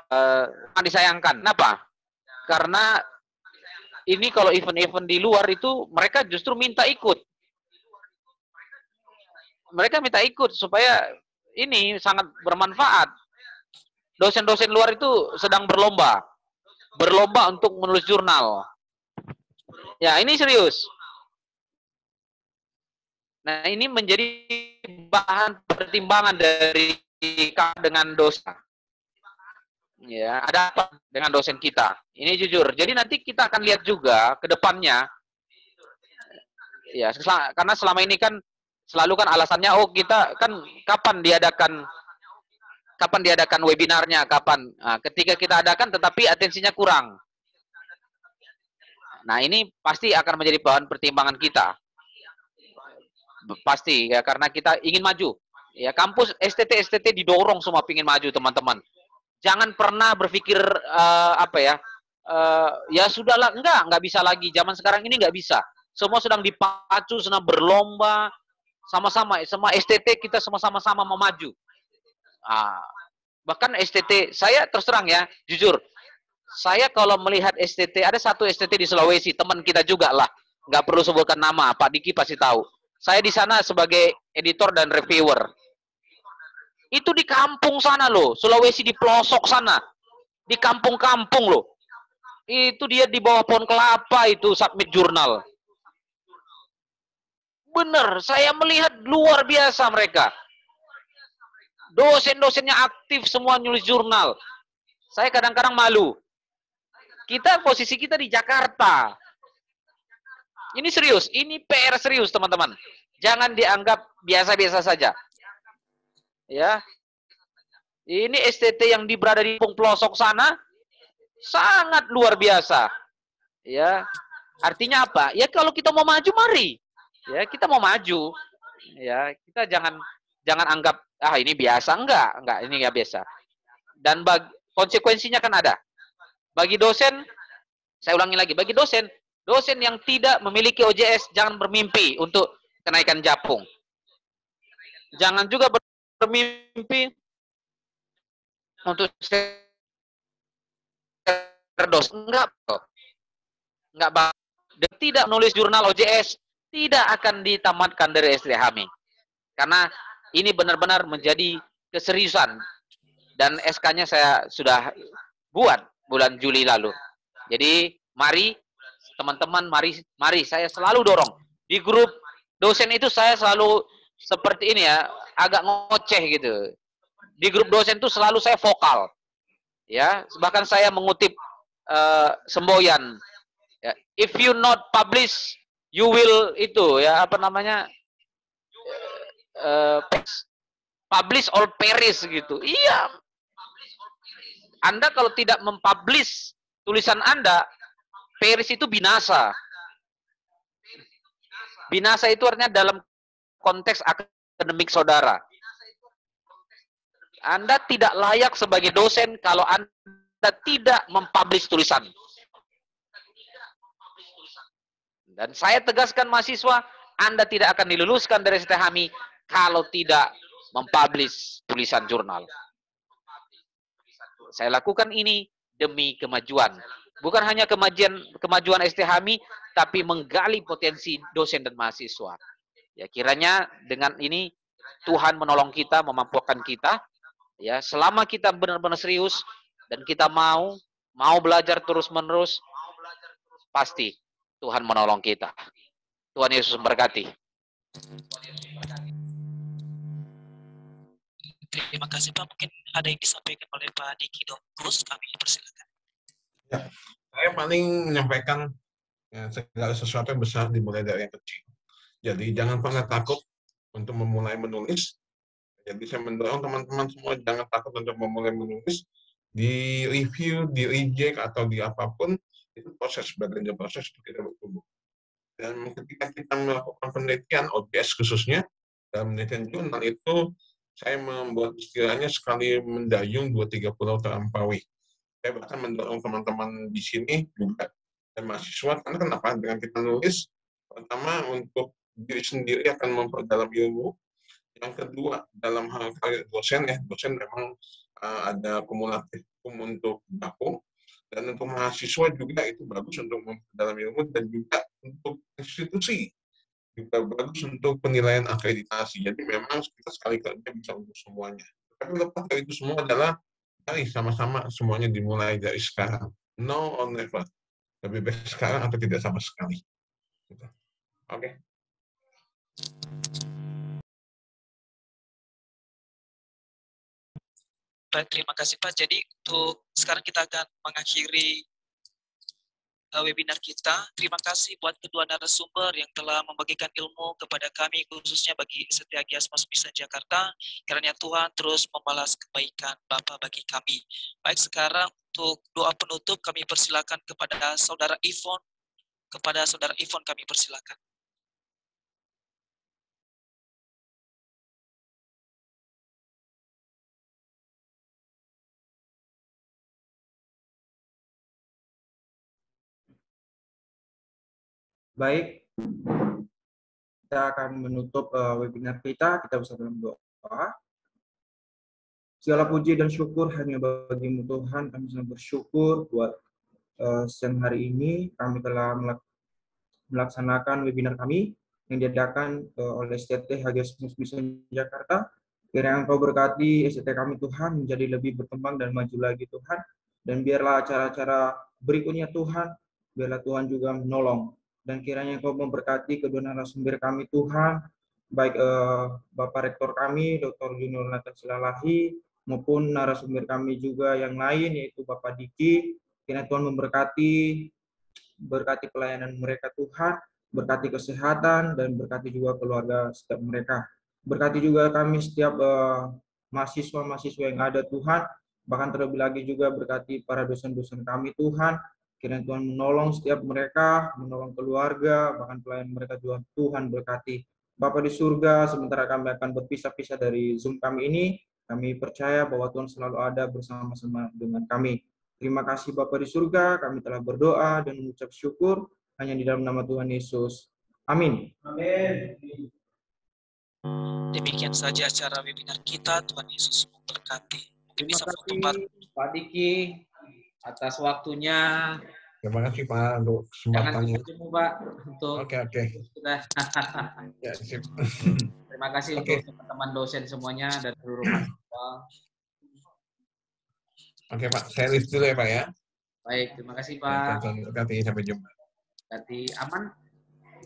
sangat disayangkan. Kenapa? Karena ini kalau event-event di luar itu mereka justru minta ikut. Mereka minta ikut supaya ini sangat bermanfaat. Dosen-dosen luar itu sedang berlomba untuk menulis jurnal. Ya, ini serius. Nah, ini menjadi bahan pertimbangan dari dengan dosen. Ya, ada apa dengan dosen kita? Ini jujur. Jadi nanti kita akan lihat juga ke depannya. Ya, karena selama ini kan selalu kan alasannya, oh kita kan kapan diadakan webinarnya, kapan? Nah, ketika kita adakan tetapi atensinya kurang. Nah, ini pasti akan menjadi bahan pertimbangan kita. Pasti ya, karena kita ingin maju. Ya, kampus STT didorong semua ingin maju, teman-teman. Jangan pernah berpikir ya sudahlah, enggak bisa lagi. Zaman sekarang ini enggak bisa. Semua sedang dipacu, sedang berlomba sama-sama. Semua STT kita sama-sama mau maju. Bahkan STT, saya terus terang ya, jujur. Saya kalau melihat STT, ada satu STT di Sulawesi, teman kita juga lah. Enggak perlu sebutkan nama, Pak Diki pasti tahu. Saya di sana sebagai editor dan reviewer. Itu di kampung sana loh, Sulawesi di pelosok sana. Di kampung-kampung loh. Itu dia di bawah pohon kelapa itu submit jurnal. Bener, saya melihat luar biasa mereka. Dosen-dosennya aktif semua nulis jurnal. Saya kadang-kadang malu. Posisi kita di Jakarta. Ini serius, ini PR serius teman-teman. Jangan dianggap biasa-biasa saja. Ya, ini STT yang berada di pelosok sana sangat luar biasa. Ya, artinya apa? Ya kalau kita mau maju, mari. Ya, kita mau maju. Ya, kita jangan anggap ini biasa, enggak ini enggak biasa. Dan konsekuensinya kan ada. Bagi dosen, saya ulangi lagi, bagi dosen yang tidak memiliki OJS jangan bermimpi untuk kenaikan Japung. Jangan juga bermimpi untuk terdos. Enggak tidak menulis jurnal OJS tidak akan ditamatkan dari STHMI. Karena ini benar-benar menjadi keseriusan. Dan SK-nya saya sudah buat bulan Juli lalu. Jadi mari teman-teman, mari saya selalu dorong. Di grup dosen itu saya selalu seperti ini ya, agak ngoceh gitu. Di grup dosen itu selalu saya vokal. Ya, bahkan saya mengutip semboyan. Ya, if you not publish, you will publish or perish gitu. Iya. Anda kalau tidak mempublish tulisan Anda, perish itu binasa. Binasa itu artinya dalam konteks akademik saudara. Anda tidak layak sebagai dosen kalau Anda tidak mempublish tulisan. Dan saya tegaskan mahasiswa, Anda tidak akan diluluskan dari STHMI kalau tidak mempublish tulisan jurnal. Saya lakukan ini demi kemajuan. Bukan hanya kemajuan STHMI, tapi menggali potensi dosen dan mahasiswa. Ya, kiranya dengan ini Tuhan menolong kita, memampukan kita. Ya, selama kita benar-benar serius dan kita mau belajar terus-menerus, pasti Tuhan menolong kita. Tuhan Yesus memberkati. Terima kasih Pak. Mungkin ada yang disampaikan oleh Pak Diki Dokus, kami persilakan. Ya, saya paling menyampaikan segala sesuatu yang besar dimulai dari yang kecil. Jadi jangan pernah takut untuk memulai menulis. Jadi saya mendorong teman-teman semua jangan takut untuk memulai menulis. Di review, di reject, atau di apapun, itu proses, bagian dari proses untuk kita bertumbuh. Dan ketika kita melakukan penelitian, OJS khususnya, dalam penelitian jurnal itu, saya membuat istilahnya sekali mendayung 2-3 pulau terampaui. Saya bahkan mendorong teman-teman di sini juga, dan mahasiswa, karena kenapa? Dengan kita nulis, pertama untuk diri sendiri akan memperdalam ilmu, Yang kedua, dalam hal dosen ya, dosen memang ada kumulatif untuk baku, dan untuk mahasiswa juga itu bagus untuk memperdalam ilmu, dan juga untuk institusi juga bagus untuk penilaian akreditasi. Jadi memang kita sekali kerja bisa untuk semuanya. Tapi lepas dari itu semua adalah mari sama-sama semuanya dimulai dari sekarang. No or never. Lebih baik sekarang atau tidak sama sekali. Oke. Baik, terima kasih Pak. Jadi untuk sekarang kita akan mengakhiri webinar kita. Terima kasih buat kedua narasumber yang telah membagikan ilmu kepada kami, khususnya bagi Setia Giasmas Misa Jakarta. Kiranya Tuhan terus membalas kebaikan Bapa bagi kami. Baik, sekarang untuk doa penutup kami persilakan kepada Saudara Ivon. Kepada Saudara Ivon kami persilakan. Baik, kita akan menutup webinar kita. Kita bersama dalam doa. Segala puji dan syukur hanya bagi-Mu Tuhan. Kami sangat bersyukur buat siang hari ini kami telah melaksanakan webinar kami yang diadakan oleh STT Giasmas Misa Jakarta. Kiranya Engkau berkati STT kami Tuhan menjadi lebih berkembang dan maju lagi Tuhan. Dan biarlah acara-acara berikutnya Tuhan, biarlah Tuhan juga menolong. Dan kiranya Engkau memberkati kedua narasumber kami Tuhan, baik Bapak Rektor kami, Dr. Junior Nathan Silalahi, maupun narasumber kami juga yang lain, yaitu Bapak Diki. Kiranya Tuhan berkati pelayanan mereka Tuhan, berkati kesehatan, dan berkati juga keluarga setiap mereka. Berkati juga kami setiap mahasiswa-mahasiswa yang ada Tuhan, bahkan terlebih lagi juga berkati para dosen-dosen kami Tuhan. Kiranya Tuhan menolong setiap mereka, menolong keluarga, bahkan pelayan mereka juga Tuhan berkati. Bapa di surga, sementara kami akan berpisah-pisah dari Zoom kami ini, kami percaya bahwa Tuhan selalu ada bersama-sama dengan kami. Terima kasih Bapa di surga, kami telah berdoa dan mengucap syukur hanya di dalam nama Tuhan Yesus. Amin. Amin. Demikian saja acara webinar kita. Tuhan Yesus memberkati. Mungkin Terima bisa foto kasih Pak. Pak Diki atas waktunya. Terima kasih Pak untuk Jangan kesempatannya. ditunggu Pak untuk Oke. sudah. Ya, sip. Terima kasih Oke. untuk teman-teman dosen semuanya dan seluruh mahasiswa. Oke Pak, saya list dulu ya Pak ya. Baik, terima kasih Ya, Pak. Tuhan, sampai jumpa. Berarti aman?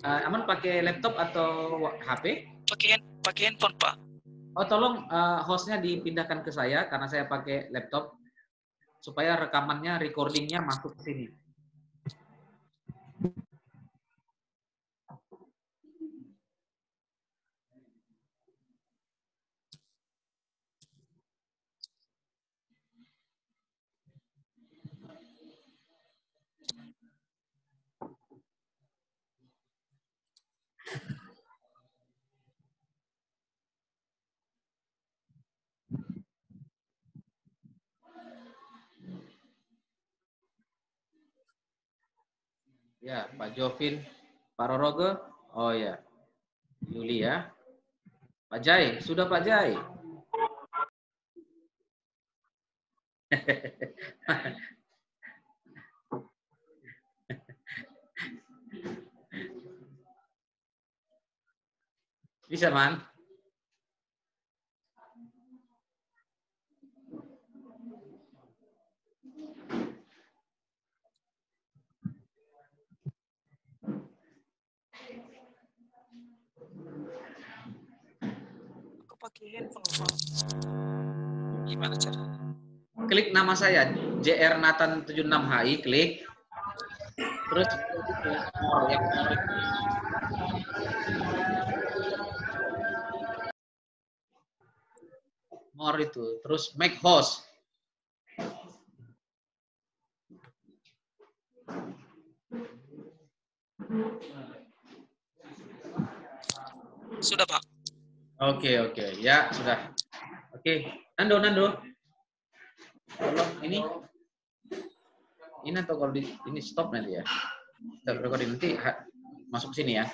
Aman pakai laptop atau HP? Pakai handphone Pak. Oh, tolong hostnya dipindahkan ke saya karena saya pakai laptop supaya rekamannya, recordingnya masuk ke sini. Ya, Pak Jovin, Pak Roroge, oh ya, Yuli ya. Pak Jai, sudah Pak Jai? Bisa, Man? Aku pakai handphone Pak. Gimana caranya? Klik nama saya, JR Nathan 76HI, klik. Terus more itu, terus make host. Sudah Pak. Oke, ya sudah. Oke, Nando. Tolong ini atau kalau ini stop nanti ya. Stop recording nanti masuk sini ya.